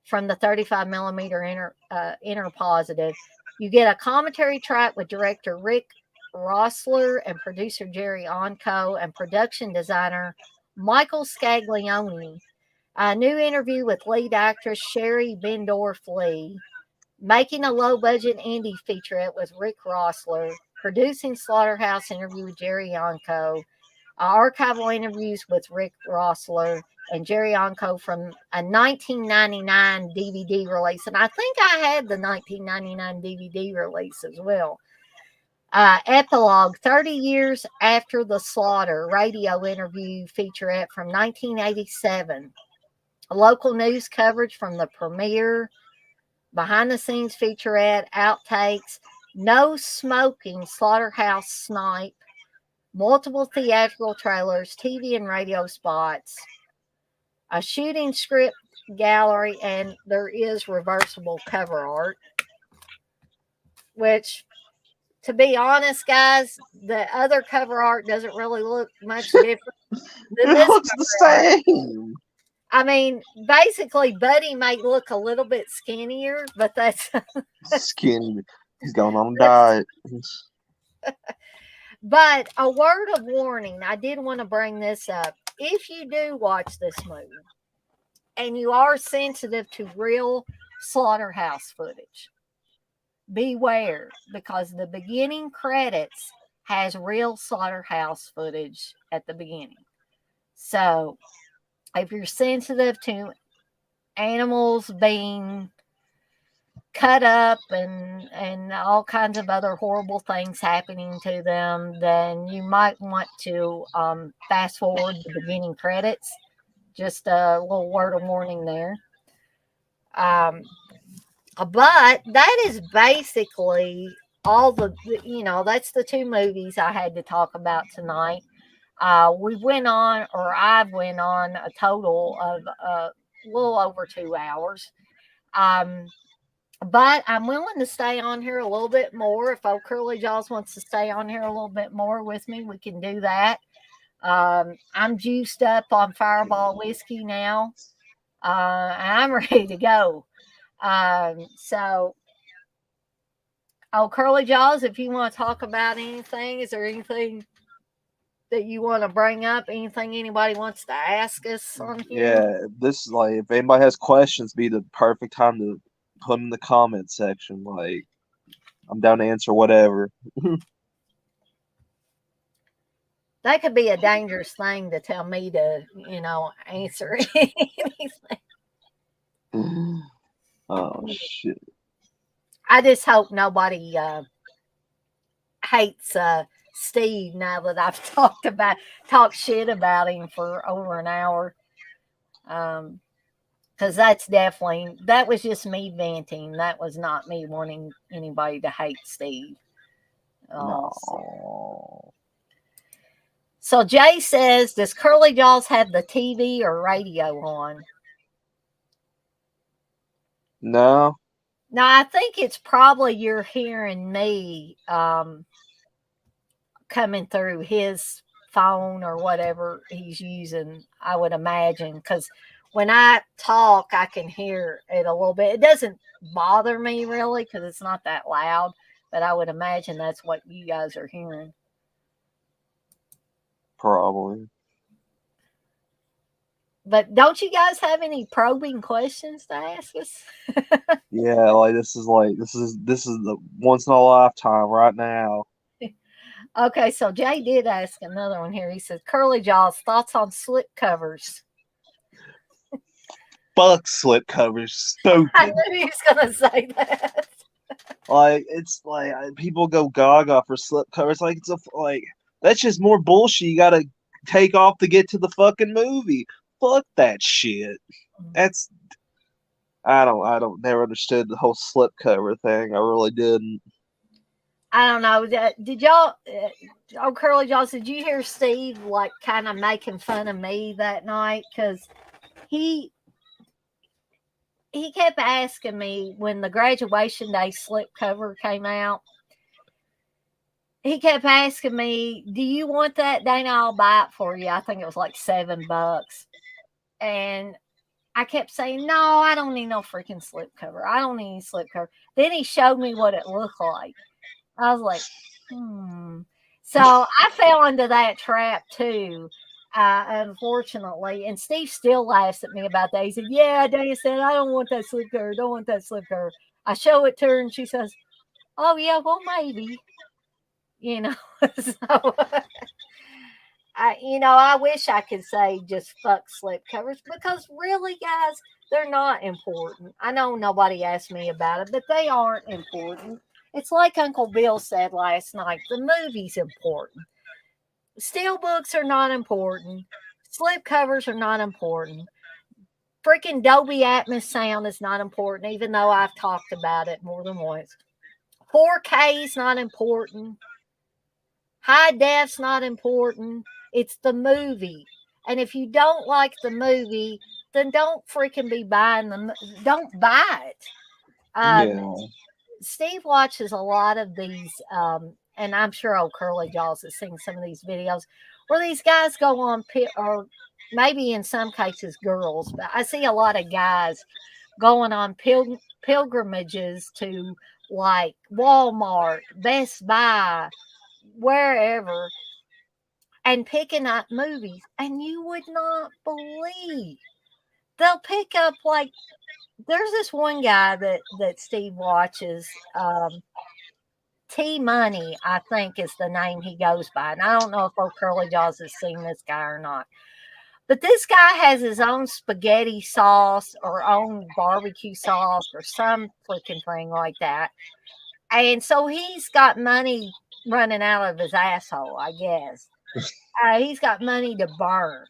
from the 35 millimeter inner positive. You get a commentary track with director Rick Rossler and producer Jerry Onco and production designer Michael Scaglione. A new interview with lead actress Sherry Bendorf Lee. Making a low budget indie featurette with Rick Rossler. Producing Slaughterhouse interview with Jerry Onco. Archival interviews with Rick Rossler and Jerry Onco from a 1999 DVD release. And I think I had the 1999 DVD release as well. Epilogue, 30 years after the slaughter, radio interview featurette from 1987. Local news coverage from the premiere, behind the scenes featurette, outtakes, no smoking Slaughterhouse snipe, multiple theatrical trailers, TV and radio spots, a shooting script gallery, and there is reversible cover art. Which, to be honest, guys, the other cover art doesn't really look much different than It this. looks the same. I mean, basically, Buddy may look a little bit skinnier, but that's Skinny. He's going on a diet. But a word of warning, I did want to bring this up. If you do watch this movie and you are sensitive to real slaughterhouse footage, beware, because the beginning credits has real slaughterhouse footage at the beginning. So if you're sensitive to animals being cut up and all kinds of other horrible things happening to them, then you might want to fast forward the beginning credits. Just a little word of warning there. But that is basically all that's the two movies I had to talk about tonight. I've went on a total of a little over 2 hours. But I'm willing to stay on here a little bit more. If old Curly Jaws wants to stay on here a little bit more with me, we can do that. I'm juiced up on Fireball whiskey now. I'm ready to go. So, Curly Jaws, if you want to talk about anything, is there anything that you want to bring up? Anything anybody wants to ask us on here? Yeah, this is like, if anybody has questions, be the perfect time to put them in the comment section. Like, I'm down to answer whatever. That could be a dangerous thing to tell me to, answer anything. Oh shit! I just hope nobody hates Steve now that I've talked shit about him for over an hour. Because that was just me venting. That was not me wanting anybody to hate Steve. No. So Jay says, does Curly Jaws have the TV or radio on? No. No, I think it's probably you're hearing me coming through his phone or whatever he's using, I would imagine. Because when I talk, I can hear it a little bit. It doesn't bother me really because it's not that loud, but I would imagine that's what you guys are hearing. Probably. But don't you guys have any probing questions to ask us? Yeah, like this is the once in a lifetime right now. Okay, so Jay did ask another one here. He says, Curly Jaws, thoughts on slip covers? Fuck slip covers. Stupid. I knew he was going to say that. Like, it's like people go gaga for slip covers. Like, that's just more bullshit you gotta take off to get to the fucking movie. Fuck that shit. I never understood the whole slip cover thing. I really didn't. I don't know. Did y'all, Curly Jaws, did you hear Steve like kind of making fun of me that night? Because he he kept asking me when the graduation day slipcover came out. He kept asking me, "Do you want that, Dana? I'll buy it for you." I think it was like $7, and I kept saying, "No, I don't need no freaking slipcover. I don't need any slipcover." Then he showed me what it looked like. I was like, So I fell into that trap too, unfortunately. And Steve still laughs at me about that. He said, "Yeah, Dana said, I don't want that slipcover. Don't want that slipcover." I show it to her and she says, "Oh, yeah, well, maybe." You know, so I wish I could say just fuck slipcovers because really, guys, they're not important. I know nobody asked me about it, but they aren't important. It's like Uncle Bill said last night, the movie's important. Steelbooks are not important. Slipcovers are not important. Freaking Dolby Atmos sound is not important, even though I've talked about it more than once. 4K is not important. High def's not important. It's the movie. And if you don't like the movie, then don't freaking be buying them. Don't buy it. Yeah. Steve watches a lot of these, and I'm sure old Curly Jaws has seen some of these videos where these guys go on, or maybe in some cases girls, but I see a lot of guys going on pilgrimages to like Walmart, Best Buy, wherever, and picking up movies, and you would not believe they'll pick up like there's this one guy that Steve watches, T Money, I think is the name he goes by, and I don't know if old Curly Jaws has seen this guy or not. But this guy has his own spaghetti sauce or own barbecue sauce or some freaking thing like that. And so he's got money running out of his asshole, I guess. He's got money to burn.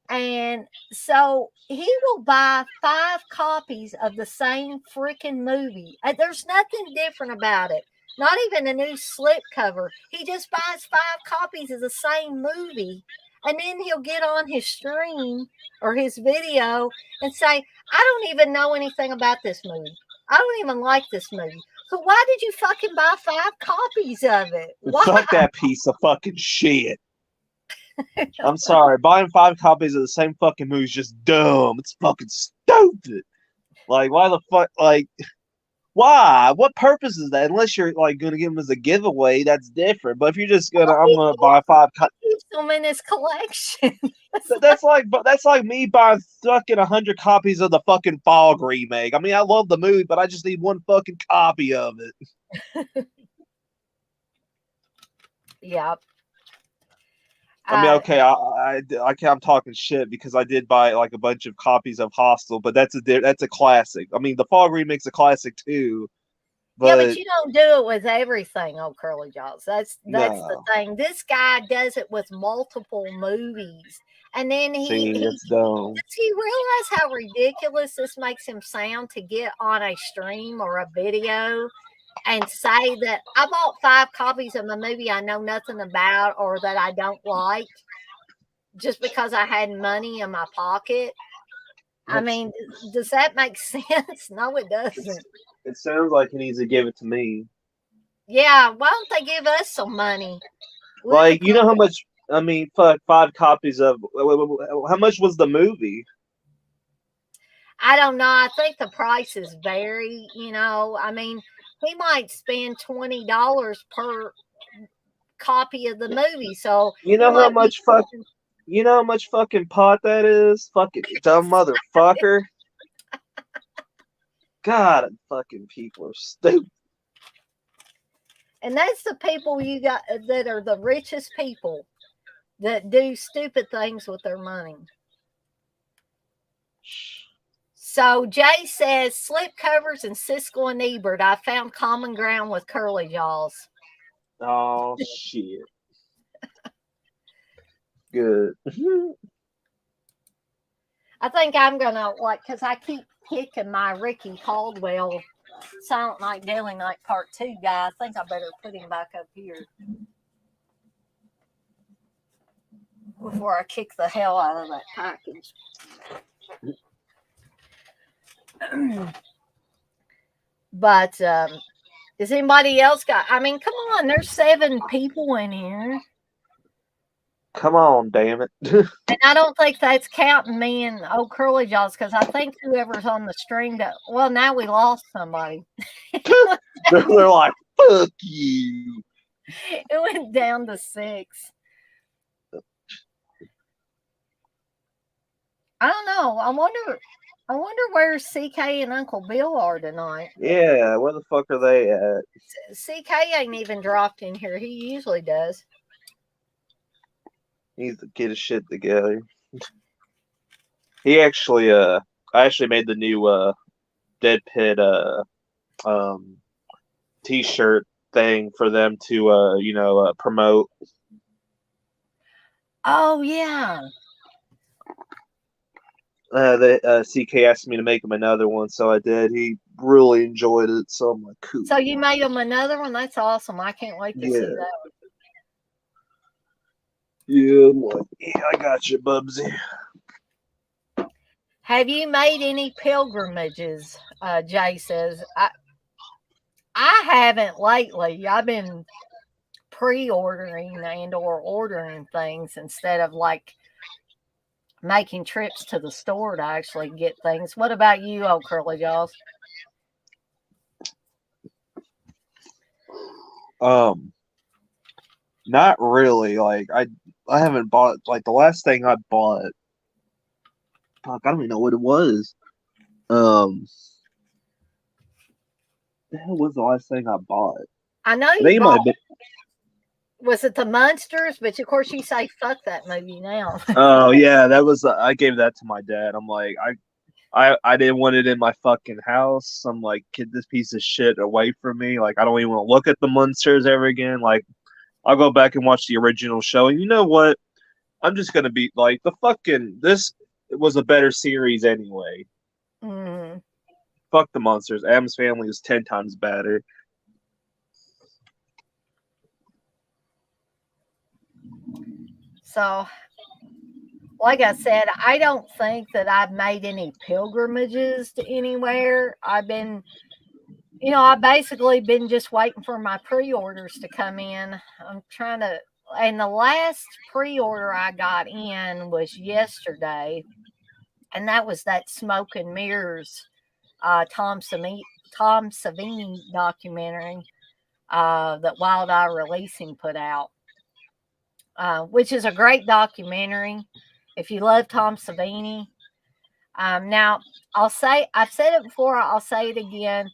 And so he will buy 5 copies of the same freaking movie. There's nothing different about it. Not even a new slipcover. He just buys 5 copies of the same movie. And then he'll get on his stream or his video and say, "I don't even know anything about this movie. I don't even like this movie. So why did you fucking buy 5 copies of it? Why?" Fuck that piece of fucking shit. I'm sorry. Buying 5 copies of the same fucking movie is just dumb. It's fucking stupid. Like, why the fuck? Like, why? What purpose is that? Unless you're like gonna give them as a giveaway, that's different. But if you're just gonna, I'm gonna buy 5. Keeps them in his collection. That's like me buying fucking 100 copies of the fucking Fog remake. I mean, I love the movie, but I just need 1 fucking copy of it. Yep. I mean, okay, I'm talking shit because I did buy like a bunch of copies of Hostel, but that's a classic. I mean, the Fog remake's a classic too. Yeah, But but you don't do it with everything, old Curly Jaws. That's the no, thing. This guy does it with multiple movies, and then see, he it's dumb. does he realize how ridiculous this makes him sound to get on a stream or a video and say that I bought 5 copies of a movie I know nothing about or that I don't like just because I had money in my pocket. I mean, does that make sense? No, it doesn't. It sounds like he needs to give it to me. Yeah, why don't they give us some money? Like, you know how much? I mean, fuck, 5 copies of. How much was the movie? I don't know. I think the prices vary. I mean, he might spend $20 per copy of the movie. So You know how much You know how much fucking pot that is? Fucking dumb motherfucker. God, fucking people are stupid. And that's the people you got that are the richest people that do stupid things with their money. So Jay says, slipcovers and Siskel and Ebert. I found common ground with Curly Jaws. Oh, shit. Good. I think I'm going to, because I keep picking my Ricky Caldwell Silent Night, Daily Night Part 2 guy. I think I better put him back up here before I kick the hell out of that package. But does anybody else got? I mean, come on, there's 7 people in here, Come on, damn it. and I don't think that's counting me and old Curly Jaws because I think whoever's on the stream that. Well, now we lost somebody. They're like, fuck you. It went down to 6. I don't know. I wonder where CK and Uncle Bill are tonight. Yeah, where the fuck are they at? CK ain't even dropped in here. He usually does. He needs to get his shit together. He actually, I actually made the new Dead Pit t-shirt thing for them to promote. Oh yeah. CK asked me to make him another one, so I did. He really enjoyed it, so I'm like, cool. So you made him another one? That's awesome. I can't wait to see that one. Yeah, I'm like, yeah, I got you, Bubsy. Have you made any pilgrimages? Jay says. I haven't lately. I've been pre-ordering and/or ordering things instead of like making trips to the store to actually get things. What about you, old Curly Jaws? Not really. Like I haven't bought, like, the last thing I bought. Fuck, I don't even know what it was. The hell was the last thing I bought? I know I think you it might bought. have been. Was it the Munsters? But of course you say fuck that movie now. Oh yeah, that was. I gave that to my dad. I'm like, I didn't want it in my fucking house. I'm like, get this piece of shit away from me. Like, I don't even want to look at the Munsters ever again. Like, I'll go back and watch the original show. And you know what? I'm just gonna be like, the fucking this was a better series anyway. Mm-hmm. Fuck the Monsters. Adam's Family is 10 times better. So, like I said, I don't think that I've made any pilgrimages to anywhere. I've basically been just waiting for my pre-orders to come in. And the last pre-order I got in was yesterday, and that was that Smoke and Mirrors Tom Savini documentary that Wild Eye Releasing put out, which is a great documentary. If you love Tom Savini, now I've said it before, I'll say it again.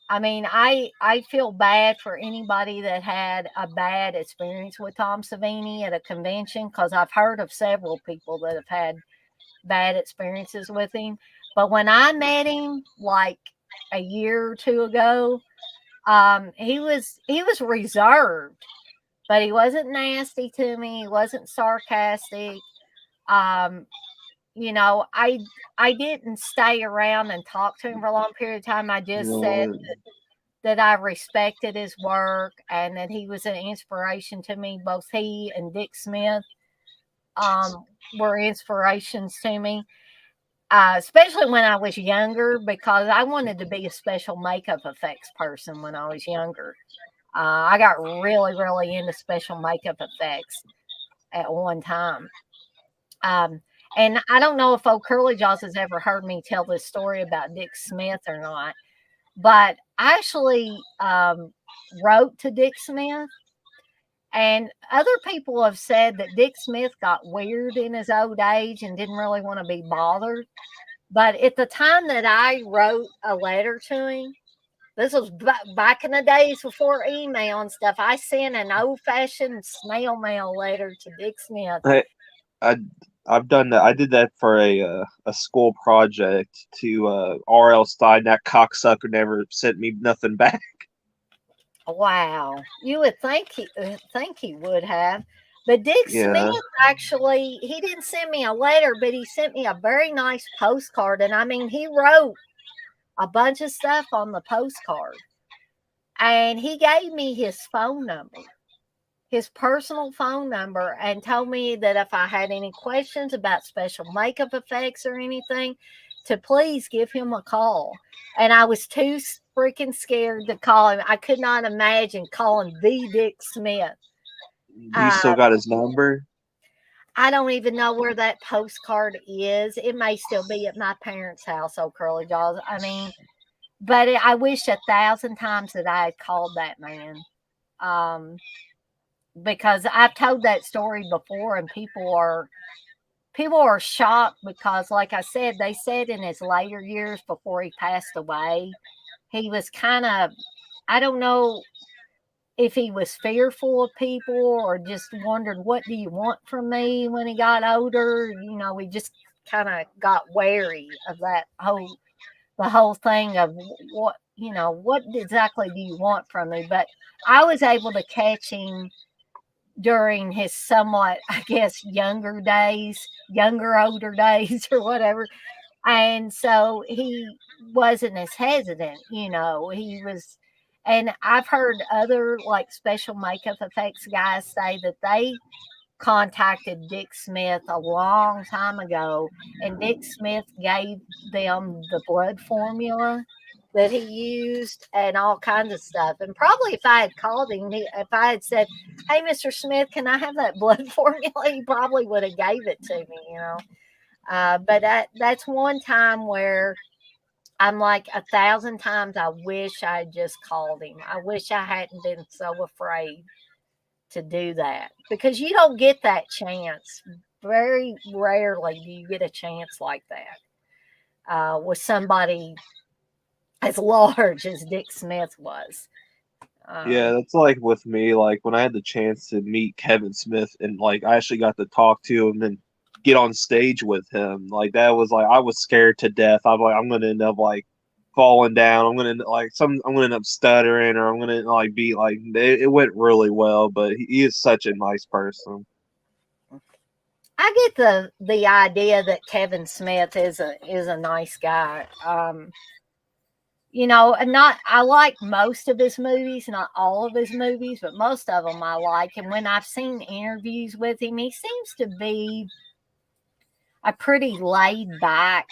I mean, I feel bad for anybody that had a bad experience with Tom Savini at a convention because I've heard of several people that have had bad experiences with him. But when I met him like a year or two ago, he was reserved, but he wasn't nasty to me. He wasn't sarcastic. I didn't stay around and talk to him for a long period of time. I just said that I respected his work and that he was an inspiration to me. Both he and Dick Smith were inspirations to me, especially when I was younger, because I wanted to be a special makeup effects person when I was younger. I got really, really into special makeup effects at one time. And I don't know if old Curly Jaws has ever heard me tell this story about Dick Smith or not, but I actually wrote to Dick Smith, and other people have said that Dick Smith got weird in his old age and didn't really want to be bothered. But at the time that I wrote a letter to him, this was back in the days before email and stuff, I sent an old-fashioned snail mail letter to Dick Smith. I've done that. I did that for a school project to R.L. Stein. That cocksucker never sent me nothing back. Wow, you would think he would have, but Dick Smith actually, he didn't send me a letter, but he sent me a very nice postcard, and I mean, he wrote a bunch of stuff on the postcard, and he gave me his phone number, his personal phone number, and told me that if I had any questions about special makeup effects or anything, to please give him a call. And I was too freaking scared to call him. I could not imagine calling the Dick Smith. Do you still got his number? I don't even know where that postcard is. It may still be at my parents' house, oh Curly Jaws. I mean, but I wish 1,000 times that I had called that man. Because I've told that story before, and people are shocked because, like I said, they said in his later years before he passed away, he was kind of, I don't know if he was fearful of people or just wondered, what do you want from me when he got older? You know, he just kind of got wary of the whole thing of what, you know, what exactly do you want from me? But I was able to catch him during his somewhat, I guess, older days or whatever. And so he wasn't as hesitant, you know, he was. And I've heard other like special makeup effects guys say that they contacted Dick Smith a long time ago, and Dick Smith gave them the blood formula that he used and all kinds of stuff. And probably if I had called him, if I had said, "Hey, Mr. Smith, can I have that blood formula?" he probably would have gave it to me, you know. But that's one time where I'm like 1,000 times I wish I had just called him. I wish I hadn't been so afraid to do that, because you don't get that chance. Very rarely do you get a chance like that with somebody as large as Dick Smith was. Yeah, that's like with me. Like when I had the chance to meet Kevin Smith and like I actually got to talk to him and get on stage with him, like that was like I was scared to death. I'm like I'm gonna end up like falling down. I'm gonna end up stuttering, or I'm gonna like be like it went really well. But he is such a nice person. I get the idea that Kevin Smith is a nice guy. You know, and not, I like most of his movies, not all of his movies, but most of them I like. And when I've seen interviews with him, he seems to be a pretty laid back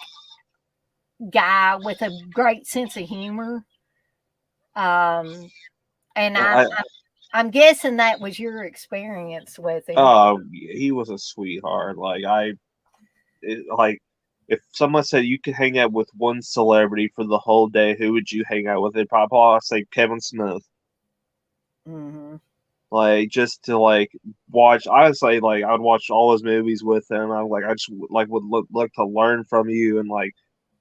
guy with a great sense of humor. And I'm guessing that was your experience with him. Oh, he was a sweetheart. Like if someone said you could hang out with one celebrity for the whole day, who would you hang out with? It'd probably say Kevin Smith. Mm-hmm. Like just to like watch, I would say like I would watch all his movies with him. I just like would look to learn from you and like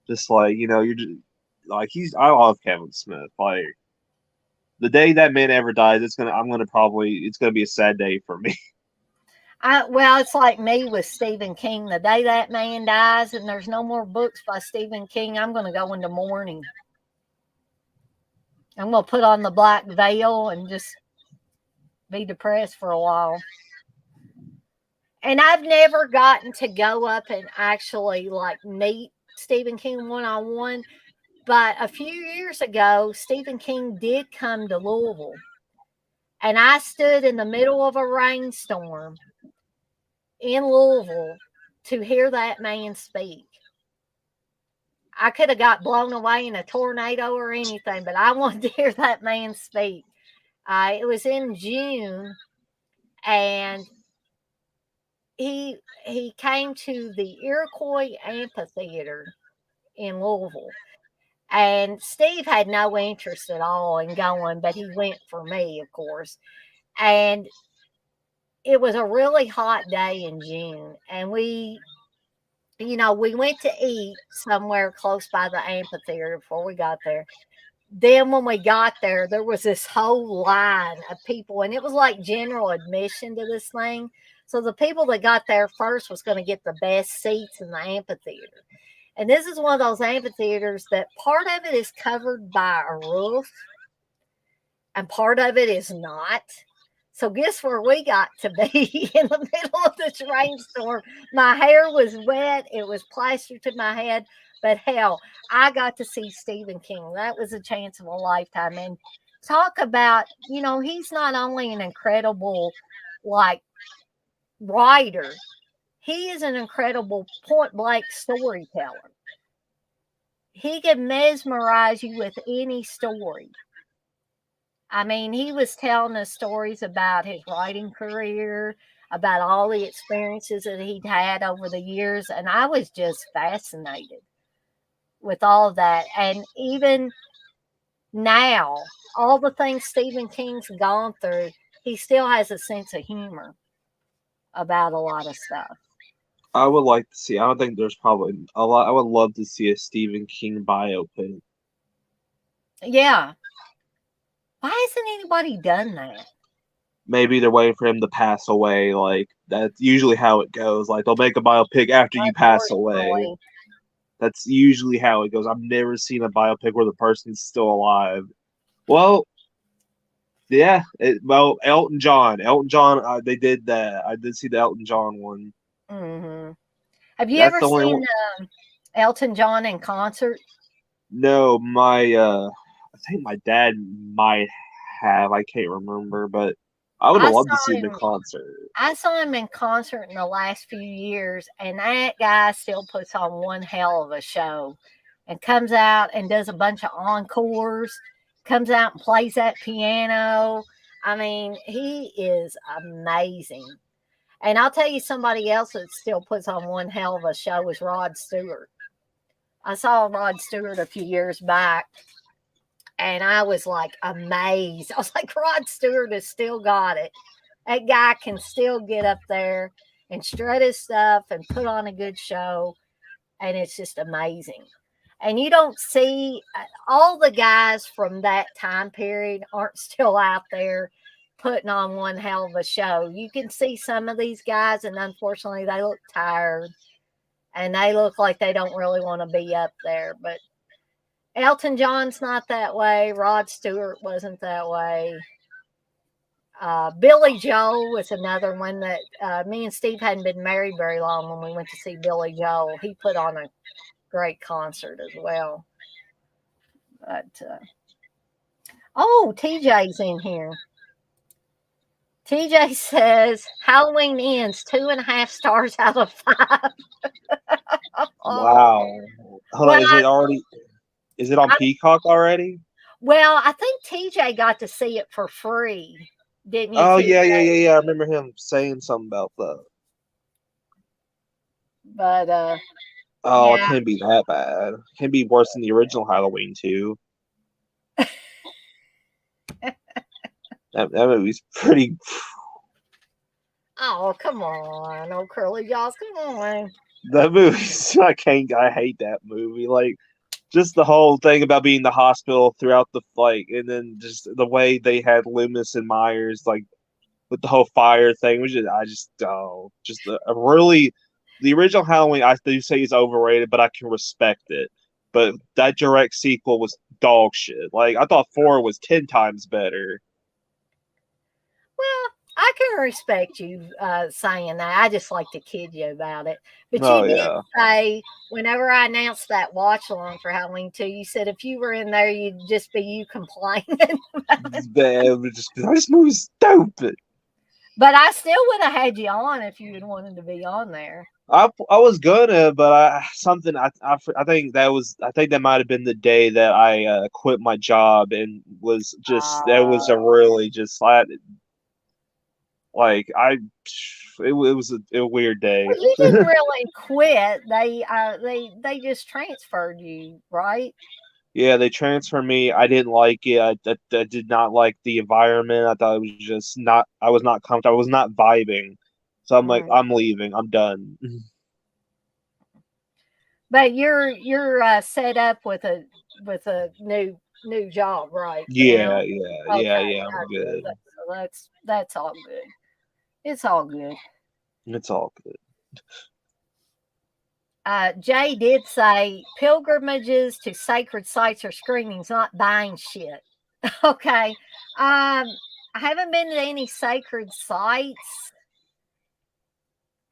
just like you're just like I love Kevin Smith. Like the day that man ever dies, it's gonna be a sad day for me. Well, it's like me with Stephen King. The day that man dies and there's no more books by Stephen King, I'm going to go into mourning. I'm going to put on the black veil and just be depressed for a while. And I've never gotten to go up and actually like meet Stephen King one-on-one. But a few years ago, Stephen King did come to Louisville. And I stood in the middle of a rainstorm in Louisville to hear that man speak. I could have got blown away in a tornado or anything, but I wanted to hear that man speak. It was in June, and he came to the Iroquois Amphitheater in Louisville. And Steve had no interest at all in going, but he went for me, of course. And it was a really hot day in June, and we went to eat somewhere close by the amphitheater before we got there. Then when we got there, there was this whole line of people, and it was like general admission to this thing. So the people that got there first was going to get the best seats in the amphitheater. And this is one of those amphitheaters that part of it is covered by a roof and part of it is not. So guess where we got to be in the middle of this rainstorm? My hair was wet. It was plastered to my head. But hell, I got to see Stephen King. That was a chance of a lifetime. And talk about, he's not only an incredible, like, writer, he is an incredible point blank storyteller. he could mesmerize you with any story. I mean, he was telling us stories about his writing career, about all the experiences that he'd had over the years, and I was just fascinated with all of that. And even now, all the things Stephen King's gone through, he still has a sense of humor about a lot of stuff. I would like to see. I don't think there's probably a lot. I would love to see a Stephen King biopic. Yeah. Why hasn't anybody done that? Maybe they're waiting for him to pass away. Like that's usually how it goes. Like they'll make a biopic after you pass away. Unfortunately. That's usually how it goes. I've never seen a biopic where the person's still alive. Well, yeah. Elton John. Elton John. They did that. I did see the Elton John one. Hmm. Have you That's ever the only seen one. Elton John in concert? No, I think my dad might have. I can't remember, but I would have I loved to saw see him in him. concert. I saw him in concert in the last few years, and that guy still puts on one hell of a show, and comes out and does a bunch of encores. Comes out and plays that piano. I mean, he is amazing. And I'll tell you, somebody else that still puts on one hell of a show is Rod Stewart. I saw Rod Stewart a few years back, and I was like amazed. I was like, Rod Stewart has still got it. That guy can still get up there and strut his stuff and put on a good show, and it's just amazing. And you don't see all the guys from that time period aren't still out there putting on one hell of a show. You can see some of these guys, and unfortunately, they look tired and they look like they don't really want to be up there. But Elton John's not that way. Rod Stewart wasn't that way. Billy Joel was another one that me and Steve hadn't been married very long when we went to see Billy Joel. He put on a great concert as well. But TJ's in here. TJ says Halloween ends 2.5 stars out of 5. Wow. Hold on, Well, is it already? Is it on Peacock already? I think TJ got to see it for free, didn't you, Oh TJ? yeah. I remember him saying something about that. But Oh, it yeah. can't be that bad. It can't be worse than the original Halloween 2. That movie's pretty. Oh, come on, old curly jaws, come on. That movie's. I hate that movie. Like, just the whole thing about being in the hospital throughout the and then just the way they had Loomis and Myers, like with the whole fire thing, a really. The original Halloween, I do say is overrated, but I can respect it. But that direct sequel was dog shit. Like I thought 4 was 10 times better. Well, I can respect you saying that. I just like to kid you about it. But Oh you did yeah, say, whenever I announced that watch along for Halloween 2, you said if you were in there, you'd just be you complaining. it's bad. This movie's stupid. But I still would have had you on if you had wanted to be on there. I was gonna, but I think that might have been the day that I quit my job and was just that was a really just like I it was a weird day. Well, you didn't really quit. They just transferred you, right? Yeah, they transferred me. I didn't like it. I did not like the environment. I thought it was just not. I was not comfortable. I was not vibing. So I'm like, Mm. I'm leaving. I'm done. But you're set up with a new job right now. Okay, I'm gotcha. good. So that's all good. It's all good. It's all good. Jay did say pilgrimages to sacred sites or screenings, not buying shit. Okay. I haven't been to any sacred sites.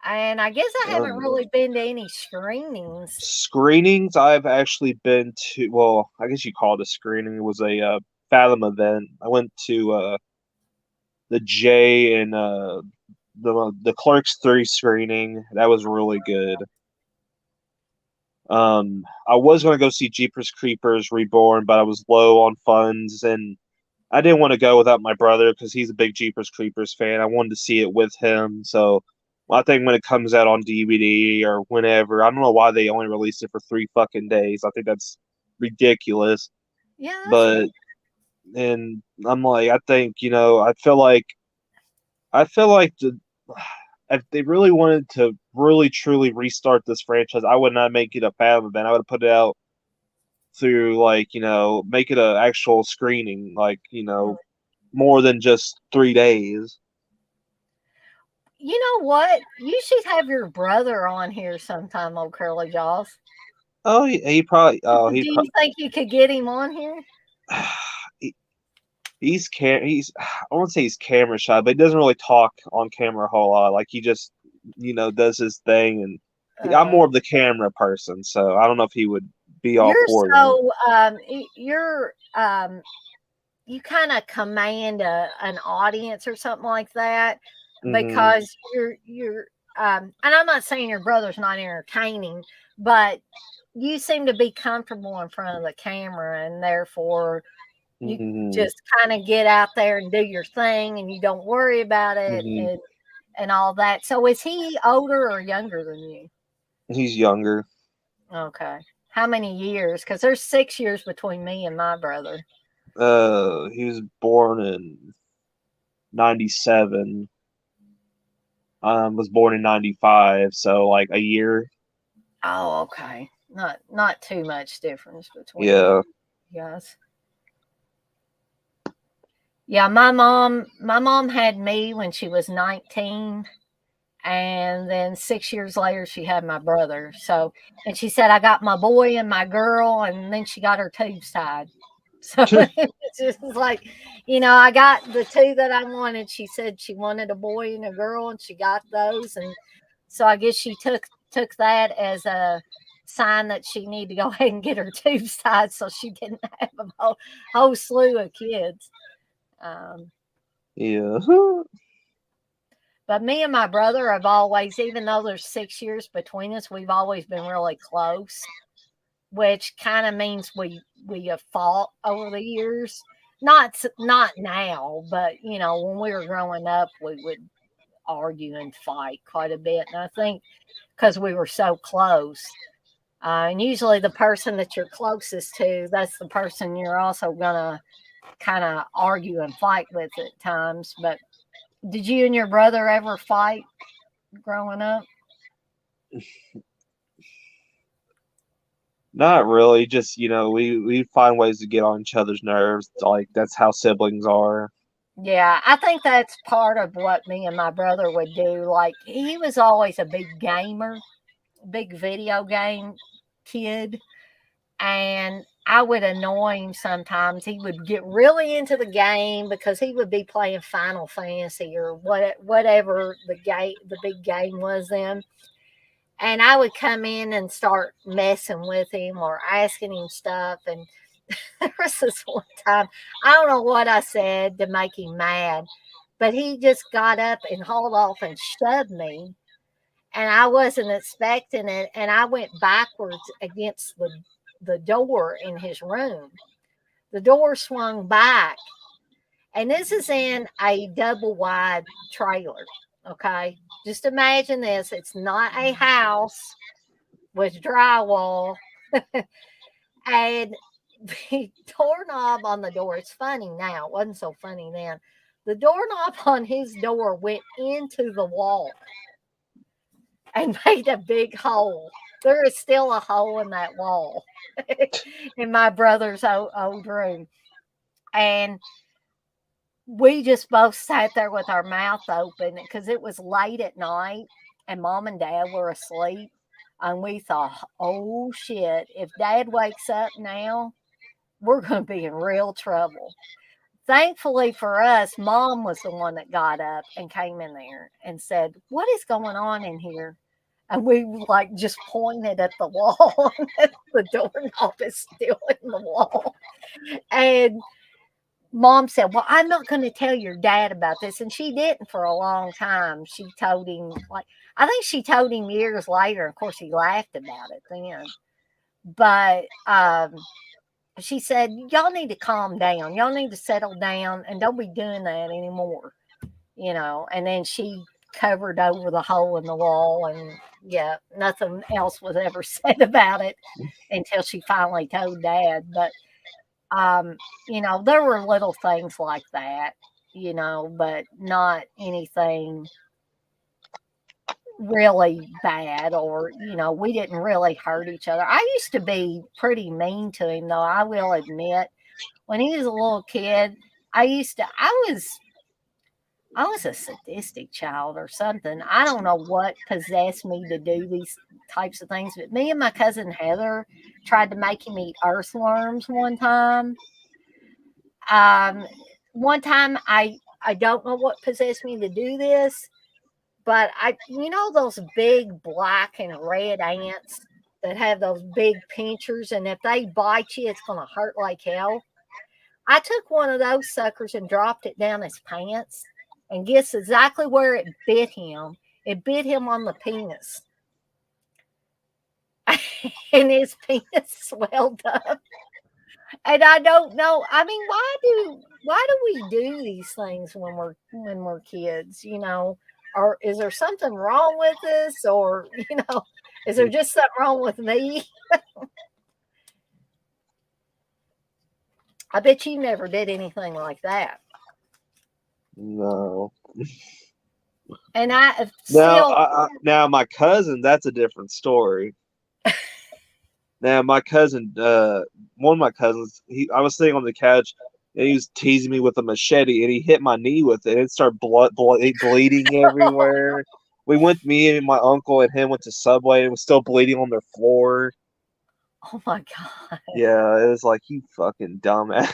And I guess I haven't really been to any screenings. Screenings, I've actually been to. Well, I guess you call it a screening. It was a Fathom event. I went to the J and the Clerks 3 screening. That was really good. I was going to go see Jeepers Creepers Reborn, but I was low on funds, and I didn't want to go without my brother because he's a big Jeepers Creepers fan. I wanted to see it with him. So I think when it comes out on DVD or whenever, I don't know why they only released it for 3 fucking days. I think that's ridiculous. Yeah, that's But and I'm like, I think I feel like if they really wanted to really truly restart this franchise, I would not make it a Fathom event. I would put it out through make it a actual screening, more than just 3 days. You know what? You should have your brother on here sometime, old Curly Jaws. Oh, he probably. Oh, Do you think you could get him on here? he, he's. I won't say he's camera shy, but he doesn't really talk on camera a whole lot. Like he just, does his thing, and I'm more of the camera person, so I don't know if he would be all You're for that. so you're you kind of command an audience or something like that because you're and I'm not saying your brother's not entertaining, but you seem to be comfortable in front of the camera, and therefore you just kind of get out there and do your thing, and you don't worry about it and all that. So is he older or younger than you? He's younger. Okay. How many years? Because there's 6 years between me and my brother. He was born in 97. Was born in 95, so like a year. Oh, okay. Not too much difference between Yeah. you guys. Yeah, my mom had me when she was 19, and then 6 years later she had my brother. So, and she said I got my boy and my girl, and then she got her tubes tied. So it's just like, I got the two that I wanted. She said she wanted a boy and a girl, and she got those, and so I guess she took that as a sign that she needed to go ahead and get her tubes tied, so she didn't have a whole slew of kids. Yeah. But me and my brother have always, even though there's 6 years between us, we've always been really close, which kind of means we have fought over the years. Not now, but when we were growing up, we would argue and fight quite a bit. And I think because we were so close, and usually the person that you're closest to, that's the person you're also gonna kind of argue and fight with at times. But did you and your brother ever fight growing up? Not really. Just we find ways to get on each other's nerves. Like that's how siblings are. Yeah, I think that's part of what me and my brother would do. Like, he was always a big gamer, big video game kid, and I would annoy him sometimes. He would get really into the game because he would be playing Final Fantasy or whatever the big game was then. And I would come in and start messing with him or asking him stuff. And there was this one time, I don't know what I said to make him mad, but he just got up and hauled off and shoved me. And I wasn't expecting it. And I went backwards against the door in his room. The door swung back. And this is in a double wide trailer. Okay. Just imagine this. It's not a house with drywall. And the doorknob on the door, it's funny now. It wasn't so funny then. The doorknob on his door went into the wall and made a big hole. There is still a hole in that wall in my brother's old room. And we just both sat there with our mouth open because it was late at night and mom and dad were asleep. And we thought, oh shit, if dad wakes up now, we're going to be in real trouble. Thankfully for us, mom was the one that got up and came in there and said, what is going on in here? And we like just pointed at the wall. The doorknob is still in the wall. And mom said, well, I'm not going to tell your dad about this. And she didn't for a long time. I think she told him years later. Of course, he laughed about it then. But she said, y'all need to calm down. Y'all need to settle down and don't be doing that anymore. And then she covered over the hole in the wall, and yeah, nothing else was ever said about it until she finally told Dad. But there were little things like that, but not anything really bad, or we didn't really hurt each other. I used to be pretty mean to him, though, I will admit. When he was a little kid, I was a sadistic child or something. I don't know what possessed me to do these types of things, but me and my cousin Heather tried to make him eat earthworms one time. Um, One time, I don't know what possessed me to do this, but those big black and red ants that have those big pinchers, and if they bite you, it's going to hurt like hell. I took one of those suckers and dropped it down his pants, and guess exactly where it bit him. It bit him on the penis, and his penis swelled up. And I don't know. I mean, why do we do these things when we're kids? Or is there something wrong with us, or is there just something wrong with me? I bet you never did anything like that. No. And I still Now my cousin, that's a different story. Now my cousin, one of my cousins, I was sitting on the couch and he was teasing me with a machete and he hit my knee with it and it started bleeding everywhere. Me and my uncle and him went to Subway and it was still bleeding on their floor. Oh my God. Yeah, it was like, you fucking dumbass.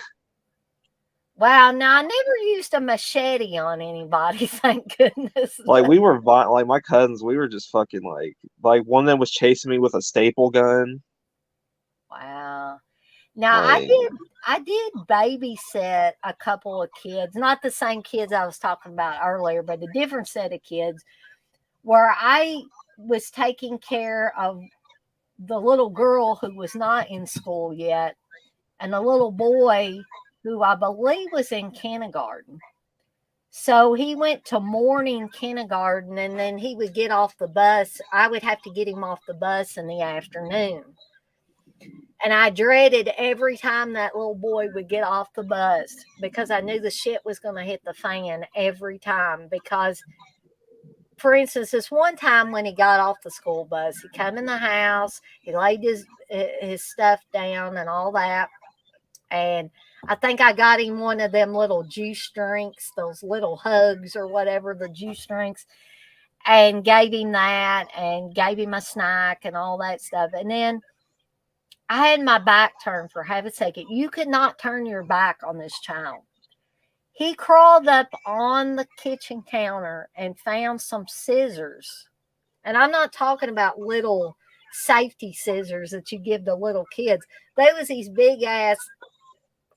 Wow, now I never used a machete on anybody, thank goodness. Like like my cousins, we were just fucking like one of them was chasing me with a staple gun. Wow. Now Like, I did babysit a couple of kids, not the same kids I was talking about earlier, but a different set of kids, where I was taking care of the little girl who was not in school yet, and the little boy who I believe was in kindergarten. So he went to morning kindergarten, and then he would get off the bus. I would have to get him off the bus in the afternoon. And I dreaded every time that little boy would get off the bus, because I knew the shit was going to hit the fan every time. Because, for instance, this one time when he got off the school bus, he came in the house, he laid his stuff down and all that. And I think I got him one of them little juice drinks, those little hugs or whatever, the juice drinks, and gave him that and gave him a snack and all that stuff. And then I had my back turned, for heaven's sake. You could not turn your back on this child. He crawled up on the kitchen counter and found some scissors. And I'm not talking about little safety scissors that you give to little kids. They was these big ass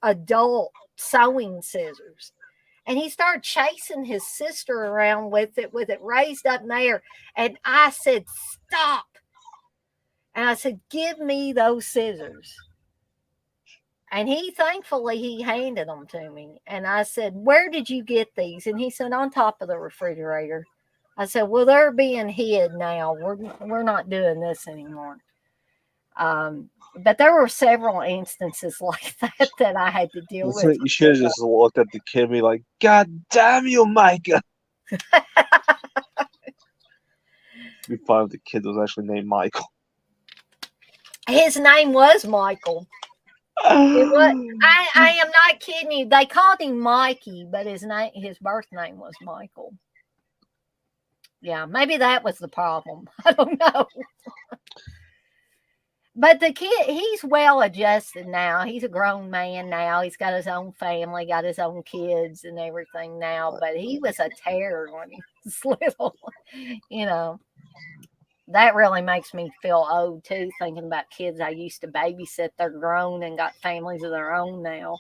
adult sewing scissors. And he started chasing his sister around with it raised up in the air. And I said, stop. And I said, give me those scissors. And thankfully, he handed them to me. And I said, where did you get these? And he said, on top of the refrigerator. I said, well, they're being hid now. We're not doing this anymore. But there were several instances like that I had to deal with. you should have just looked at the kid and be like, God damn you, Micah. It'd be fun if the kid was actually named Michael. His name was Michael. It was, I am not kidding you. They called him Mikey, but his birth name was Michael. Yeah, maybe that was the problem. I don't know. But the kid, he's well adjusted now. He's a grown man now. He's got his own family, got his own kids and everything now. But he was a terror when he was little. That really makes me feel old too, thinking about kids I used to babysit. They're grown and got families of their own now.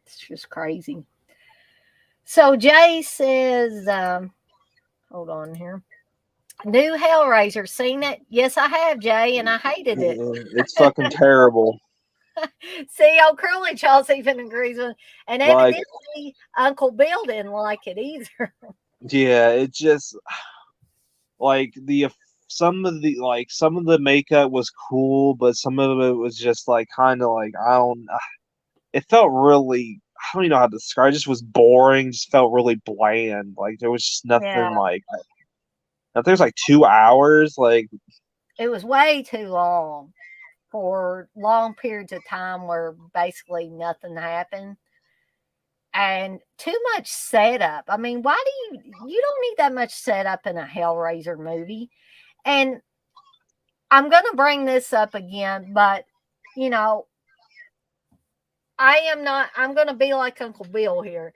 It's just crazy. So Jay says, hold on here. New Hellraiser, seen it? Yes, I have, Jay, and I hated it. It's fucking terrible. See, old Curly Charles even agrees with, and Like, evidently Uncle Bill didn't like it either. yeah, it just like some of the makeup was cool, but some of it was just like kind of like I don't. It felt really. I don't even know how to describe. It just was boring. Just felt really bland. Like there was just Yeah, nothing like. I think it was like 2 hours. Like it was way too long for long periods of time where basically nothing happened. And too much setup. I mean, why do you don't need that much setup in a Hellraiser movie? And I'm going to bring this up again, but you know, I am not I'm going to be like Uncle Bill here.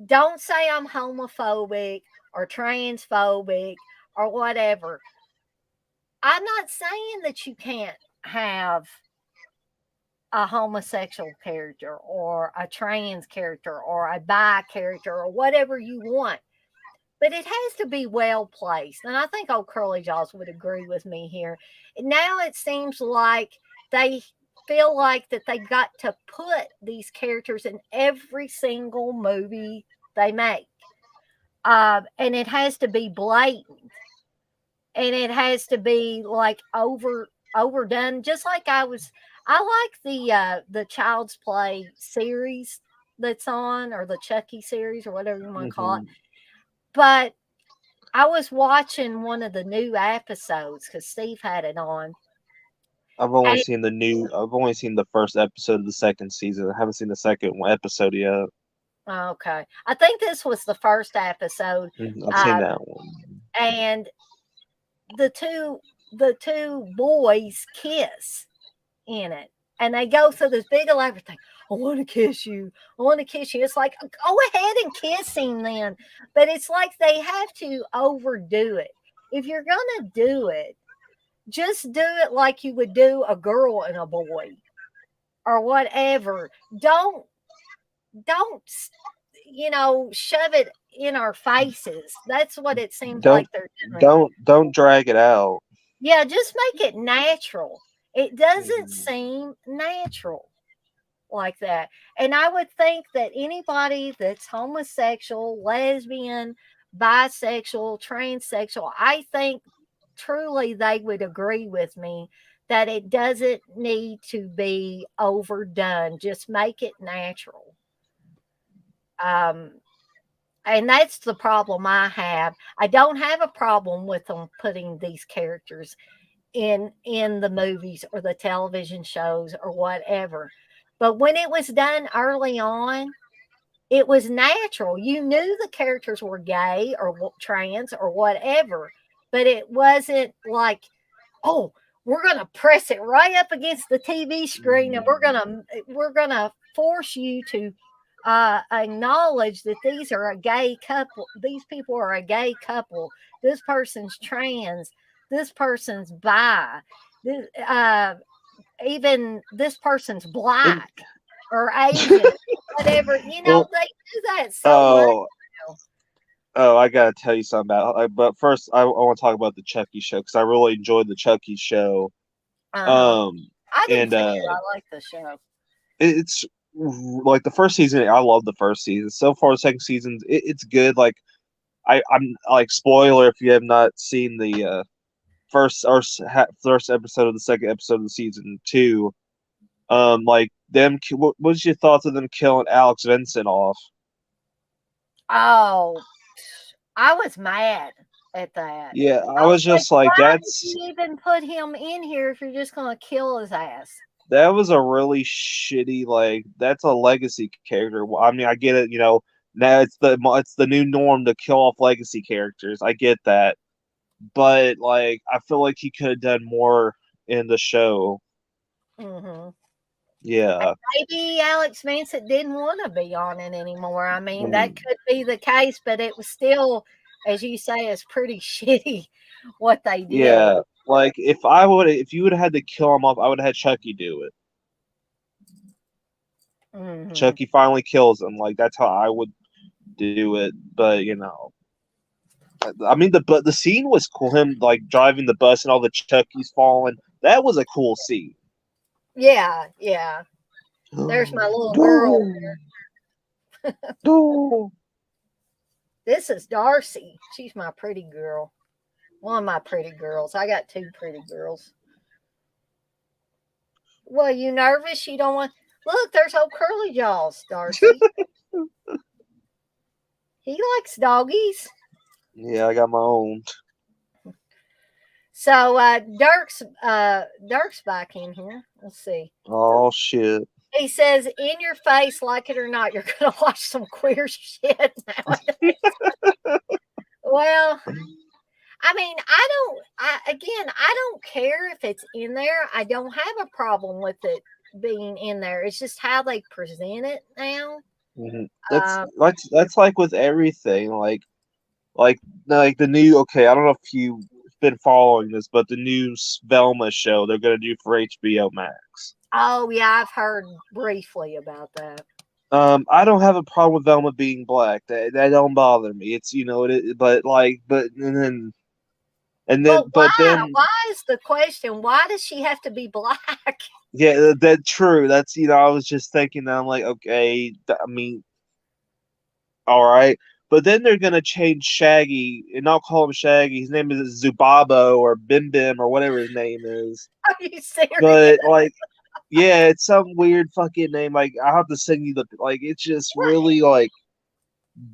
Don't say I'm homophobic or transphobic or whatever. I'm not saying that you can't have a homosexual character or a trans character or a bi character or whatever you want. But it has to be well placed. And I think old Curly Jaws would agree with me here. Now it seems like they feel like that they got to put these characters in every single movie they make. And it has to be blatant. And it has to be like overdone. Just like I like the Child's Play series that's on, or the Chucky series, or whatever you want to call it. mhm. But I was watching one of the new episodes because Steve had it on. I've only And, seen I've only seen the first episode of the second season. I haven't seen the second episode yet. okay, I think this was the first episode, I've seen uh, that one. and the two boys kiss in it, and they go through this big elaborate thing. I want to kiss you. I want to kiss you. It's like, go ahead and kiss him then. But it's like they have to overdo it. If you're gonna do it, just do it like you would do a girl and a boy or whatever. Don't shove it in our faces. That's what it seems Don't like they're doing. don't drag it out. Yeah, just make it natural. It doesn't Mhm. seem natural like that. And I would think that anybody that's homosexual, lesbian, bisexual, transsexual, I think truly they would agree with me that it doesn't need to be overdone. Just make it natural. Um, and that's the problem I have. I don't have a problem with them putting these characters in the movies or the television shows or whatever. But when it was done early on, it was natural. You knew the characters were gay or trans or whatever, but it wasn't like, oh, we're going to press it right up against the TV screen and we're going to force you to acknowledge that these are a gay couple. These people are a gay couple. This person's trans. This person's bi. This, even this person's And black or Asian, whatever. well, They do that so much oh, now. I gotta tell you something about. But first, I want to talk about the Chucky show because I really enjoyed the Chucky show. Uh-huh. Um, I do and too. I like the show. it's like the first season. I love the first season. So far, the second season, it's good. Like I'm like spoiler if you have not seen the first episode of the second episode of the season two. Like them. What was your thoughts of them killing Alex Vincent off? Oh, I was mad at that. Yeah, I I was was like, just like, why did you even put him in here if you're just going to kill his ass? that was a really shitty like that's a legacy character. Well, I mean, I get it. Now it's the new norm to kill off legacy characters. I get that, but like I feel like he could have done more in the show. Hmm. Yeah. Maybe Alex Vincent didn't want to be on it anymore. I mean, that Mm. could be the case, but it was still, as you say, it's pretty shitty what they did. Yeah. Like if you would have had to kill him off, I would have had Chucky do it. Hmm. Chucky finally kills him. Like that's how I would do it. But I mean, the scene was cool. Him like driving the bus and all the Chuckies falling. That was a cool scene. Yeah, yeah. There's my little girl. No. This is Darcy. She's my pretty girl. One of my pretty girls. I got two pretty girls. Well, you nervous? You don't want. Look, there's old Curly Jaws, Darcy. He likes doggies. Yeah, I got my own. So Dirk's back in here. Let's see. Oh shit. He says, "In your face, like it or not, you're gonna watch some queer shit nowadays." Well, I mean, I don't care if it's in there. I don't have a problem with it being in there. It's just how they present it now. Mm-hmm. That's like with everything. Like the new. Okay, I don't know if you've been following this, but the new Velma show they're gonna do for HBO Max. Oh yeah, I've heard briefly about that. I don't have a problem with Velma being black. That don't bother me. It's but then Why is the question? Why does she have to be black? yeah, that's true. That's I was just thinking that I'm like, okay, I mean, all right, but then they're gonna change Shaggy and not call him Shaggy. His name is Zubabo or Bim Bim or whatever his name is. Are you serious? But like, yeah, it's some weird fucking name. Like I have to send you it's just really like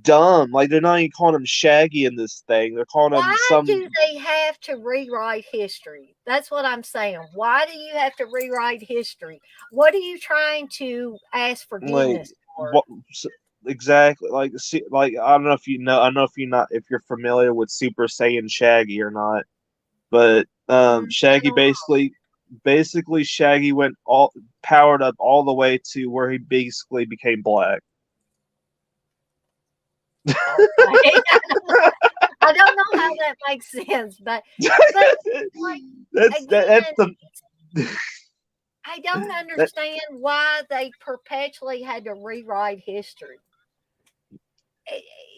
dumb. Like they're not even calling him Shaggy in this thing. They're calling him Why do they have to rewrite history? That's what I'm saying. Why do you have to rewrite history? What are you trying to ask forgiveness for? Exactly. Like I don't know if you know. I don't know if you're familiar with Super Saiyan Shaggy or not. But Shaggy basically Shaggy went all powered up all the way to where he basically became black. Okay. I don't know how that makes sense, but like, I don't understand why they perpetually had to rewrite history.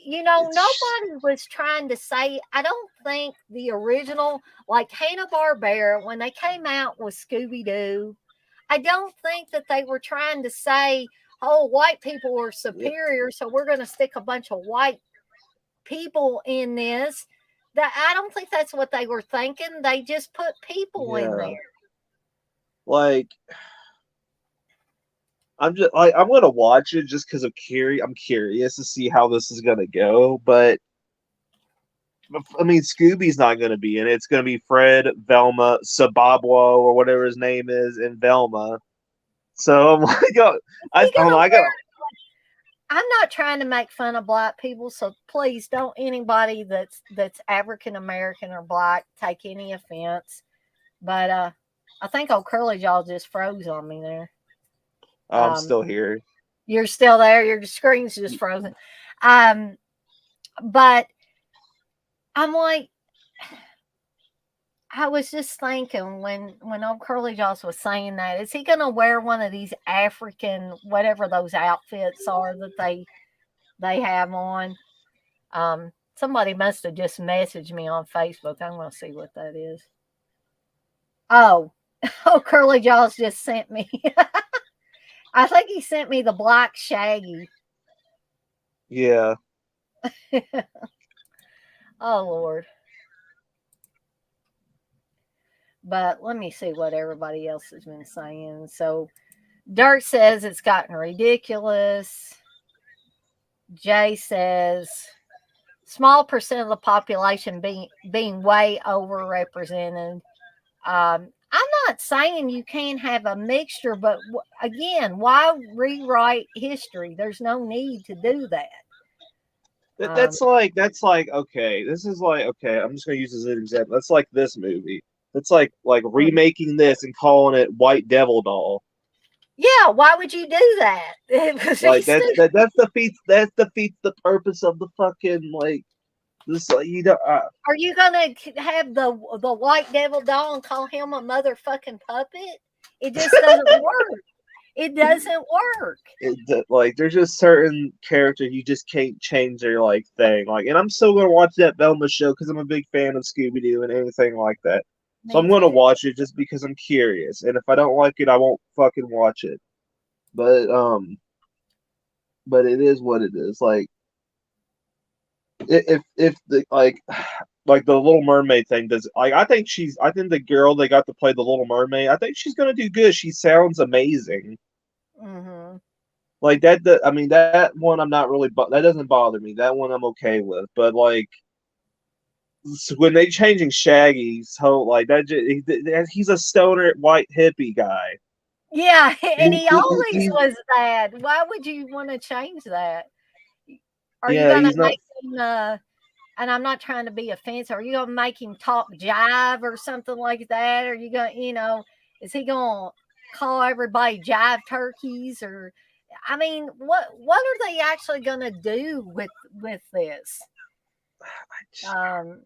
Nobody was trying to say. I don't think the original, like Hanna-Barbera, when they came out with Scooby-Doo, I don't think that they were trying to say, oh, white people are superior, so we're going to stick a bunch of white people in this. That I don't think that's what they were thinking. They just put people in there. Like, I'm gonna watch it just because I'm curious to see how this is gonna go. But I mean, Scooby's not gonna be in it. It's gonna be Fred, Velma, Sabablo, or whatever his name is, and Velma. So I'm like, I'm not trying to make fun of black people, so please don't anybody that's African American or black take any offense. But I think old Curly Jaw just froze on me there. I'm still here. You're still there. Your screen's just frozen. But I'm like, I was just thinking when old Curly Jaws was saying that, is he going to wear one of these African, whatever those outfits are that they have on? Somebody must have just messaged me on Facebook. I'm going to see what that is. Oh, Curly Jaws just sent me. I think he sent me the black Shaggy. Yeah. Oh, Lord. But let me see what everybody else has been saying. So, Dirk says it's gotten ridiculous. Jay says small percent of the population being way overrepresented. I'm not saying you can't have a mixture, but again, why rewrite history? There's no need to do that. That's like okay. This is like okay. I'm just gonna use this as an example. That's like this movie. It's like remaking this and calling it White Devil Doll. Yeah, why would you do that? Like that defeats the purpose of the fucking this. You don't. Are you gonna have the White Devil Doll and call him a motherfucking puppet? It just doesn't work. It doesn't work. Like, there's just certain characters you just can't change their like thing. Like, and I'm still gonna watch that Velma show because I'm a big fan of Scooby Doo and anything like that. So Me I'm gonna too. watch it just because I'm curious. And if I don't like it, I won't fucking watch it. But it is what it is. Like, if the like the Little Mermaid thing does, like, I think the girl they got to play the Little Mermaid, I think she's gonna do good. She sounds amazing. Mm-hmm. Like that, I mean, that one I'm not really, that doesn't bother me. That one I'm okay with. But like when they changing Shaggy's whole like he's a stoner white hippie guy. Yeah, and he always He's, was that. Why would you want to change that? Are you yeah, gonna he's not. make him? And I'm not trying to be offensive. Are you gonna make him talk jive or something like that? Are you gonna, is he gonna call everybody jive turkeys? Or, I mean, what are they actually gonna do with this? Um,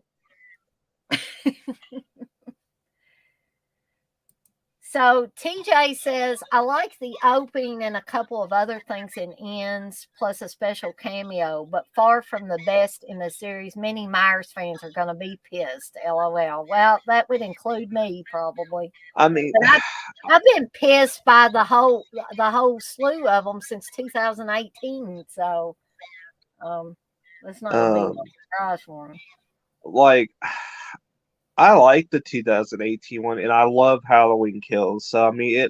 So TJ says, I like the opening and a couple of other things in ends, plus a special cameo, but far from the best in the series. Many Myers fans are going to be pissed. LOL. Well, that would include me probably. I mean, But I've been pissed by the whole slew of them since 2018. So that's not going to be a surprise for me. like, I like the 2018 one, and I love Halloween Kills. So I mean,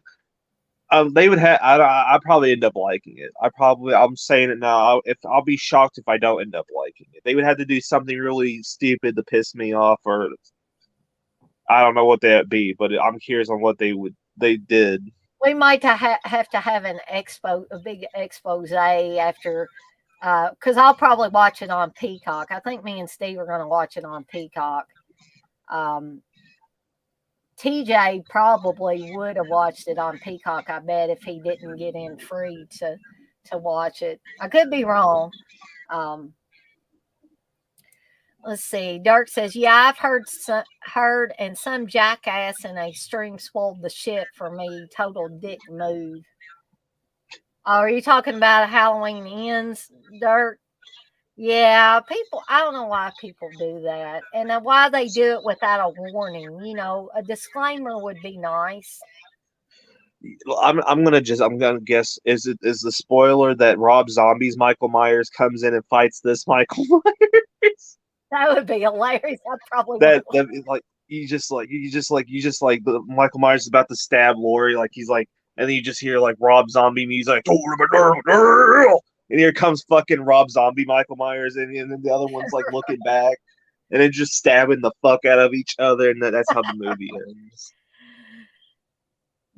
they would have. I probably end up liking it. I'm saying it now. If I'll be shocked if I don't end up liking it. They would have to do something really stupid to piss me off, or I don't know what that'd be. But I'm curious on what they did. We might have to have a big expose after, because I'll probably watch it on Peacock. I think me and Steve are going to watch it on Peacock. TJ probably would have watched it on Peacock, I bet, if he didn't get in free to watch it. I could be wrong. Let's see. Dirk says, "Yeah, I've heard, and some jackass in a stream spoiled the shit for me. Total dick move." Are you talking about Halloween Ends, Dirk? Yeah, people. I don't know why people do that, and why they do it without a warning. A disclaimer would be nice. I'm gonna guess, is the spoiler that Rob Zombie's Michael Myers comes in and fights this Michael Myers? That would be hilarious. I probably that would. like you just like the Michael Myers is about to stab Lori, like he's like, and then you just hear like Rob Zombie music, like, and here comes fucking Rob Zombie Michael Myers, and then the other one's like looking back, and then just stabbing the fuck out of each other, and that's how the movie ends.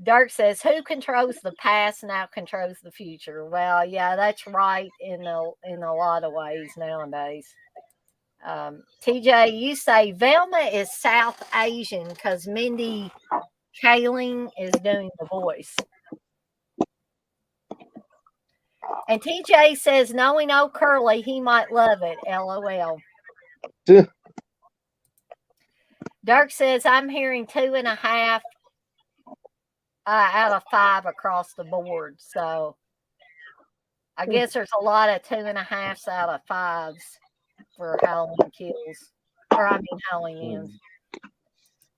Dirk says, "Who controls the past now controls the future." Well, yeah, that's right in a lot of ways nowadays. TJ, you say Velma is South Asian because Mindy Kaling is doing the voice. And TJ says, knowing old Curly, he might love it. LOL. Dirk says, I'm hearing 2.5 out of 5 across the board. So I guess there's a lot of 2.5s out of 5s for Halloween Kills. Or I mean Halloween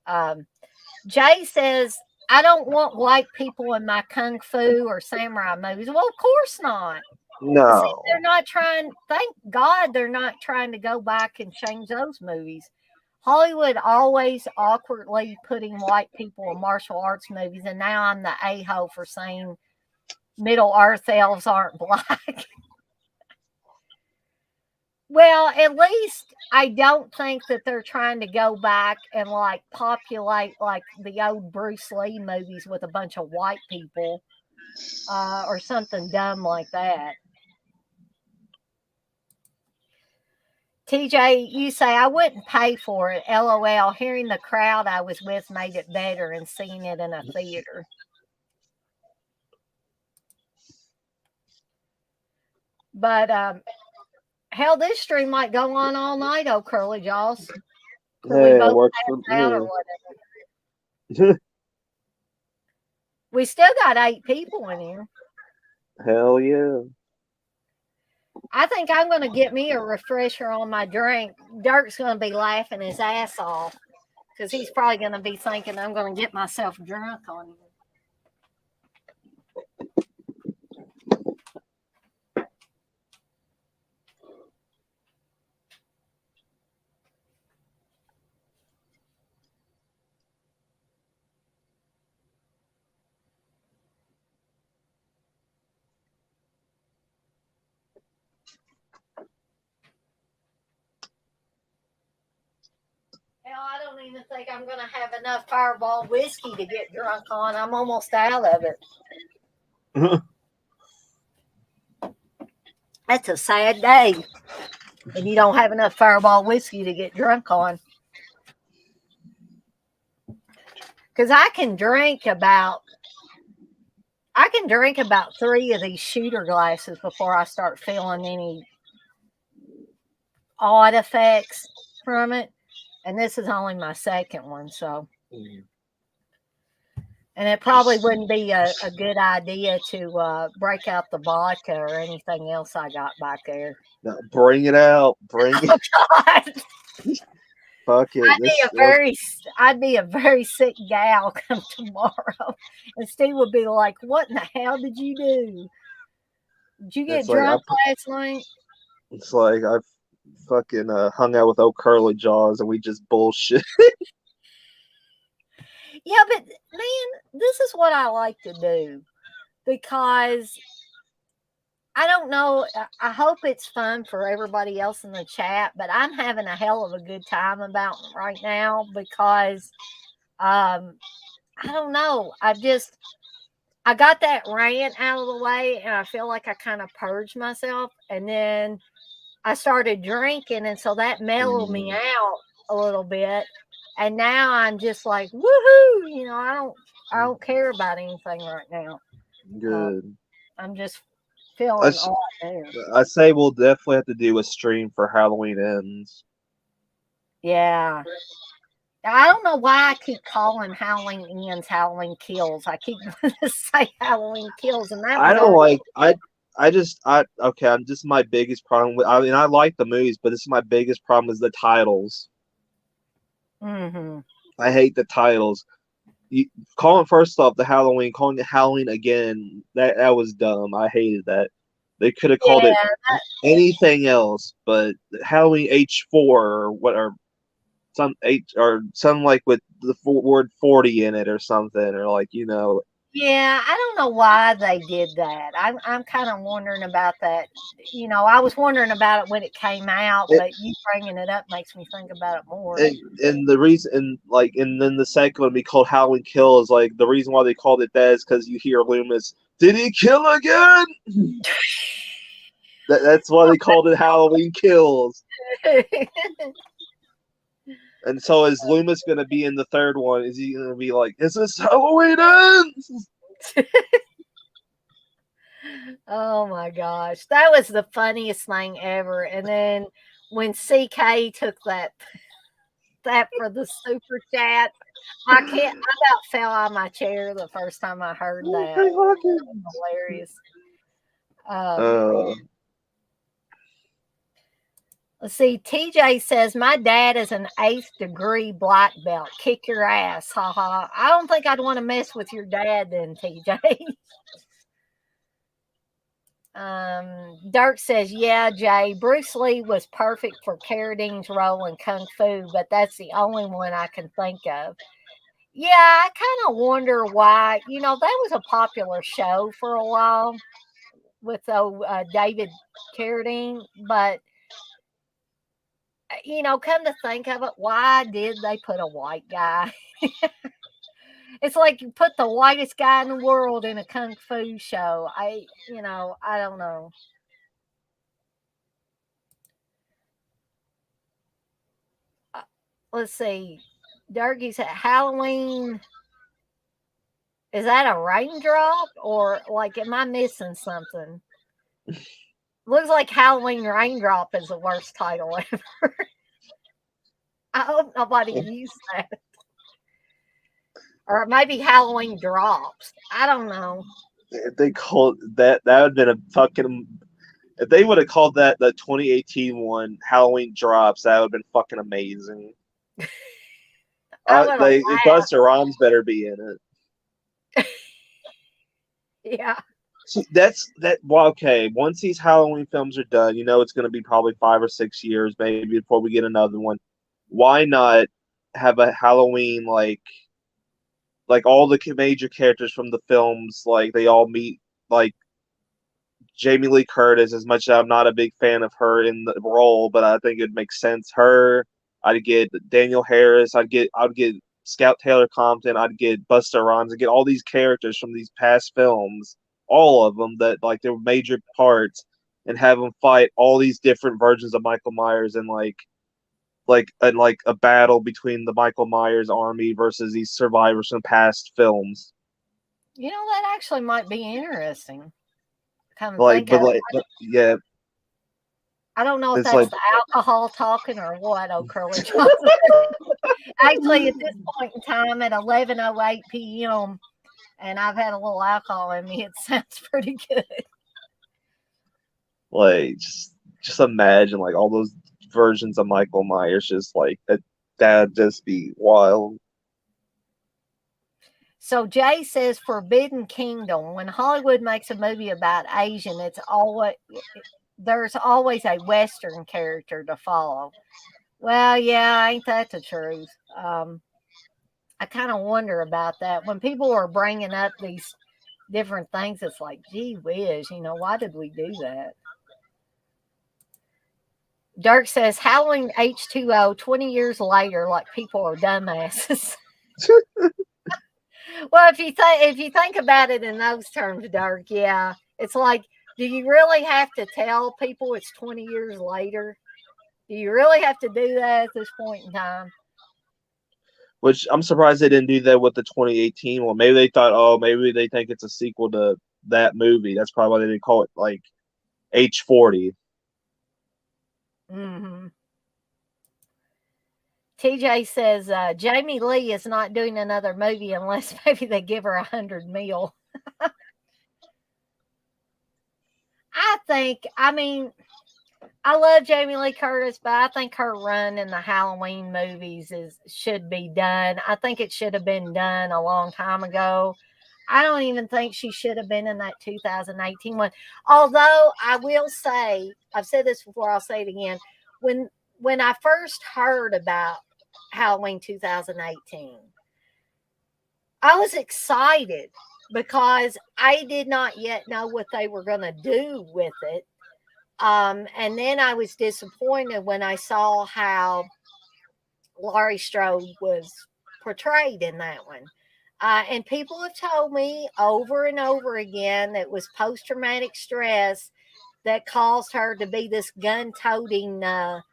Ends. Jay says, I don't want white people in my kung fu or samurai movies. Well, of course not. No. See, they're not trying, thank God they're not trying to go back and change those movies. Hollywood always awkwardly putting white people in martial arts movies, and now I'm the a-hole for saying Middle Earth elves aren't black. Well, at least I don't think that they're trying to go back and like populate like the old Bruce Lee movies with a bunch of white people or something dumb like that. TJ, you say, I wouldn't pay for it. LOL. Hearing the crowd I was with made it better and seeing it in a theater. But hell, this stream might go on all night, oh Curly Jaws. Yeah, it works for me. We still got 8 people in here. Hell yeah. I think I'm going to get me a refresher on my drink. Dirk's going to be laughing his ass off because he's probably going to be thinking I'm going to get myself drunk on him. Hell, I don't even think I'm going to have enough Fireball whiskey to get drunk on. I'm almost out of it. That's a sad day when you don't have enough Fireball whiskey to get drunk on. Because I can drink about 3 of these shooter glasses before I start feeling any odd effects from it. And this is only my second one, so. And it probably wouldn't be a good idea to break out the vodka or anything else I got back there. No, bring it out. Bring it. Oh, God. Fuck it. I'd be a very sick gal come tomorrow. And Steve would be like, what in the hell did you do? Did you get drunk last night? It's like I've fucking hung out with old Curly Jaws and we just bullshit. Yeah, but man, this is what I like to do because I don't know. I hope it's fun for everybody else in the chat, but I'm having a hell of a good time about it right now because I don't know. I got that rant out of the way and I feel like I kind of purged myself, and then I started drinking, and so that mellowed me out a little bit. And now I'm just like, woohoo! You know, I don't care about anything right now. Good. I'm just feeling all there. I say we'll definitely have to do a stream for Halloween Ends. Yeah. I don't know why I keep calling Halloween Ends Halloween Kills. I keep wanting to say Halloween Kills, and that I don't was okay, I'm just my biggest problem with, I mean, I like the movies, but this is my biggest problem is the titles. Mm-hmm. I hate the titles. Calling first off calling it Halloween again, that was dumb. I hated that. They could have called it anything else, but Halloween H4 or what, or some H or something like with the word 40 in it or something, or like, you know. Yeah, I don't know why they did that. I'm kind of wondering about that. You know, I was wondering about it when it came out, but you bringing it up makes me think about it more. And the reason, and then the second one be called Halloween Kill is like the reason why they called it that is because you hear Loomis, did he kill again? That's why they called it Halloween Kills. And so is Loomis going to be in the third one? Is he going to be like, is this Halloween Ends? Oh my gosh. That was the funniest thing ever. And then when CK took that for the super chat, I about fell out of my chair the first time I heard that. That was hilarious. Let's see. TJ says, my dad is an 8th degree black belt. Kick your ass. Haha. I don't think I'd want to mess with your dad then, TJ. Dirk says, yeah, Jay, Bruce Lee was perfect for Carradine's role in Kung Fu, but that's the only one I can think of. Yeah, I kind of wonder why. You know, that was a popular show for a while with David Carradine, but you know, come to think of it, why did they put a white guy? It's like you put the whitest guy in the world in a Kung Fu show. I don't know. Let's see. Durkee said Halloween. Is that a raindrop or like, am I missing something? Looks like Halloween Raindrop is the worst title ever. I hope nobody used that. or maybe Halloween Drops. I don't know. If they called that, that would have been a fucking. If they would have called that the 2018 one Halloween Drops, that would have been fucking amazing. I would have They laughed. Buster Rhymes better be in it. Yeah. See, that's that. Well, okay. Once these Halloween films are done, you know it's going to be probably 5 or 6 years maybe before we get another one. Why not have a Halloween like all the major characters from the films, like they all meet, like Jamie Lee Curtis. As much as I'm not a big fan of her in the role, but I think it makes sense. Her, I'd get Daniel Harris. I'd get Scout Taylor Compton. I'd get Busta Rhymes. I'd get all these characters from these past films, all of them that like they were major parts, and have them fight all these different versions of Michael Myers and like a battle between the Michael Myers army versus these survivors from past films. You know, that actually might be interesting. Kind of Like, think of it. but yeah, I don't know if it's that's like the alcohol talking or what, oh Curly Johnson. Actually, at this point in time at 11:08 p.m., and I've had a little alcohol in me, it sounds pretty good. like just imagine like all those versions of Michael Myers, just like that'd just be wild. So Jay says Forbidden Kingdom. When Hollywood makes a movie about Asian, there's always a Western character to follow. Well, yeah, ain't that the truth? I kind of wonder about that. When people are bringing up these different things, it's like, gee whiz, why did we do that? Dirk says Howling H2O 20 years later, like people are dumbasses. Well, if you think about it in those terms, Dirk, yeah, it's like, do you really have to tell people it's 20 years later? Do you really have to do that at this point in time? Which I'm surprised they didn't do that with the 2018 one. Maybe they thought, oh, maybe they think it's a sequel to that movie. That's probably why they didn't call it like H40. Mm-hmm. TJ says Jamie Lee is not doing another movie unless maybe they give her 100 mil. I love Jamie Lee Curtis, but I think her run in the Halloween movies should be done. I think it should have been done a long time ago. I don't even think she should have been in that 2018 one. Although I will say, I've said this before, I'll say it again. When I first heard about Halloween 2018, I was excited because I did not yet know what they were going to do with it. And then I was disappointed when I saw how Laurie Strode was portrayed in that one. And people have told me over and over again that it was post traumatic stress that caused her to be this gun toting, not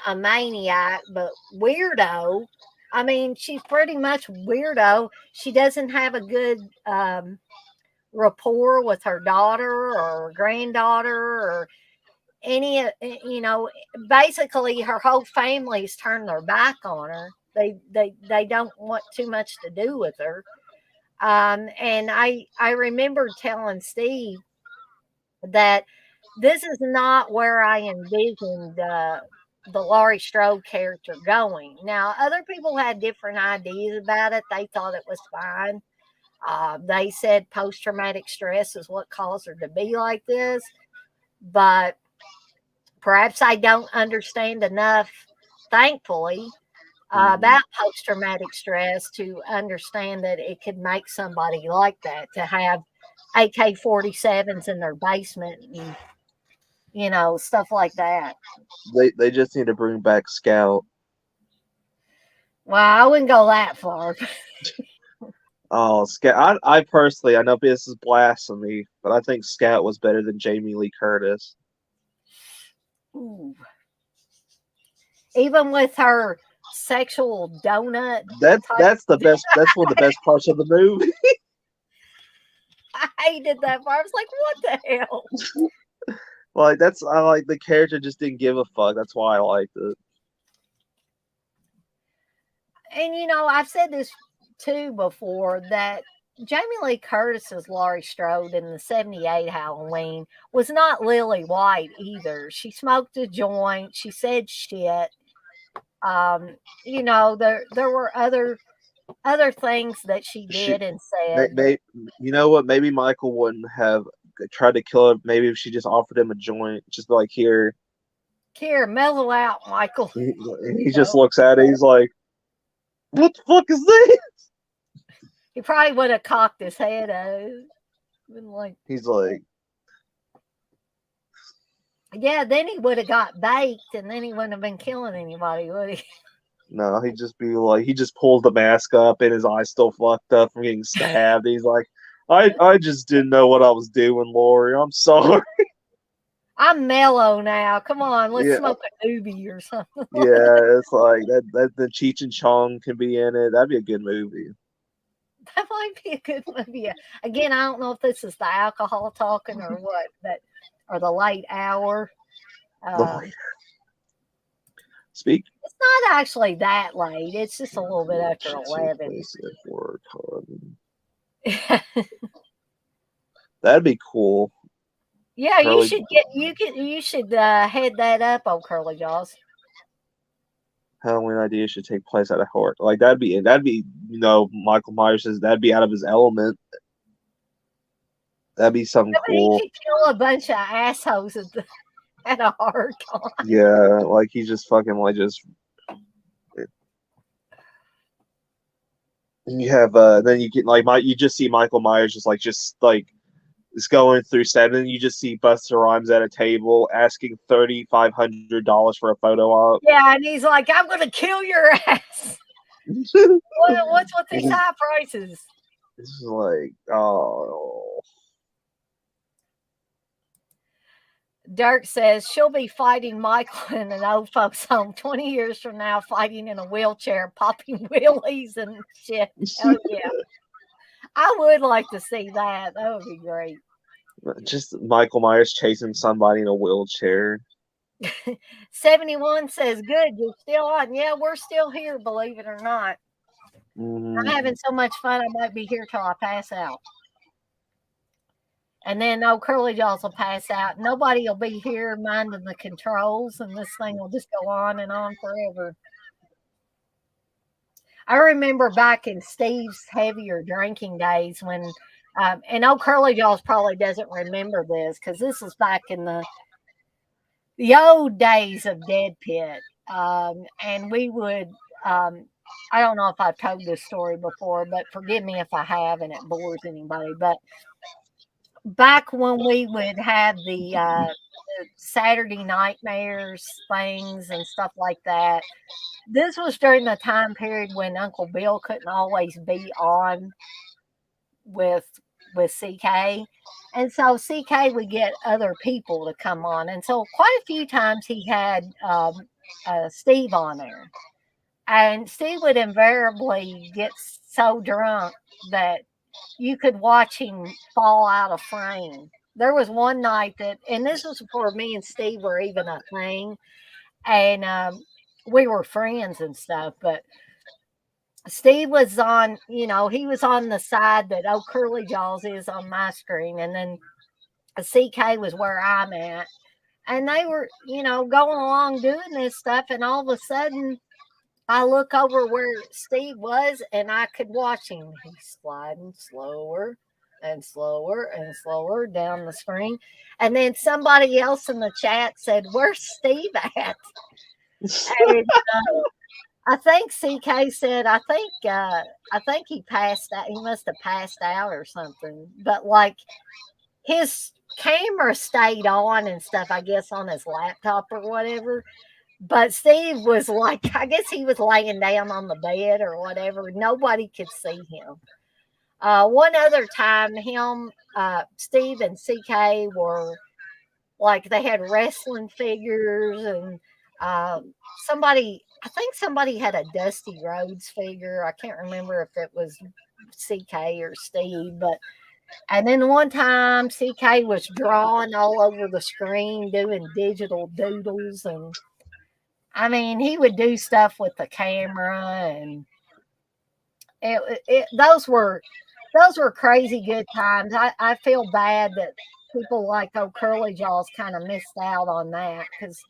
a maniac, but weirdo. I mean, she's pretty much weirdo. She doesn't have a good rapport with her daughter or granddaughter or any, basically her whole family's turned their back on her. They don't want too much to do with her. And I remember telling Steve that this is not where I envisioned the Laurie Strode character going. Now, other people had different ideas about it. They thought it was fine. They said post traumatic stress is what caused her to be like this. But perhaps I don't understand enough, thankfully, about post traumatic stress to understand that it could make somebody like that to have AK 47s in their basement and, stuff like that. They just need to bring back Scout. Well, I wouldn't go that far. Oh, Scout! I personally, I know this is blasphemy, but I think Scout was better than Jamie Lee Curtis. Ooh. Even with her sexual donut. That's the best. That's one of the best parts of the movie. I hated that part. I was like, what the hell? Like I like the character just didn't give a fuck. That's why I liked it. And I've said this too before that Jamie Lee Curtis's Laurie Strode in the '78 Halloween was not Lily White either. She smoked a joint. She said shit. There were other things that she She, did and said. you know what? Maybe Michael wouldn't have tried to kill her. Maybe if she just offered him a joint, just be like, here. Here, mellow out, Michael. He just looks at it. He's like, what the fuck is this? He probably would have cocked his head been like, he's like, yeah, then he would have got baked and then he wouldn't have been killing anybody, would he? no, he'd just be like, he just pulls the mask up and his eyes still fucked up from getting stabbed. He's like, I just didn't know what I was doing, Lori. I'm sorry. I'm mellow now. Come on, let's smoke a doobie or something. Yeah, it's like that the Cheech and Chong can be in it. That'd be a good movie. That might be a good movie. Again, I don't know if this is the alcohol talking or what, or the late hour. Speak. It's not actually that late. It's just a little bit after 11. That'd be cool. Yeah, you should head that up on Curly Jaws. Halloween idea should take place at a horror. Like that'd be Michael Myers says that'd be out of his element. That'd be something cool. He could kill a bunch of assholes at a horror con. Yeah, like he's just fucking like just. And you have then you get like you just see Michael Myers just going through stuff, and you just see Busta Rhymes at a table asking $3,500 for a photo op. Yeah, and he's like, "I'm gonna kill your ass." What's with these high prices? It's like, oh. Dirk says she'll be fighting Michael in an old folks' home 20 years from now, fighting in a wheelchair, popping wheelies and shit. Oh yeah, I would like to see that. That would be great. Just Michael Myers chasing somebody in a wheelchair. 71 says, "Good, you're still on." Yeah, we're still here, believe it or not. I'm having so much fun. I might be here till I pass out. And then Curly Jaws will pass out. Nobody will be here minding the controls, and this thing will just go on and on forever. I remember back in Steve's heavier drinking days when, and Curly Jaws probably doesn't remember this because this was back in the old days of Dead Pit. And we would, I don't know if I've told this story before, but forgive me if I have and it bores anybody. But back when we would have the Saturday Nightmares things and stuff like that, this was during the time period when Uncle Bill couldn't always be on with CK. And so CK would get other people to come on. And so quite a few times he had Steve on there. And Steve would invariably get so drunk that you could watch him fall out of frame. There was one night and this was before me and Steve were even a thing. And we were friends and stuff, but Steve was on, he was on the side that Curly Jaws is on my screen. And then CK was where I'm at. And they were, going along doing this stuff. And all of a sudden, I look over where Steve was and I could watch him. He's sliding slower and slower and slower down the screen. And then somebody else in the chat said, "Where's Steve at?" And I think CK said, I think he passed out. He must have passed out or something. But like his camera stayed on and stuff, I guess, on his laptop or whatever. But Steve was like, I guess he was laying down on the bed or whatever. Nobody could see him. One other time, Steve and CK were like, they had wrestling figures and I think somebody had a Dusty Rhodes figure. I can't remember if it was CK or Steve, and then one time CK was drawing all over the screen, doing digital doodles. And I mean, he would do stuff with the camera and Those were crazy good times. I feel bad that people like Curly Jaws kind of missed out on that because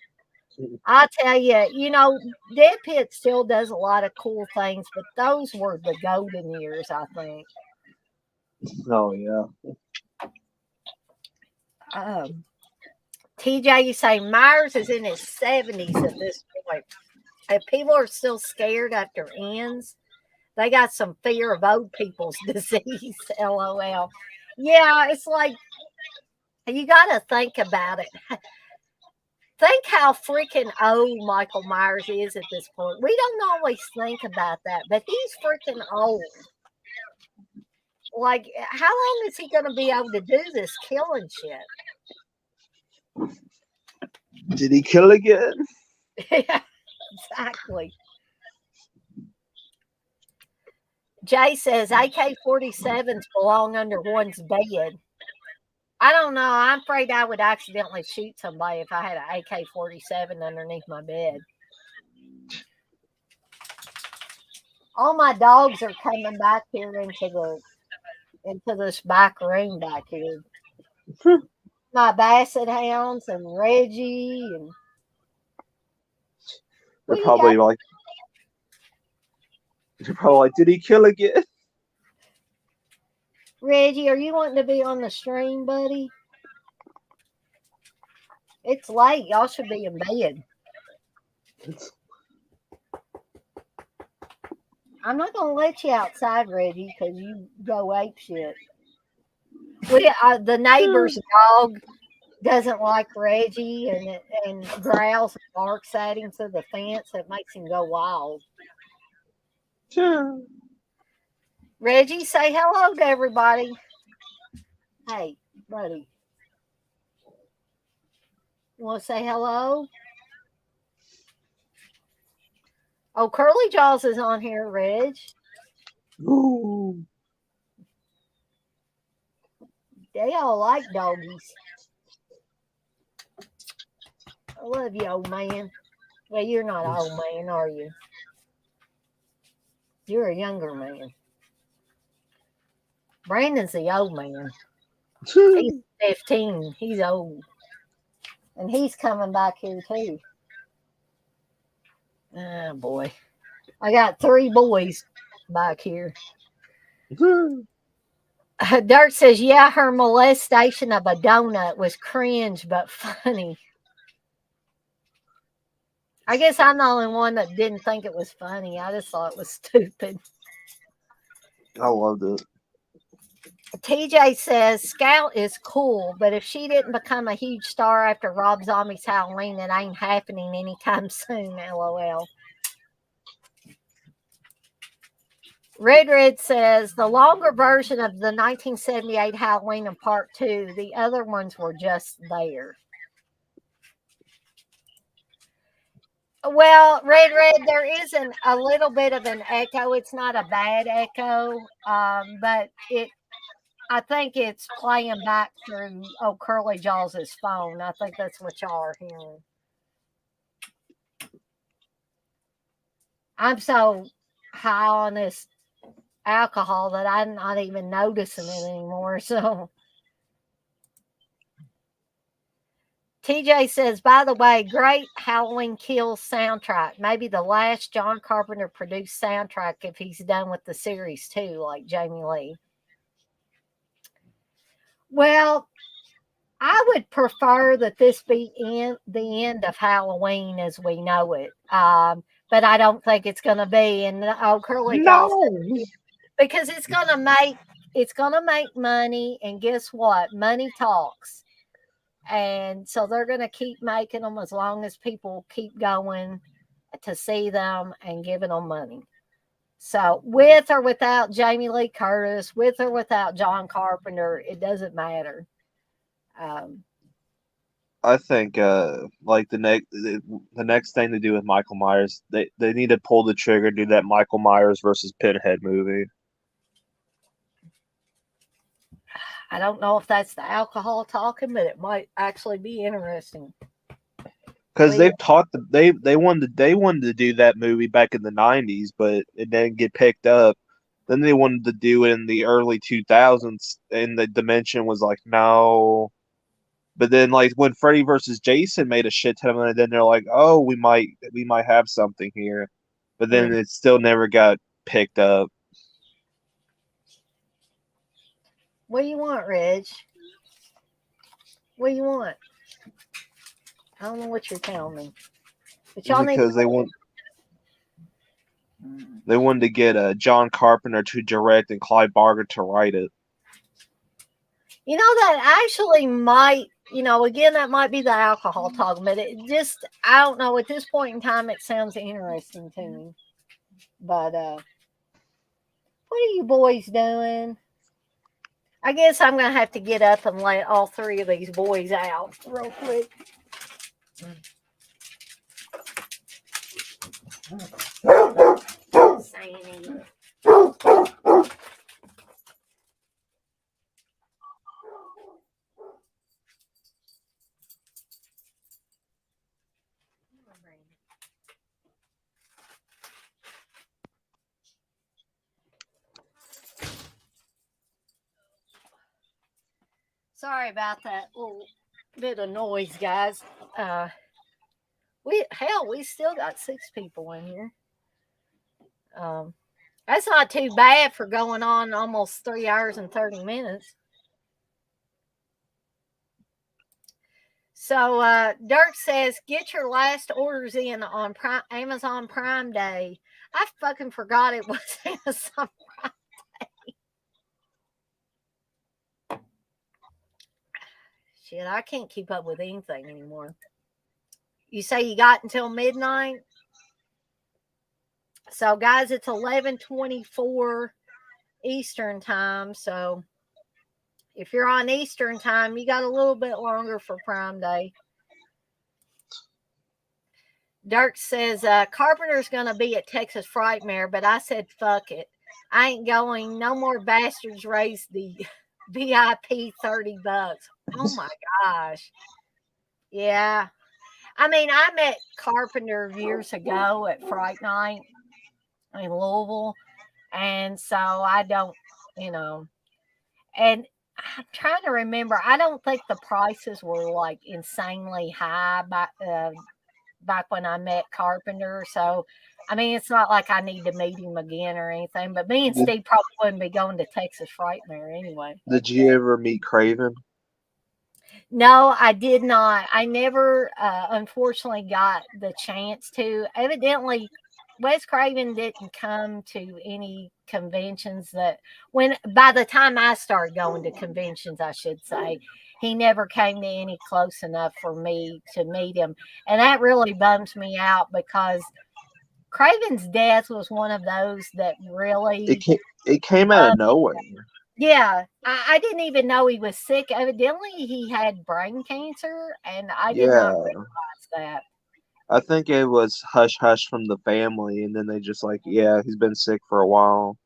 I tell you, Dead Pit still does a lot of cool things, but those were the golden years, I think. Oh yeah. TJ, you say Myers is in his 70s at this point. If people are still scared after ends, they got some fear of old people's disease. LOL. Yeah, it's like you got to think about it. Think how freaking old Michael Myers is at this point. We don't always think about that, but he's freaking old. Like, how long is he going to be able to do this killing shit? Did he kill again? Yeah, exactly. Jay says AK-47s belong under one's bed. I don't know. I'm afraid I would accidentally shoot somebody if I had an AK-47 underneath my bed. All my dogs are coming back here into this back room back here. My Basset Hounds and Reggie and They're probably like, did he kill again? Reggie, are you wanting to be on the stream, buddy? It's late. Y'all should be in bed. I'm not going to let you outside, Reggie, because you go ape shit. The neighbor's dog doesn't like Reggie and growls and barks at him through the fence. It makes him go wild. Reggie, say hello to everybody. Hey, buddy. You want to say hello? Oh, Curly Jaws is on here, Reg. Ooh. They all like doggies. I love you, old man. Well, you're not an old man, are you? You're a younger man. Brandon's the old man. He's 15. He's old. And he's coming back here, too. Oh, boy. I got 3 boys back here. Dirt says, yeah, her molestation of a donut was cringe but funny. I guess I'm the only one that didn't think it was funny. I just thought it was stupid. I loved it. TJ says, Scout is cool, but if she didn't become a huge star after Rob Zombie's Halloween, it ain't happening anytime soon, LOL. Red says, the longer version of the 1978 Halloween in Part 2, the other ones were just there. Well, Red, there is a little bit of an echo. It's not a bad echo, but I think it's playing back through Curly Jaws' phone. I think that's what y'all are hearing. I'm so high on this alcohol that I'm not even noticing it anymore. So TJ says, by the way, great Halloween Kills soundtrack. Maybe the last John Carpenter produced soundtrack if he's done with the series too, like Jamie Lee. Well, I would prefer that this be the end of Halloween as we know it. But I don't think it's going to be. And Curly Jaws, because it's going to make money. And guess what? Money talks. And so they're going to keep making them as long as people keep going to see them and giving them money. So with or without Jamie Lee Curtis, with or without John Carpenter, it doesn't matter. I think like the next thing to do with Michael Myers, they need to pull the trigger, do that Michael Myers versus Pinhead movie. I don't know if that's the alcohol talking, but it might actually be interesting. Because they wanted to do that movie back in the 90s, but it didn't get picked up. Then they wanted to do it in the early 2000s, and the Dimension was like, no. But then, like when Freddy versus Jason made a shit ton of money, then they're like, oh, we might have something here. But then it still never got picked up. What do you want, Reg? What do you want? I don't know what you're telling me. But y'all need Because they wanted to get John Carpenter to direct and Clive Barker to write it. You know, that actually might, you know, again, that might be the alcohol talking, but it just, I don't know. At this point in time, it sounds interesting to me. But what are you boys doing? I guess I'm going to have to get up and let all three of these boys out real quick. Saying sorry about that little bit of noise, guys. We still got 6 people in here. That's not too bad for going on almost 3 hours and 30 minutes. So Dirk says, get your last orders in on Amazon Prime Day. I fucking forgot it was Amazon Prime Day. Shit, I can't keep up with anything anymore. You say you got until midnight? So, guys, it's 11:24 Eastern time. So, if you're on Eastern time, you got a little bit longer for Prime Day. Dirk says, Carpenter's going to be at Texas Frightmare, but I said, fuck it. I ain't going. No more bastards raise the VIP $30. Oh, my gosh. Yeah. I mean, I met Carpenter years ago at Fright Night in Louisville. And so I don't, you know, and I'm trying to remember. I don't think the prices were like insanely high back when I met Carpenter. So, I mean, it's not like I need to meet him again or anything. But me and Steve probably wouldn't be going to Texas Frightmare anyway. Did you ever meet Craven? No, I did not. I never, unfortunately, got the chance to. Evidently, Wes Craven didn't come to any conventions by the time I started going to conventions, I should say, he never came to any close enough for me to meet him. And that really bums me out because Craven's death was one of those that really. It came out of nowhere. Yeah, I didn't even know he was sick. Evidently, he had brain cancer, and I did not realize that. I think it was hush hush from the family, and then they just like, yeah, he's been sick for a while.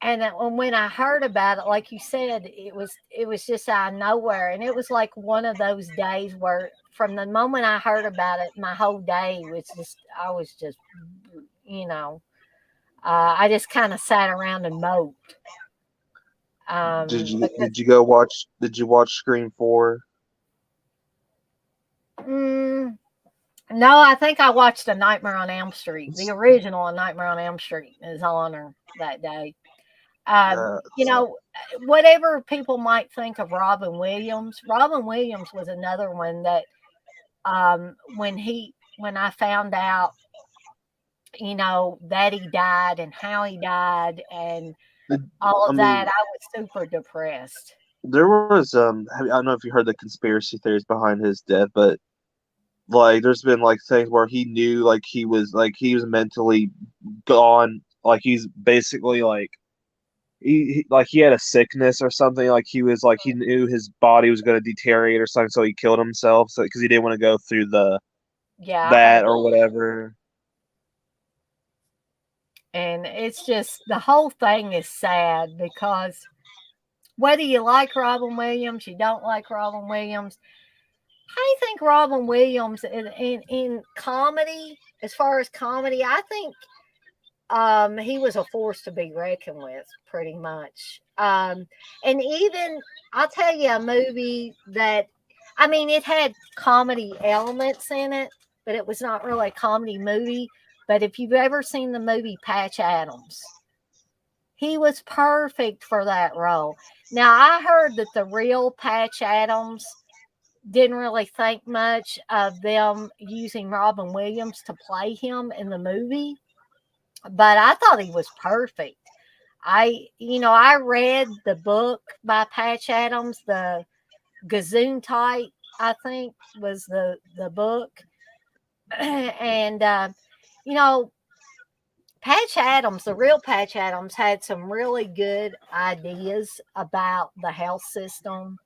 And when I heard about it, like you said, it was just out of nowhere, and it was like one of those days where, from the moment I heard about it, my whole day was just, I was just, you know, I just kind of sat around and moped. Did you watch Scream 4? No, I think I watched A Nightmare on Elm Street. The original A Nightmare on Elm Street is on that day. You know, whatever people might think of Robin Williams was another one that when I found out, you know, that he died and how he died and all of that, I was super depressed. There was I don't know if you heard the conspiracy theories behind his death, but like there's been like things where he knew like he was mentally gone, like he's basically like he had a sickness or something, like he was like he knew his body was going to deteriorate or something, so he killed himself because he didn't want to go through that or whatever. And it's just, the whole thing is sad because whether you like Robin Williams, you don't like Robin Williams, I think Robin Williams in comedy, as far as comedy, I think he was a force to be reckoned with, pretty much. And even I'll tell you a movie that, I mean, it had comedy elements in it, but it was not really a comedy movie. But if you've ever seen the movie Patch Adams, he was perfect for that role. Now, I heard that the real Patch Adams didn't really think much of them using Robin Williams to play him in the movie, but I thought he was perfect. I read the book by Patch Adams, the Gesundheit, I think was the book. And, you know, Patch Adams, the real Patch Adams, had some really good ideas about the health system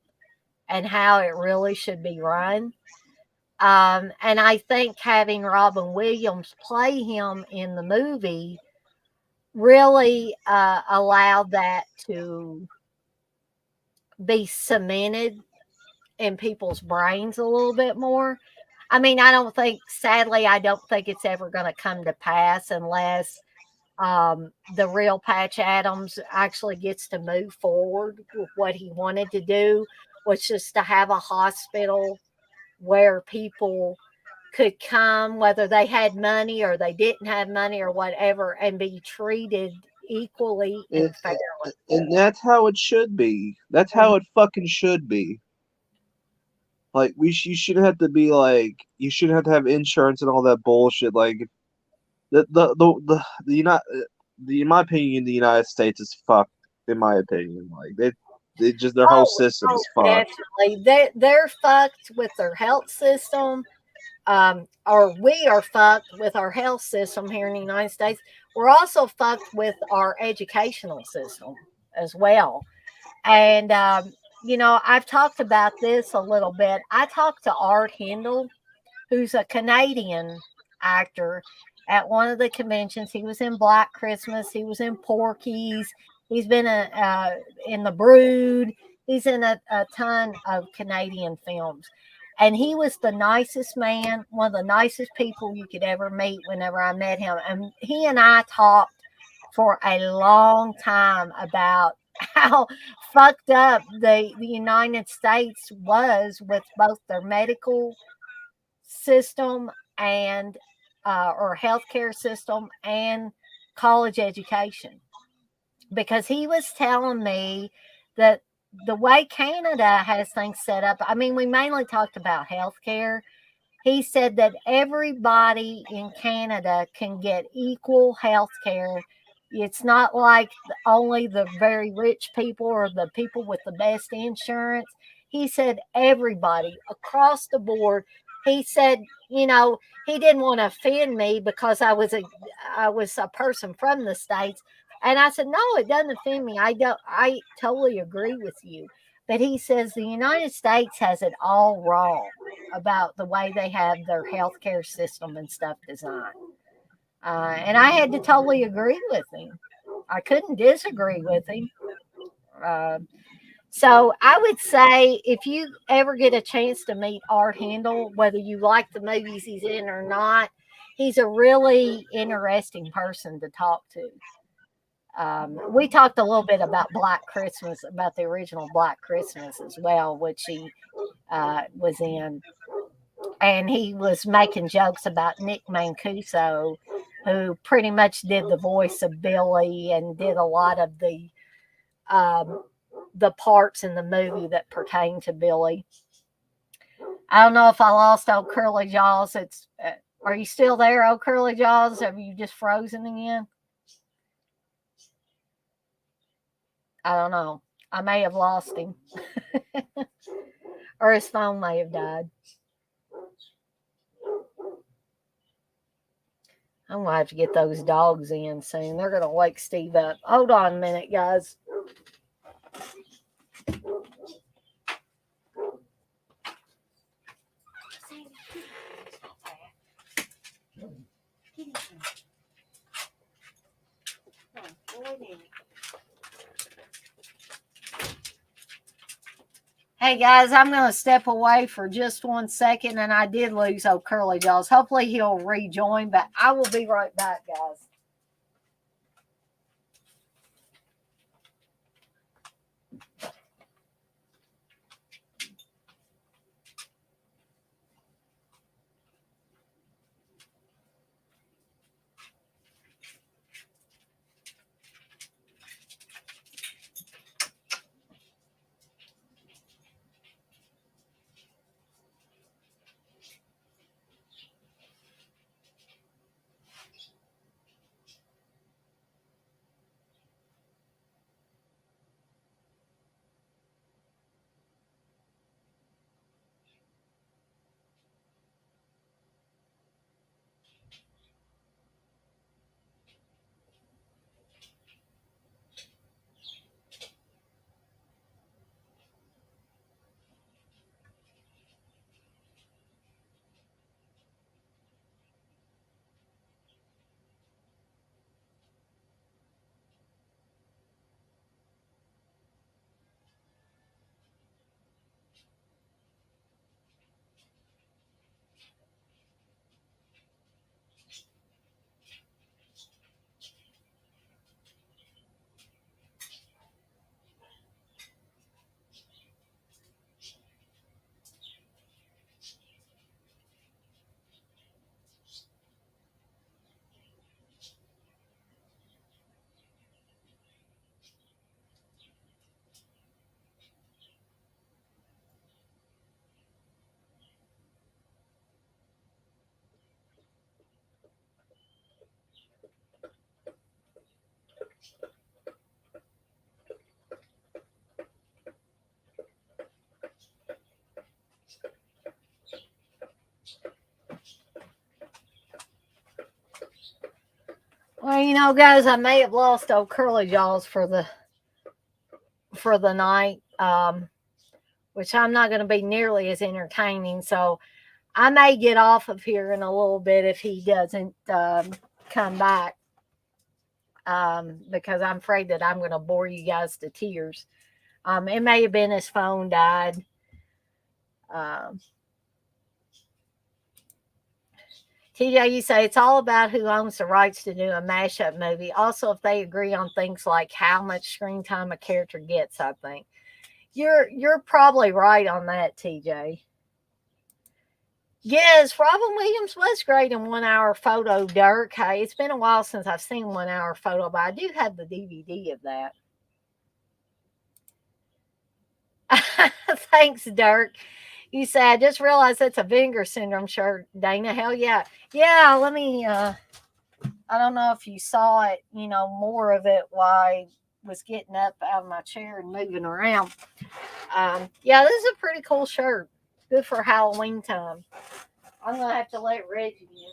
and how it really should be run. And I think having Robin Williams play him in the movie really allowed that to be cemented in people's brains a little bit more. I mean, sadly, I don't think it's ever going to come to pass unless the real Patch Adams actually gets to move forward with what he wanted to do, which is to have a hospital where people could come, whether they had money or they didn't have money or whatever, and be treated equally And, and fairly. and that's how it should be. That's how it fucking should be. Like you shouldn't have to be like you shouldn't have to have insurance and all that bullshit. Like the United, in my opinion, the United States is fucked. In my opinion, like they just their whole system is fucked. Definitely. They're fucked with their health system. Or we are fucked with our health system here in the United States. We're also fucked with our educational system as well. And, I've talked about this a little bit. I talked to Art Hindle, who's a Canadian actor, at one of the conventions. He was in Black Christmas. He was in Porky's. He's been in The Brood. He's in a ton of Canadian films. And he was the nicest man, one of the nicest people you could ever meet whenever I met him. And he and I talked for a long time about how fucked up the United States was with both their medical system and or healthcare system and college education. Because he was telling me that the way Canada has things set up, I mean, we mainly talked about healthcare. He said that everybody in Canada can get equal health care. It's not like only the very rich people or the people with the best insurance. He said everybody across the board. He said, he didn't want to offend me because I was a person from the States. And I said, no, it doesn't offend me. I totally agree with you. But he says the United States has it all wrong about the way they have their healthcare system and stuff designed. And I had to totally agree with him. I couldn't disagree with him. So I would say if you ever get a chance to meet Art Handel, whether you like the movies he's in or not, he's a really interesting person to talk to. We talked a little bit about Black Christmas, about the original Black Christmas as well, which he was in. And he was making jokes about Nick Mancuso, who pretty much did the voice of Billy and did a lot of the parts in the movie that pertain to Billy. I don't know if I lost old Curly Jaws. Are you still there, old Curly Jaws? Have you just frozen again? I don't know. I may have lost him. Or his phone may have died. I'm going to have to get those dogs in soon. They're going to wake Steve up. Hold on a minute, guys. Hey guys, I'm going to step away for just 1 second, and I did lose old Curly Jaws. Hopefully he'll rejoin, but I will be right back, guys. Well, you know, guys, I may have lost old Curly Jaws for the night, which I'm not going to be nearly as entertaining. So I may get off of here in a little bit if he doesn't come back, because I'm afraid that I'm going to bore you guys to tears. It may have been his phone died. TJ, you say it's all about who owns the rights to do a mashup movie. Also, if they agree on things like how much screen time a character gets, I think. You're probably right on that, TJ. Yes, Robin Williams was great in 1 Hour Photo, Dirk. Hey, it's been a while since I've seen 1 Hour Photo, but I do have the DVD of that. Thanks, Dirk. You say, I just realized that's a Vinegar Syndrome shirt, Dana. Hell yeah. Yeah, let me, I don't know if you saw it, more of it while I was getting up out of my chair and moving around. Yeah, this is a pretty cool shirt. Good for Halloween time. I'm going to have to let Reggie in here.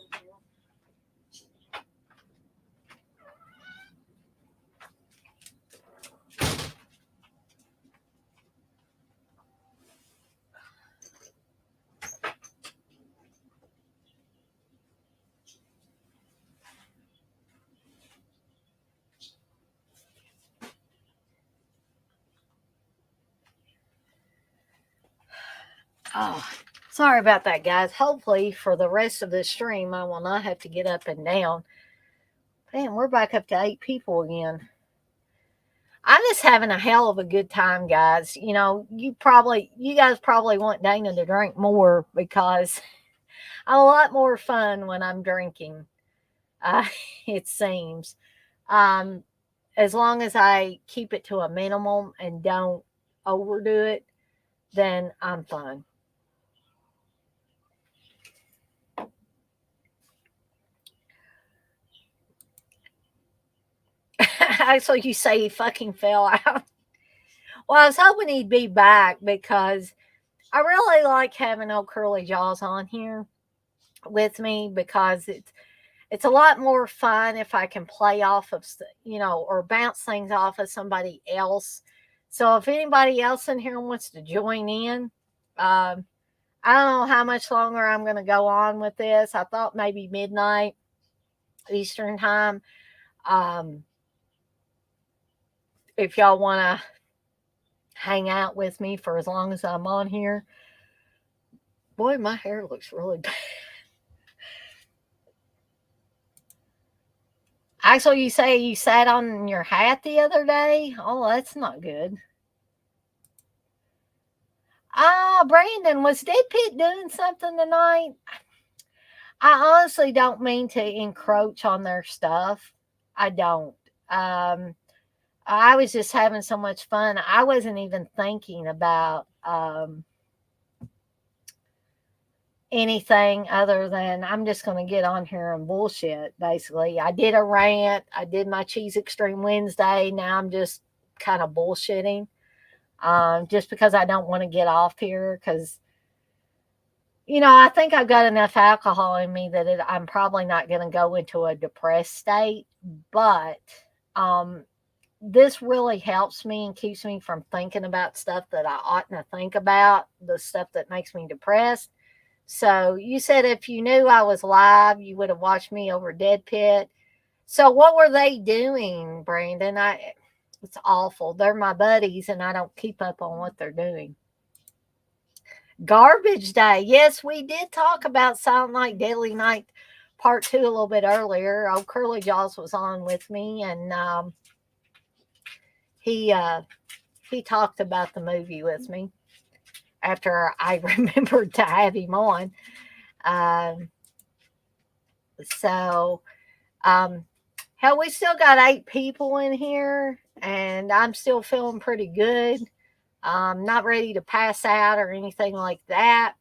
Oh, sorry about that, guys. Hopefully, for the rest of this stream, I will not have to get up and down. Man, we're back up to 8 people again. I'm just having a hell of a good time, guys. You guys probably want Dana to drink more because I'm a lot more fun when I'm drinking. It seems. As long as I keep it to a minimum and don't overdo it, then I'm fine. Actually, you say he fucking fell out. Well, I was hoping he'd be back because I really like having old Curly Jaws on here with me because it's a lot more fun if I can play off of, or bounce things off of somebody else. So if anybody else in here wants to join in, I don't know how much longer I'm going to go on with this. I thought maybe midnight Eastern time. If y'all want to hang out with me for as long as I'm on here. Boy, my hair looks really bad. Actually, you say you sat on your hat the other day? Oh, that's not good. Brandon, was Dead Pit doing something tonight? I honestly don't mean to encroach on their stuff. I don't. I was just having so much fun. I wasn't even thinking about anything other than I'm just going to get on here and bullshit, basically. I did a rant. I did my Cheese Extreme Wednesday. Now I'm just kind of bullshitting just because I don't want to get off here because, I think I've got enough alcohol in me that I'm probably not going to go into a depressed state. But this really helps me and keeps me from thinking about stuff that I oughtn't to think about, the stuff that makes me depressed. So you said if you knew I was live, you would have watched me over Dead Pit. So what were they doing, Brandon? It's awful. They're my buddies, and I don't keep up on what they're doing. Garbage Day. Yes, we did talk about Silent Night, Deadly Night Part 2 a little bit earlier. Old Curly Jaws was on with me, and he talked about the movie with me after I remembered to have him on. Hell, we still got 8 people in here, and I'm still feeling pretty good. Not ready to pass out or anything like that.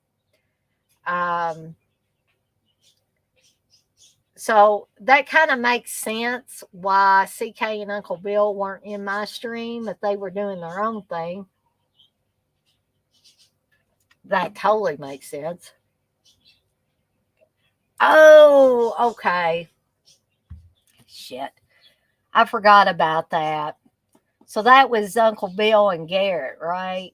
So that kind of makes sense why CK and Uncle Bill weren't in my stream if they were doing their own thing. That totally makes sense. Oh, okay. Shit. I forgot about that. So that was Uncle Bill and Garrett, right?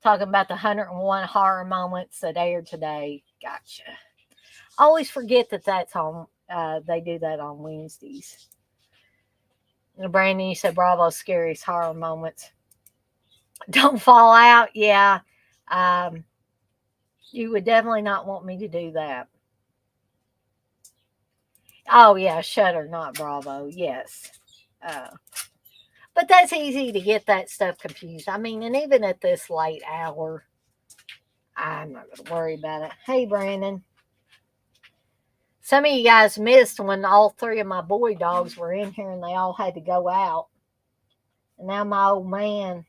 Talking about the 101 horror moments that aired today. Gotcha. I always forget that that's on. They do that on Wednesdays. And Brandon, you said Bravo's scariest horror moments. Don't fall out. Yeah. Um, you would definitely not want me to do that. Oh, yeah. Shutter, not Bravo. Yes. Uh, but that's easy to get that stuff confused. I mean, and even at this late hour, I'm not going to worry about it. Hey, Brandon. Some of you guys missed when all three of my boy dogs were in here and they all had to go out. And now my old man,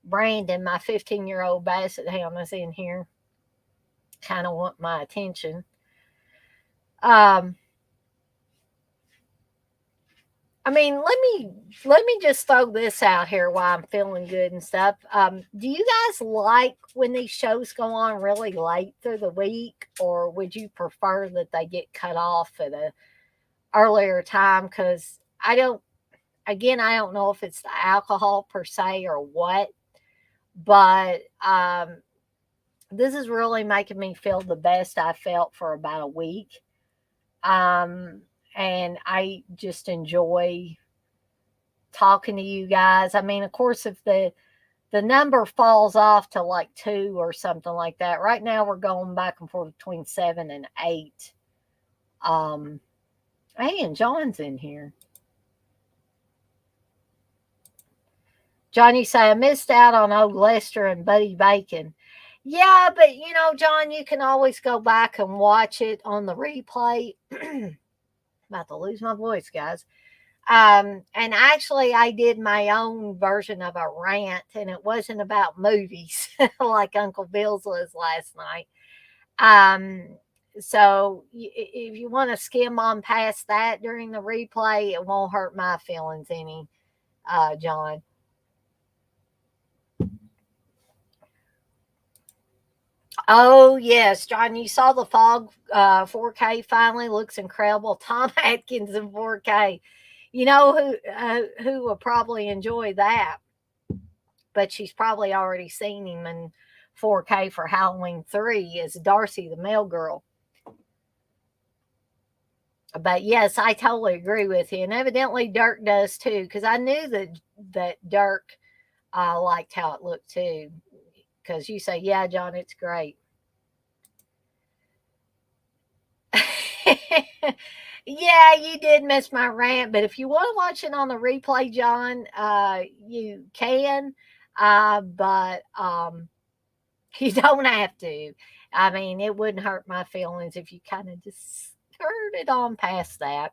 Brandon, my 15-year-old basset hound, is in here. Kind of want my attention. I mean, let me just throw this out here while I'm feeling good and stuff. Do you guys like when these shows go on really late through the week, or would you prefer that they get cut off at a earlier time? Because I don't know if it's the alcohol per se or what, but this is really making me feel the best I felt for about a week. And I just enjoy talking to you guys. I mean, of course, if the number falls off to like 2 or something like that, right now we're going back and forth between 7 and 8. Hey, and John's in here. Johnny say, I missed out on old Lester and Buddy Bacon. Yeah, but John, you can always go back and watch it on the replay. About to lose my voice, guys. And actually, I did my own version of a rant, and it wasn't about movies like Uncle Bill's was last night. So if you want to skim on past that during the replay, it won't hurt my feelings any, John. Oh, yes, John, you saw the Fog 4K finally. Looks incredible. Tom Atkins in 4K. You know who will probably enjoy that? But she's probably already seen him in 4K for Halloween 3 is Darcy, the mail girl. But yes, I totally agree with you. And evidently Dirk does too, because I knew that Dirk liked how it looked too. Because you say, yeah, John, it's great. Yeah, you did miss my rant, but if you want to watch it on the replay, John, you can, but you don't have to. I mean, it wouldn't hurt my feelings if you kind of just heard it on past that.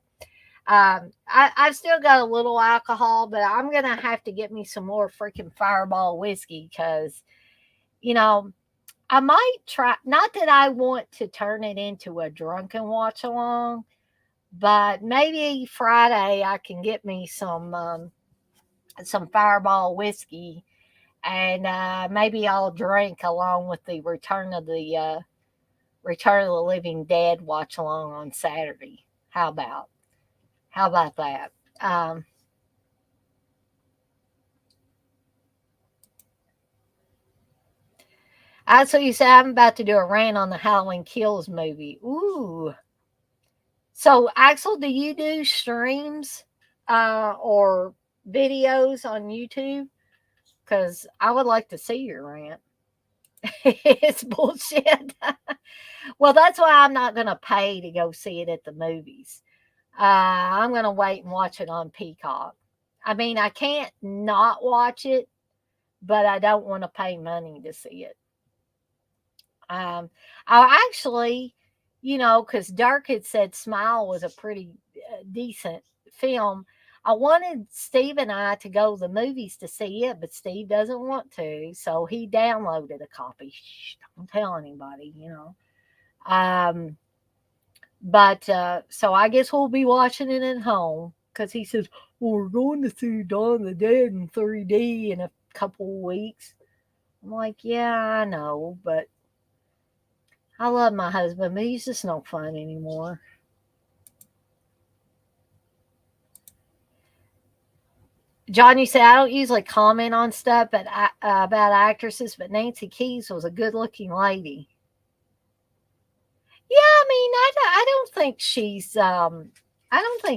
I've still got a little alcohol, but I'm going to have to get me some more freaking Fireball whiskey because, I might try, not that I want to turn it into a drunken watch along, but maybe Friday I can get me some Fireball whiskey, and maybe I'll drink along with the Return of the Living Dead watch along on Saturday. How about that? So you say I'm about to do a rant on the Halloween Kills movie. Ooh. So Axel, do you do streams or videos on YouTube? Because I would like to see your rant. It's bullshit. Well, that's why I'm not going to pay to go see it at the movies. I'm going to wait and watch it on Peacock. I mean, I can't not watch it, but I don't want to pay money to see it. I actually, because Dirk had said Smile was a pretty decent film. I wanted Steve and I to go to the movies to see it, but Steve doesn't want to, so he downloaded a copy. Shh, don't tell anybody, But so I guess we'll be watching it at home because he says, well, we're going to see Dawn of the Dead in 3D in a couple of weeks. I'm like, yeah, I know, but I love my husband, but he's just no fun anymore. John, you say I don't usually comment on stuff about actresses, but Nancy Keys was a good-looking lady. Yeah, I mean, I don't think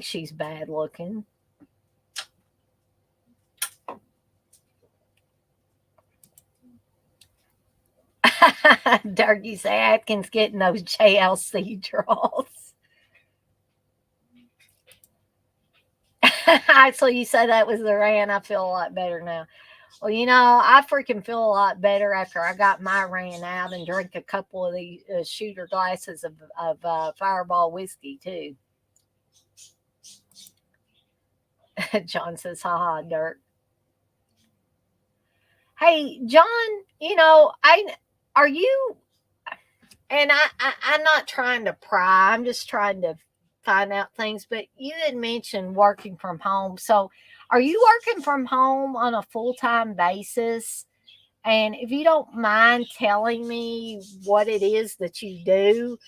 she's bad looking. Dirk, you say Atkins getting those JLC draws. So you say that was the rant. I feel a lot better now. Well, I freaking feel a lot better after I got my rant out and drank a couple of these shooter glasses of Fireball whiskey too. John says, haha, Dirk. Hey, John, are you, and I'm not trying to pry, I'm just trying to find out things, but you had mentioned working from home. So are you working from home on a full-time basis? And if you don't mind telling me what it is that you do,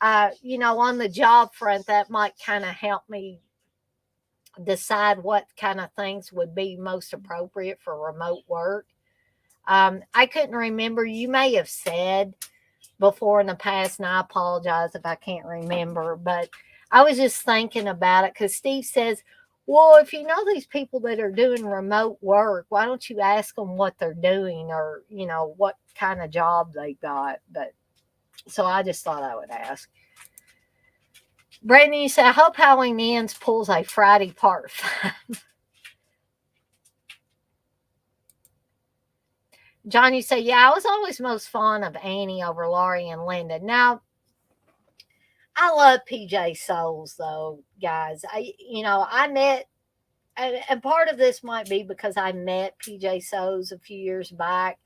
on the job front, that might kind of help me decide what kind of things would be most appropriate for remote work. I couldn't remember. You may have said before in the past, and I apologize if I can't remember, but I was just thinking about it because Steve says, well, if you know these people that are doing remote work, why don't you ask them what they're doing or, what kind of job they got? But so I just thought I would ask. Brandon, you said, I hope Halloween Ends pulls a Friday part 5. John, you say, yeah, I was always most fond of Annie over Laurie and Linda. Now, I love PJ Souls, though, guys. I met, and part of this might be because I met PJ Souls a few years back,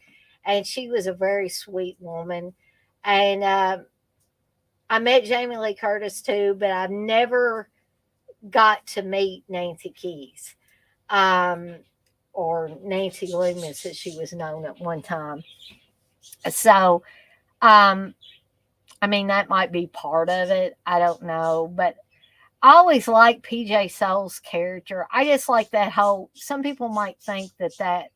and she was a very sweet woman. And I met Jamie Lee Curtis, too, but I've never got to meet Nancy Keys. Or Nancy Loomis, as she was known at one time. So, that might be part of it. I don't know. But I always like PJ Souls' character. I just like that whole, some people might think that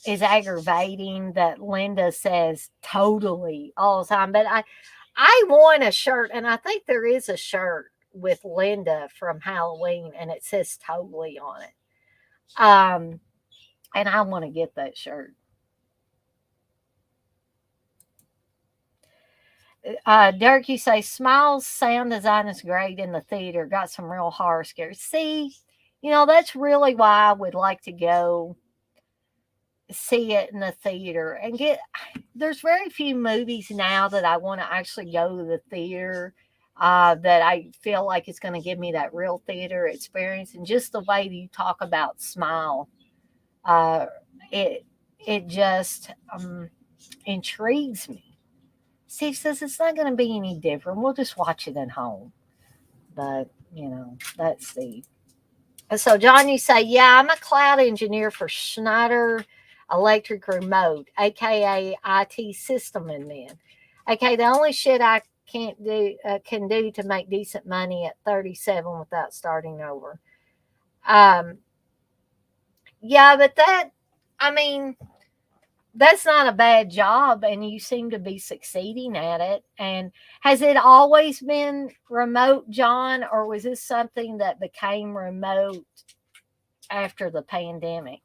is aggravating that Linda says totally all the time. But I want a shirt, and I think there is a shirt with Linda from Halloween, and it says totally on it. And I want to get that shirt. Derek, you say, Smiles sound design is great in the theater. Got some real horror scares. See, that's really why I would like to go see it in the theater and there's very few movies now that I want to actually go to the theater that I feel like it's going to give me that real theater experience. And just the way you talk about Smile, it just intrigues me. Steve says it's not going to be any different. We'll just watch it at home. But, that's Steve. And so, John, you say, yeah, I'm a cloud engineer for Schneider Electric Remote, a.k.a. IT system admin. Okay, the only shit I can do to make decent money at 37 without starting over. Yeah, but that's not a bad job, and you seem to be succeeding at it. And has it always been remote, John, or was this something that became remote after the pandemic?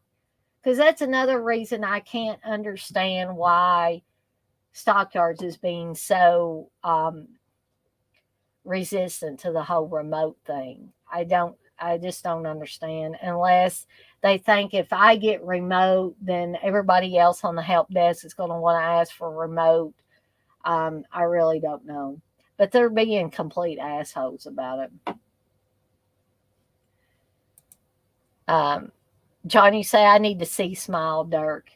Because that's another reason I can't understand why Stockyards is being so resistant to the whole remote thing. I just don't understand, unless they think if I get remote, then everybody else on the help desk is going to want to ask for remote. I really don't know. But they're being complete assholes about it. Johnny say, I need to see Smile, Dirk.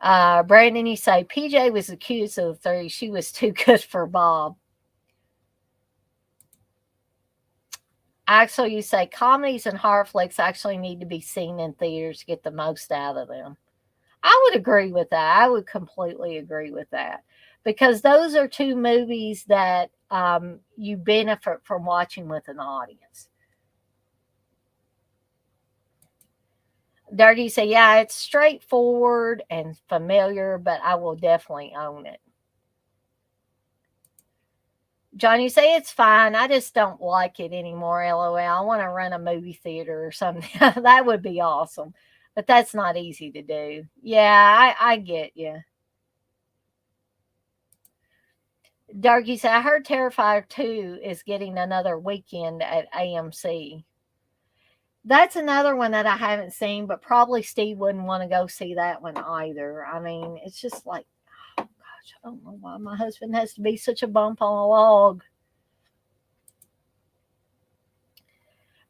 Brandon, you say, PJ was accused of the 30. She was too good for Bob. Axel, you say, comedies and horror flicks actually need to be seen in theaters to get the most out of them. I would agree with that. I would completely agree with that. Because those are two movies that you benefit from watching with an audience. Dirty say, yeah, it's straightforward and familiar, but I will definitely own it. Johnny say, it's fine. I just don't like it anymore, LOL. I want to run a movie theater or something. That would be awesome. But that's not easy to do. Yeah, I get you. Darky said, I heard Terrifier 2 is getting another weekend at AMC. That's another one that I haven't seen, but probably Steve wouldn't want to go see that one either. I mean, it's just like, oh gosh, I don't know why my husband has to be such a bump on a log.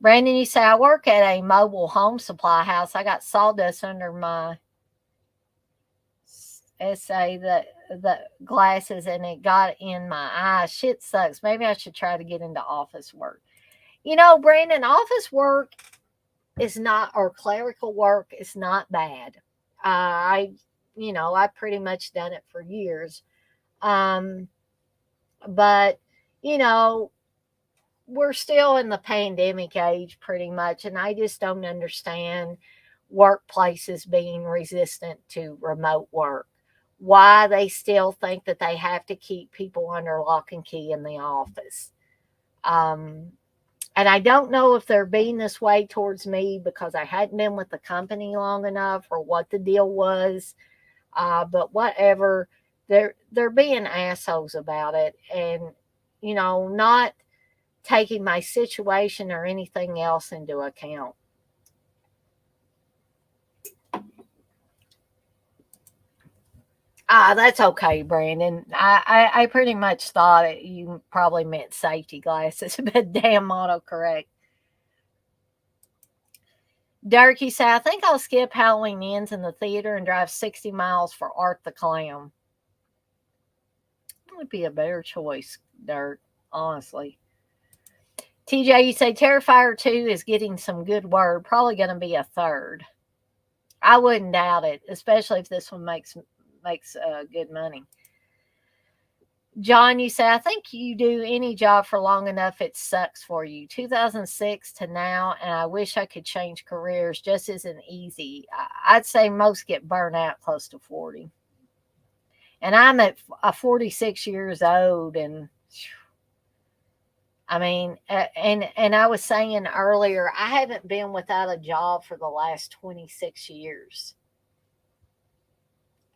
Brandon, you say, I work at a mobile home supply house. I got sawdust under my the glasses and it got in my eyes. Shit sucks. Maybe I should try to get into office work. You know, Brandon, office work is not, or clerical work is not bad. I pretty much done it for years. But, we're still in the pandemic age pretty much, and I just don't understand workplaces being resistant to remote work. Why they still think that they have to keep people under lock and key in the office. And I don't know if they're being this way towards me because I hadn't been with the company long enough or what the deal was. But whatever, they're being assholes about it, and not taking my situation or anything else into account. That's okay, Brandon. I pretty much thought you probably meant safety glasses, but damn autocorrect. Dirk, you say, I think I'll skip Halloween Ends in the theater and drive 60 miles for Art the Clown. That would be a better choice, Dirk, honestly. TJ, you say Terrifier 2 is getting some good word. Probably going to be a third. I wouldn't doubt it, especially if this one makes good money. John, you say, I think you do any job for long enough, it sucks for you. 2006 to now, and I wish I could change careers. Just isn't easy. I'd say most get burnt out close to 40. And I'm at 46 years old, and I mean, and I was saying earlier, I haven't been without a job for the last 26 years.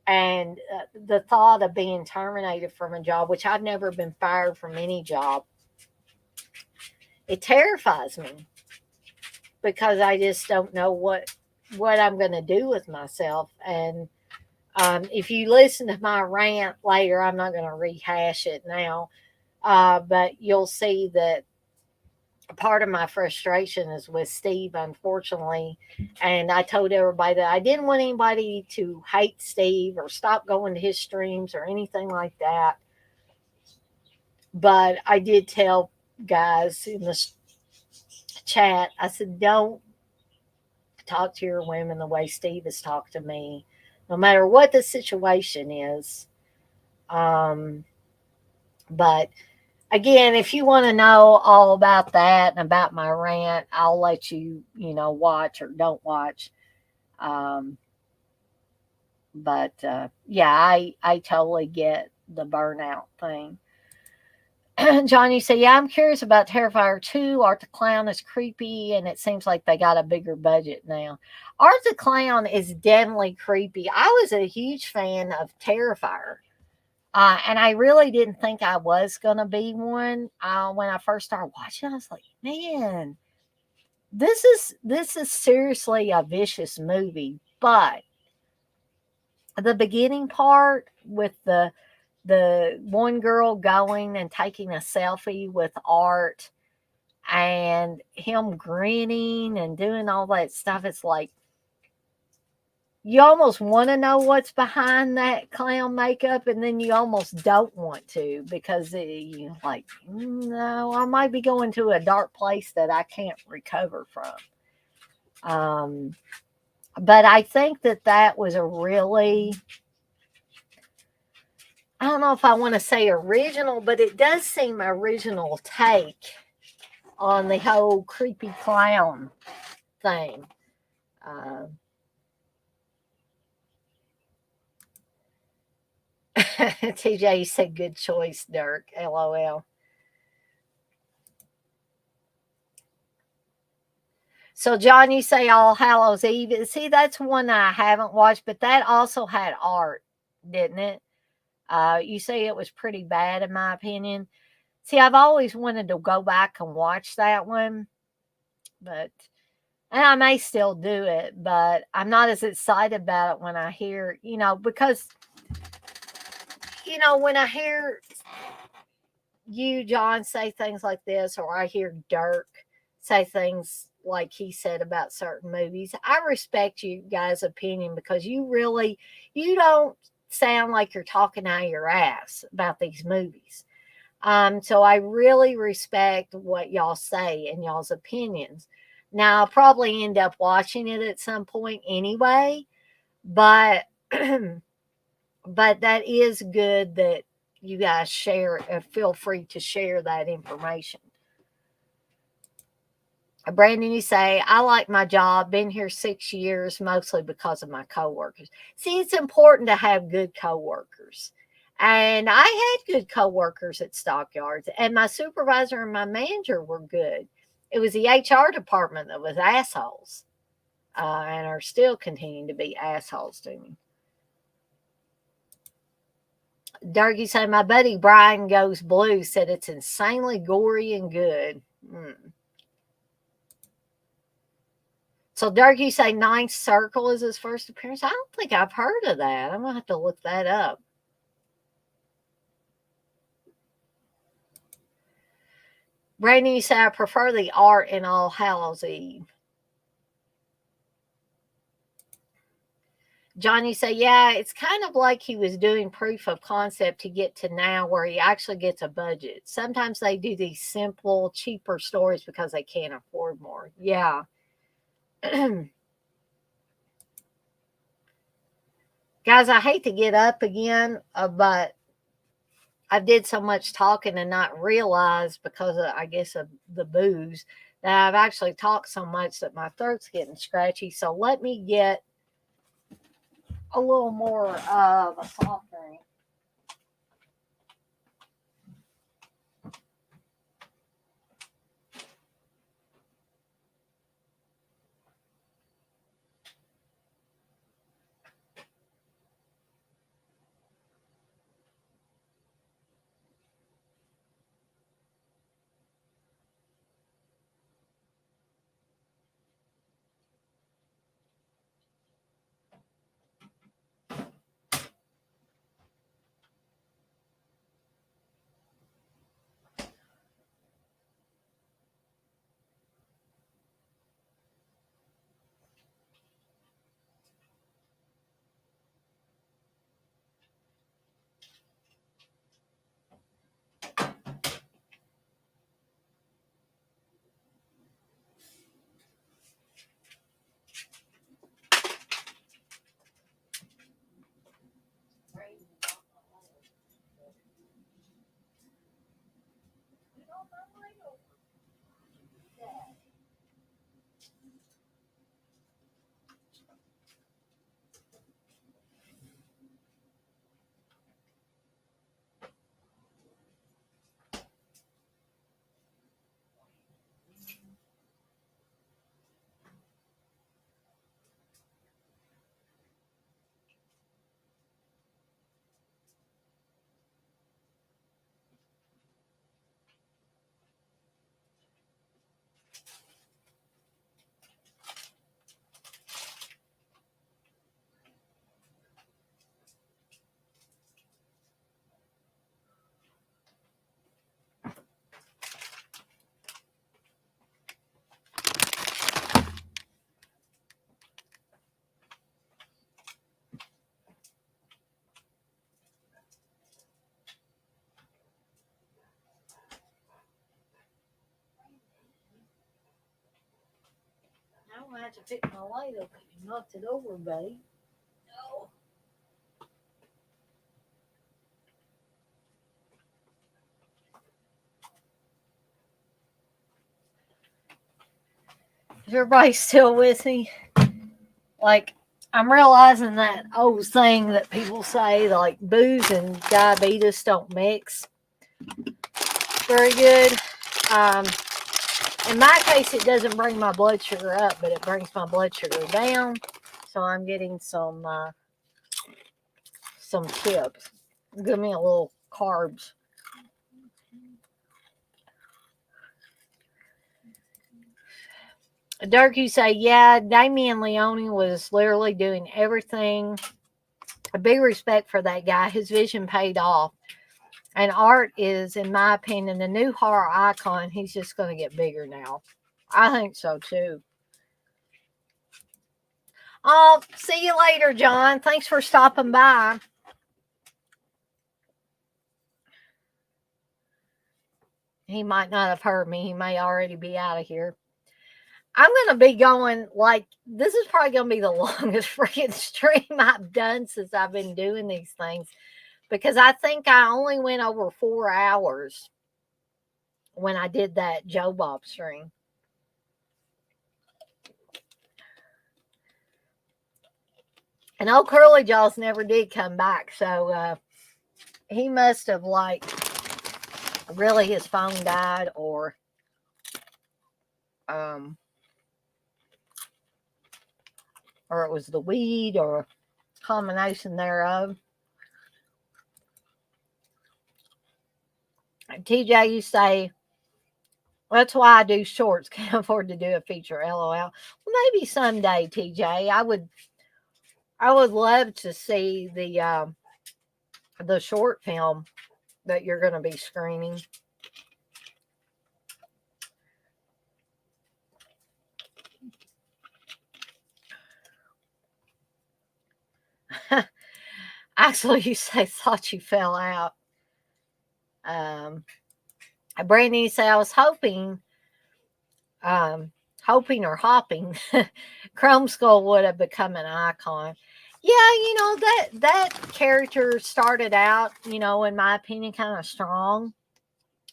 And the thought of being terminated from a job, which I've never been fired from any job, it terrifies me because I just don't know what I'm going to do with myself. And if you listen to my rant later, I'm not going to rehash it now, but you'll see that part of my frustration is with Steve, unfortunately. And I told everybody that I didn't want anybody to hate Steve or stop going to his streams or anything like that. But I did tell guys in the chat, I said, don't talk to your women the way Steve has talked to me, no matter what the situation is. But again, if you want to know all about that and about my rant, I'll let you, watch or don't watch. But yeah, I totally get the burnout thing. Johnny said, yeah, I'm curious about Terrifier 2. Art the Clown is creepy, and it seems like they got a bigger budget now. Art the Clown is definitely creepy. I was a huge fan of Terrifier. And I really didn't think I was going to be one. When I first started watching, I was like, man, this is seriously a vicious movie. But the beginning part with the one girl going and taking a selfie with Art and him grinning and doing all that stuff, it's like, you almost want to know what's behind that clown makeup, and then you almost don't want to because you're like, no, I might be going to a dark place that I can't recover from. But I think that was a really, I don't know if I want to say original, but it does seem original take on the whole creepy clown thing. TJ, you said good choice, Dirk. LOL. So, John, you say All Hallows Eve. See, that's one that I haven't watched, but that also had art, didn't it? You say it was pretty bad, in my opinion. See, I've always wanted to go back and watch that one, but and I may still do it, but I'm not as excited about it when I hear, because when I hear you, John, say things like this, or I hear Dirk say things like he said about certain movies, I respect you guys' opinion because you don't sound like you're talking out of your ass about these movies. So I really respect what y'all say and y'all's opinions. Now, I'll probably end up watching it at some point anyway, but but that is good that you guys share. Feel free to share that information. Brandon, you say, I like my job, been here 6 years, mostly because of my coworkers. See, it's important to have good coworkers. And I had good coworkers at Stockyards, and my supervisor and my manager were good. It was the HR department that was assholes, and are still continuing to be assholes to me. Darky said, my buddy Brian Goes Blue said it's insanely gory and good. So Darky say Ninth Circle is his first appearance. I don't think I've heard of that. I'm going to have to look that up. Brandon, you say, I prefer the art in All Hallows Eve. John, you say, yeah, it's kind of like he was doing proof of concept to get to now where he actually gets a budget. Sometimes they do these simple, cheaper stories because they can't afford more. Yeah. Guys, I hate to get up again, but I did so much talking and not realize because of, I guess, of the booze that I've actually talked so much that my throat's getting scratchy. So let me get a little more of a soft drink. Now I'm going to have to pick my light up. You knocked it over, babe. No. Is everybody still with me? Like, I'm realizing that old thing that people say, like booze and diabetes don't mix very good. In my case, it doesn't bring my blood sugar up, but it brings my blood sugar down. So I'm getting some chips. Give me a little carbs. Dirk, you say, yeah, Damian Leone was literally doing everything. A big respect for that guy. His vision paid off. And Art is, in my opinion, the new horror icon. He's just going to get bigger now. I think so, too. Oh, see you later, John. Thanks for stopping by. He might not have heard me. He may already be out of here. I'm going to be going, like, this is probably going to be the longest freaking stream I've done since I've been doing these things. Because I think I only went over 4 hours when I did that Joe Bob stream. And old Curly Jaws never did come back. So he must have, like, really his phone died or it was the weed or a combination thereof. TJ, you say, that's why I do shorts. Can't afford to do a feature. LOL. Well, maybe someday, TJ. I would love to see the short film that you're going to be screening. Actually, you say thought you fell out. Brandy, you say I was hoping or hopping, Chrome Skull would have become an icon. Yeah, that character started out, in my opinion, kind of strong.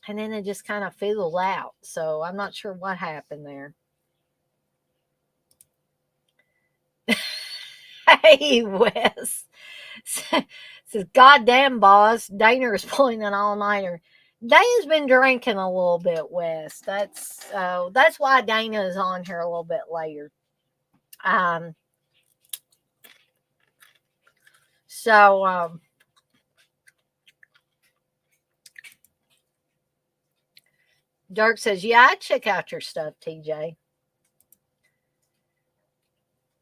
And then it just kind of fizzled out. So I'm not sure what happened there. Hey, Wes. Says, goddamn, boss. Dana is pulling an all-nighter. Dana's been drinking a little bit, Wes. That's why Dana is on here a little bit later. Dirk says, yeah, I'd check out your stuff, TJ.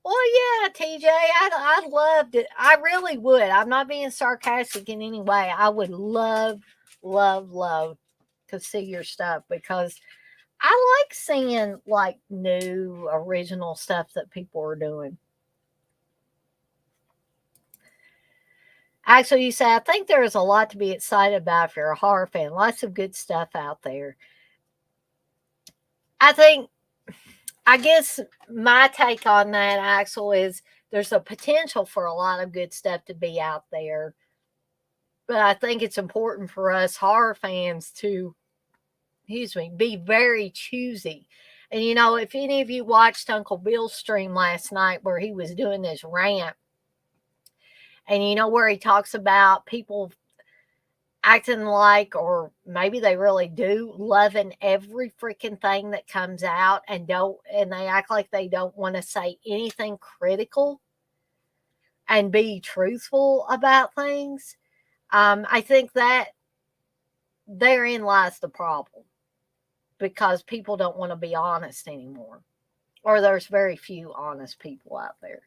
Well, yeah, TJ, I'd love it. I really would. I'm not being sarcastic in any way. I would love to see your stuff because I like seeing like new original stuff that people are doing. Actually, you say, I think there is a lot to be excited about if you're a horror fan. Lots of good stuff out there. I guess my take on that, Axel, is there's a potential for a lot of good stuff to be out there. But I think it's important for us horror fans to, be very choosy. And, if any of you watched Uncle Bill's stream last night where he was doing this rant, and where he talks about people acting like, or maybe they really do, loving every freaking thing that comes out and they act like they don't want to say anything critical and be truthful about things. I think that therein lies the problem because people don't want to be honest anymore, or there's very few honest people out there.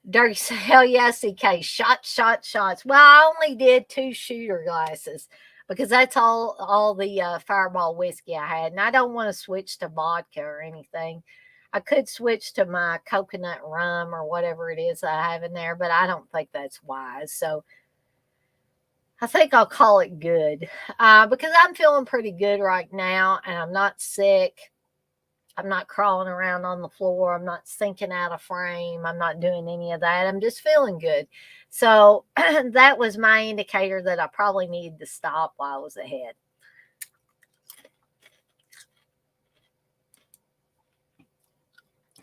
Dirty said, hell yeah, CK. Shots. Well, I only did 2 shooter glasses because that's all the Fireball whiskey I had. And I don't want to switch to vodka or anything. I could switch to my coconut rum or whatever it is I have in there, but I don't think that's wise. So I think I'll call it good because I'm feeling pretty good right now and I'm not sick. I'm not crawling around on the floor. I'm not sinking out of frame. I'm not doing any of that. I'm just feeling good. So that was my indicator that I probably needed to stop while I was ahead.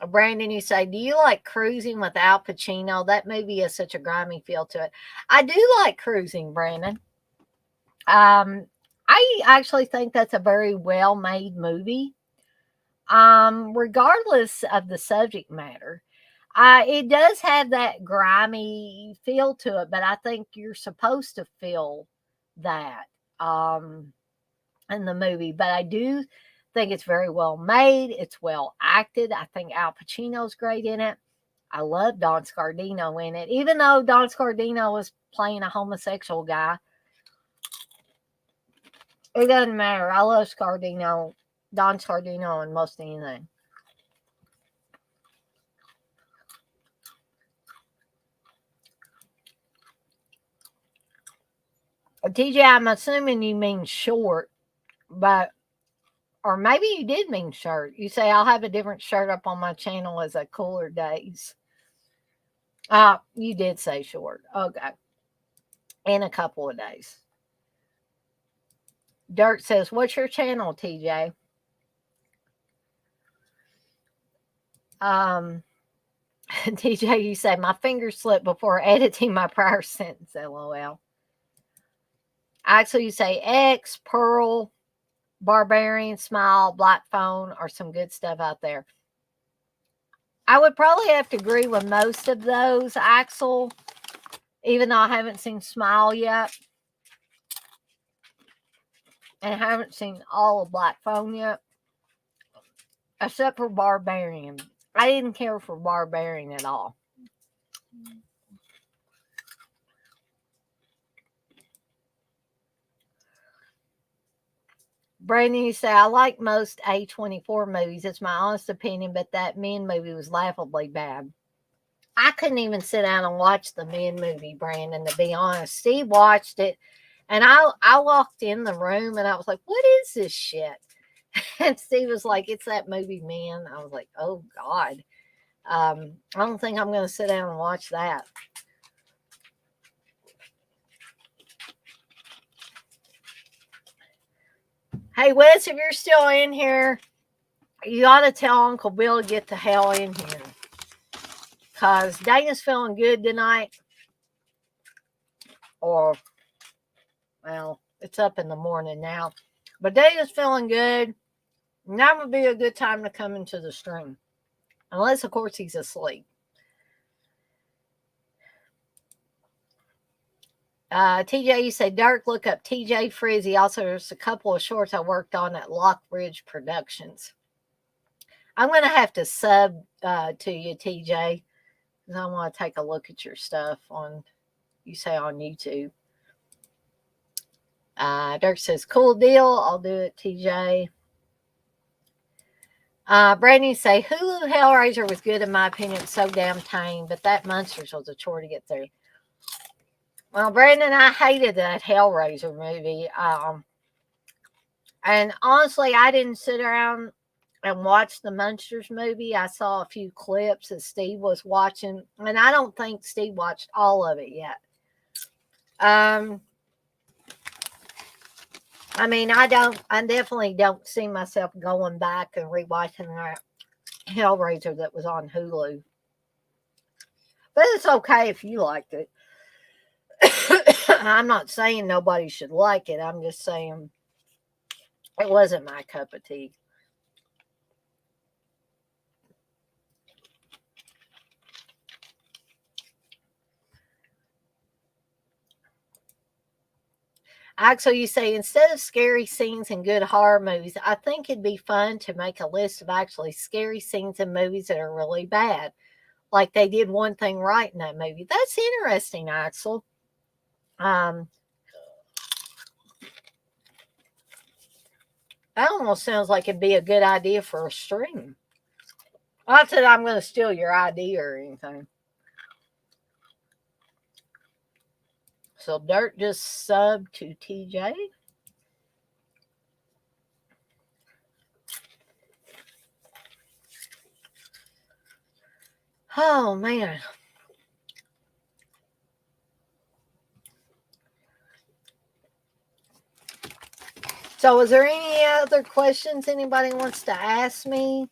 Brandon, you say, do you like Cruising with Al Pacino? That movie has such a grimy feel to it. I do like Cruising, Brandon. I actually think that's a very well made movie. Regardless of the subject matter. It does have that grimy feel to it, but I think you're supposed to feel that in the movie. But I do think it's very well made. It's well acted. I think Al Pacino's great in it. I love Don Scardino in it, even though Don Scardino was playing a homosexual guy. It doesn't matter. I love Scardino, Don Scardino, in most anything. TJ, I'm assuming you mean short, but or maybe you did mean shirt. You say I'll have a different shirt up on my channel as a cooler days. You did say short. Okay. In a couple of days. Dirt says, what's your channel, TJ? TJ, you say my fingers slipped before editing my prior sentence. LOL. Actually, you say X, Pearl, Barbarian, Smile, Black Phone, or some good stuff out there. I would probably have to agree with most of those, Axel, even though I haven't seen Smile yet. And I haven't seen all of Black Phone yet. Except for Barbarian. I didn't care for Barbarian at all. Brandon, you say, I like most A24 movies. It's my honest opinion, but that Men movie was laughably bad. I couldn't even sit down and watch the Men movie, Brandon, to be honest. Steve watched it, and I walked in the room, and I was like, what is this shit? And Steve was like, it's that movie, Men. I was like, oh, God. I don't think I'm going to sit down and watch that. Hey, Wes, if you're still in here, you ought to tell Uncle Bill to get the hell in here. Because Dana's feeling good tonight. Or, well, it's up in the morning now. But Dana's feeling good. Now would be a good time to come into the stream. Unless, of course, he's asleep. TJ, you say, Dirk, look up TJ Frizzy. Also, there's a couple of shorts I worked on at Lockbridge Productions. I'm going to have to sub to you, TJ, because I want to take a look at your stuff on, you say, on YouTube. Dirk says, cool deal. I'll do it, TJ. Brandon say, Hulu Hellraiser was good in my opinion. It's so damn tame, but that Monsters was a chore to get through. Well, Brandon, I hated that Hellraiser movie. And honestly, I didn't sit around and watch the Monsters movie. I saw a few clips that Steve was watching, and I don't think Steve watched all of it yet. I mean, I definitely don't see myself going back and rewatching that Hellraiser that was on Hulu. But it's okay if you liked it. I'm not saying nobody should like it. I'm just saying it wasn't my cup of tea. Axel, you say, instead of scary scenes in good horror movies, I think it'd be fun to make a list of actually scary scenes in movies that are really bad. Like they did one thing right in that movie. That's interesting, Axel. That almost sounds like it'd be a good idea for a stream. Not that I'm going to steal your idea or anything. So Dirt just subbed to TJ. Oh, man. So is there any other questions anybody wants to ask me?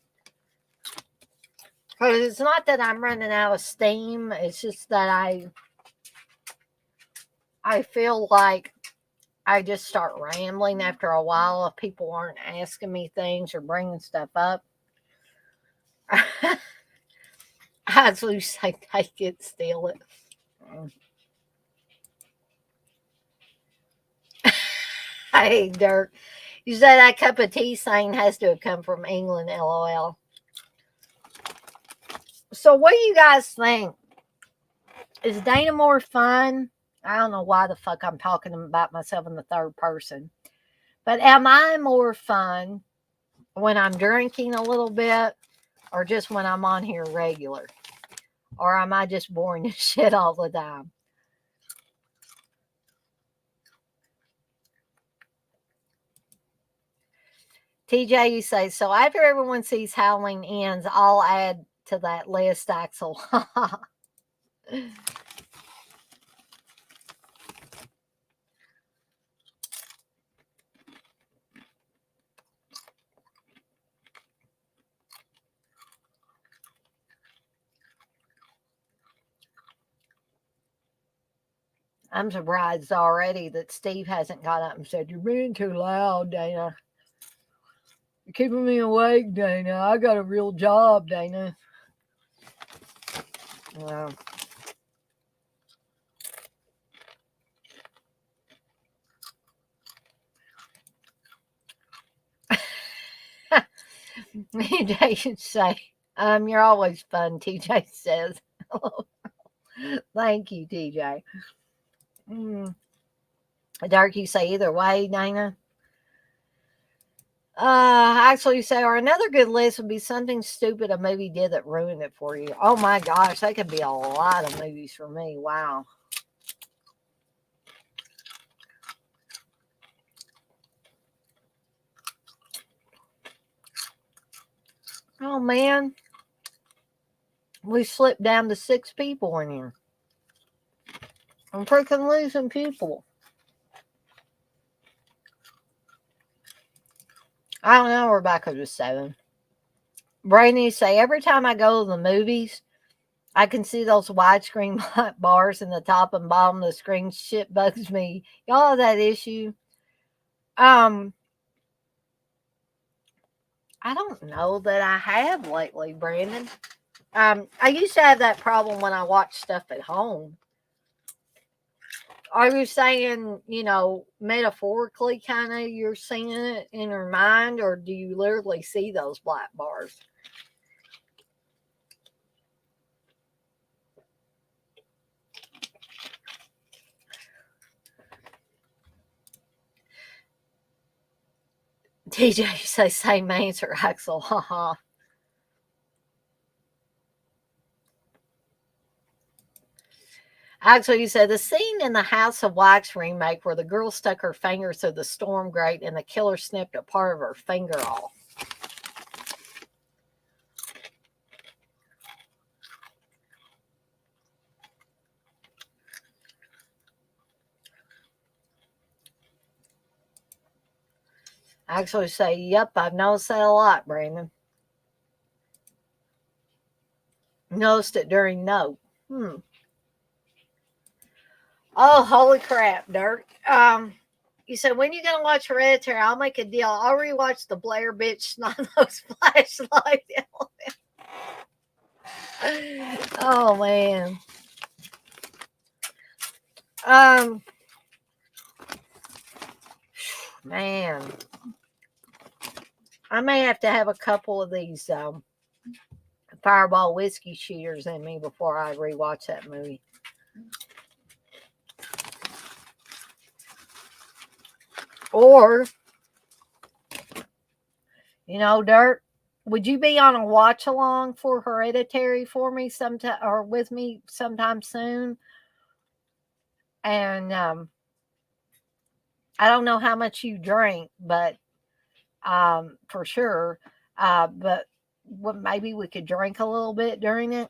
Because it's not that I'm running out of steam. It's just that I feel like I just start rambling after a while if people aren't asking me things or bringing stuff up. As we say, take it, steal it. Hey, Dirk. You said that cup of tea saying has to have come from England, lol. So, what do you guys think? Is Dana more fun? I don't know why the fuck I'm talking about myself in the third person. But am I more fun when I'm drinking a little bit or just when I'm on here regular? Or am I just boring as shit all the time? TJ, you say, so after everyone sees Halloween ends, I'll add to that list, Axel. I'm surprised already that Steve hasn't got up and said, "You're being too loud, Dana. You're keeping me awake, Dana. I got a real job, Dana." Well, TJ should say, you're always fun, TJ says. Thank you, TJ. Dark, you say either way, Dana. Actually, you say, or another good list would be something stupid a movie did that ruined it for you. Oh my gosh, that could be a lot of movies for me. Wow. Oh man, we slipped down to 6 people in here. I'm freaking losing people. I don't know, we're back up to 7. Brainy say, every time I go to the movies, I can see those widescreen bars in the top and bottom of the screen. Shit bugs me. Y'all have that issue? I don't know that I have lately, Brandon. I used to have that problem when I watch stuff at home. Are you saying, metaphorically kind of you're seeing it in your mind, or do you literally see those black bars? TJ say same answer, Axel. Haha. Actually, you said the scene in the House of Wax remake where the girl stuck her finger through the storm grate and the killer snipped a part of her finger off. Actually, say, yep, I've noticed that a lot, Brandon. Noticed it during No. Oh, holy crap, Dirk. You said, when you gonna watch Hereditary? I'll make a deal. I'll rewatch the Blair bitch snot nose flashlight. Oh man. Man. I may have to have a couple of these Fireball whiskey shooters in me before I rewatch that movie. Or, Dirk, would you be on a watch along for Hereditary for me sometime, or with me sometime soon? And I don't know how much you drink, but for sure. But maybe we could drink a little bit during it.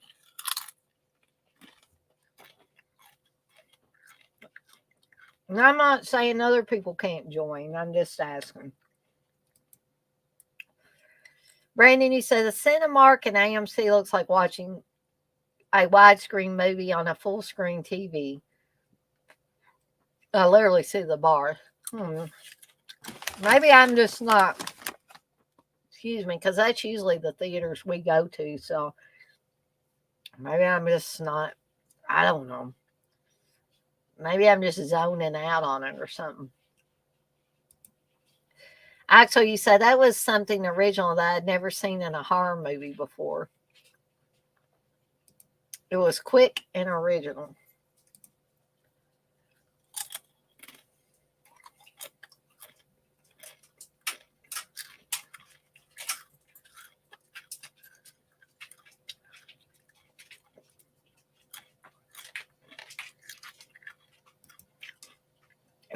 And I'm not saying other people can't join. I'm just asking. Brandon, you say the Cinemark and AMC looks like watching a widescreen movie on a full screen TV. I literally see the bar. Maybe I'm just not, excuse me, because that's usually the theaters we go to. So maybe I'm just not, I don't know. Maybe I'm just zoning out on it or something. Actually, you said that was something original that I'd never seen in a horror movie before. It was quick and original.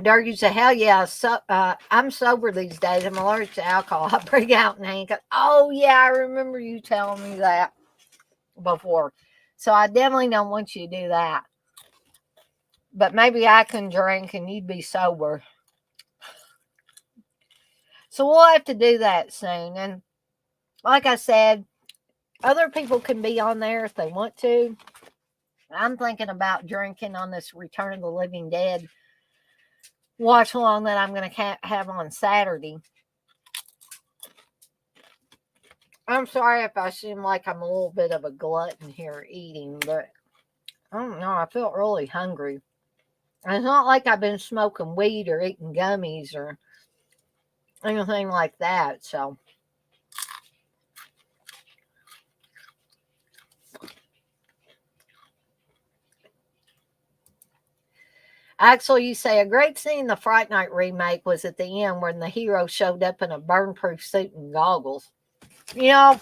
Dirk, you say, hell yeah, I'm sober these days. I'm allergic to alcohol. I break out in handcuffs. Oh, yeah, I remember you telling me that before. So I definitely don't want you to do that. But maybe I can drink and you'd be sober. So we'll have to do that soon. And like I said, other people can be on there if they want to. I'm thinking about drinking on this Return of the Living Dead watch along that I'm going to have on Saturday. I'm sorry if I seem like I'm a little bit of a glutton here eating, but I don't know. I feel really hungry. And it's not like I've been smoking weed or eating gummies or anything like that. So actually, you say a great scene in the Fright Night remake was at the end when the hero showed up in a burn-proof suit and goggles. You know,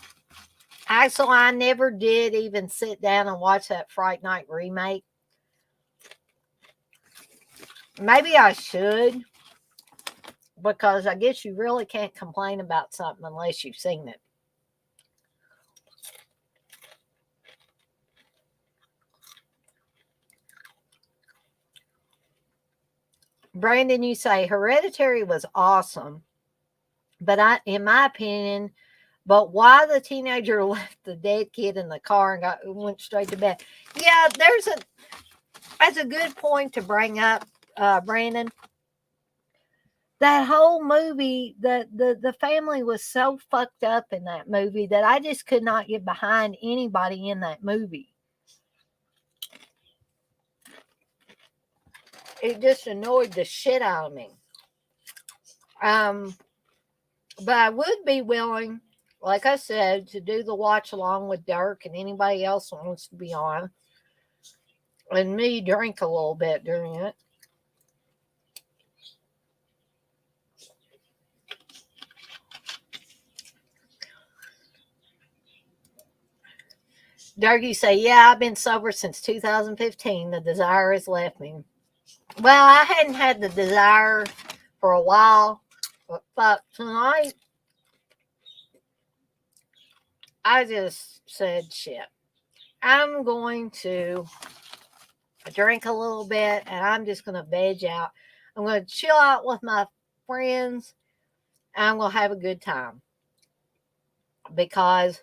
actually, I never did even sit down and watch that Fright Night remake. Maybe I should, because I guess you really can't complain about something unless you've seen it. Brandon, you say Hereditary was awesome, but in my opinion, but why the teenager left the dead kid in the car and went straight to bed? Yeah, that's a good point to bring up, Brandon. That whole movie, the family was so fucked up in that movie that I just could not get behind anybody in that movie. It just annoyed the shit out of me. But I would be willing, like I said, to do the watch along with Dirk and anybody else who wants to be on, and me drink a little bit during it. Dirk, you say, yeah, I've been sober since 2015. The desire has left me. Well, I hadn't had the desire for a while, but tonight I just said, shit, I'm going to drink a little bit and I'm just going to veg out. I'm going to chill out with my friends and I'm going to have a good time because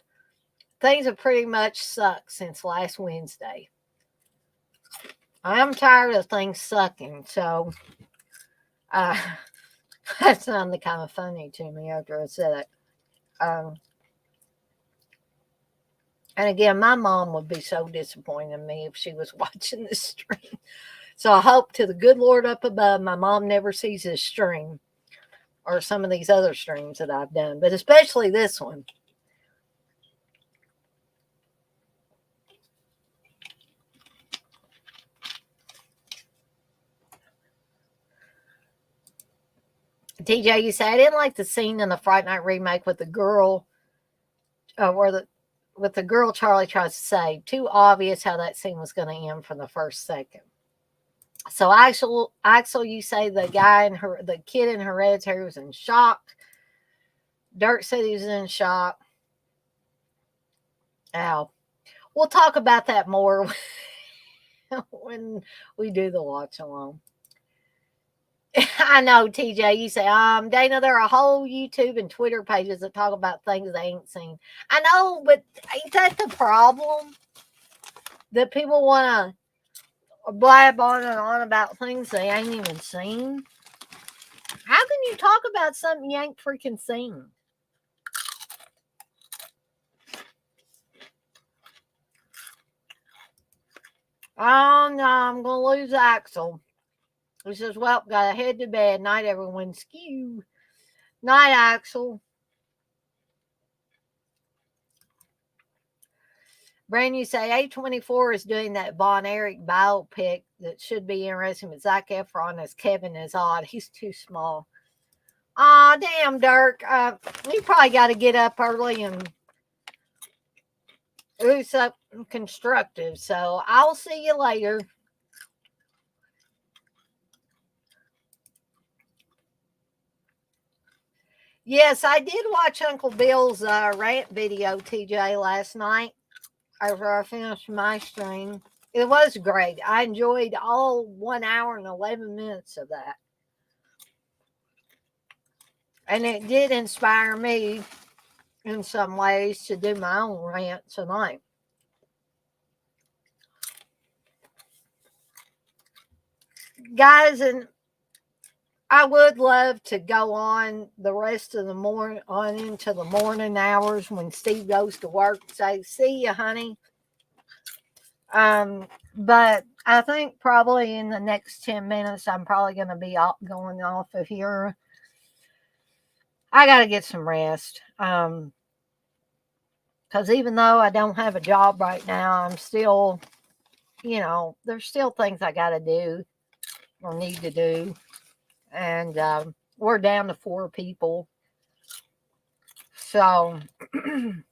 things have pretty much sucked since last Wednesday. I'm tired of things sucking, so that sounded kind of funny to me after I said it. And again, my mom would be so disappointed in me if she was watching this stream. So I hope to the good Lord up above, my mom never sees this stream or some of these other streams that I've done, but especially this one. TJ, you say, I didn't like the scene in the Fright Night remake with the girl, with the girl Charlie tries to save. Too obvious how that scene was going to end from the first second. So Axel, you say the kid in Hereditary was in shock. Dirk said he was in shock. Ow. We'll talk about that more when we do the watch along. I know, TJ, you say, Dana, there are whole YouTube and Twitter pages that talk about things they ain't seen. I know, but ain't that the problem? That people want to blab on and on about things they ain't even seen? How can you talk about something you ain't freaking seen? Oh, no, I'm going to lose Axel. He says, well, gotta head to bed. Night, everyone. Skew. Night, Axel. Brand, you say A24 is doing that Von Erich biopic that should be interesting, but Zac Efron as Kevin is odd. He's too small. Aw, damn, Dirk. You probably got to get up early and do something constructive. So I'll see you later. Yes, I did watch Uncle Bill's rant video, TJ, last night after I finished my stream. It was great. I enjoyed all 1 hour and 11 minutes of that. And it did inspire me in some ways to do my own rant tonight. Guys, and I would love to go on the rest of the morning, on into the morning hours when Steve goes to work and say, see you, honey. But I think probably in the next 10 minutes, I'm probably going to be going off of here. I got to get some rest. Because even though I don't have a job right now, I'm still, there's still things I got to do or need to do. And we're down to 4 people. So I'm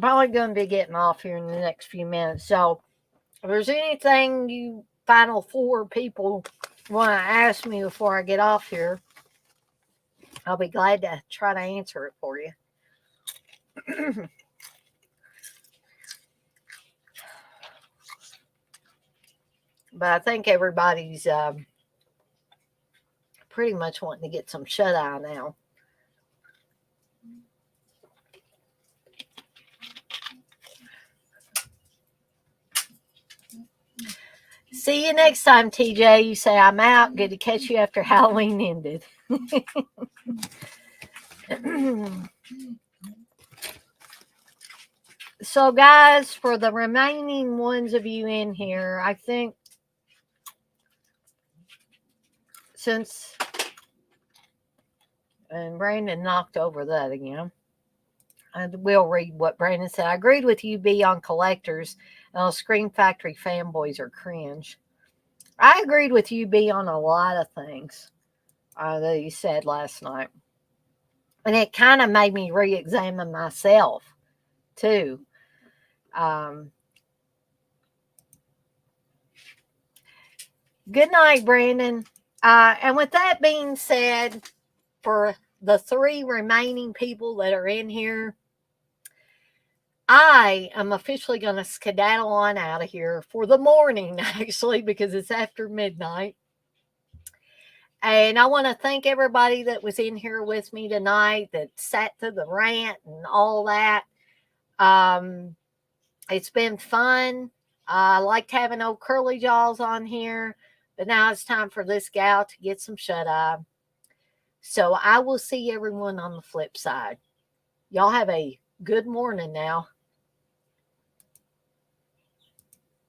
probably going to be getting off here in the next few minutes. So if there's anything you final 4 people want to ask me before I get off here, I'll be glad to try to answer it for you. But I think everybody's pretty much wanting to get some shut-eye now. See you next time, TJ. You say I'm out. Good to catch you after Halloween ended. So, guys, for the remaining ones of you in here, I think since, and Brandon knocked over that again. I will read what Brandon said. I agreed with you, B, on collectors. Scream Factory fanboys are cringe. I agreed with you, B, on a lot of things that you said last night. And it kind of made me re-examine myself, too. Good night, Brandon. And with that being said, for the 3 remaining people that are in here, I am officially going to skedaddle on out of here for the morning, actually, because it's after midnight. And I want to thank everybody that was in here with me tonight, that sat through the rant and all that. It's been fun. I liked having old Curly Jaws on here, but now it's time for this gal to get some shut-eye. So I will see everyone on the flip side. Y'all have a good morning now.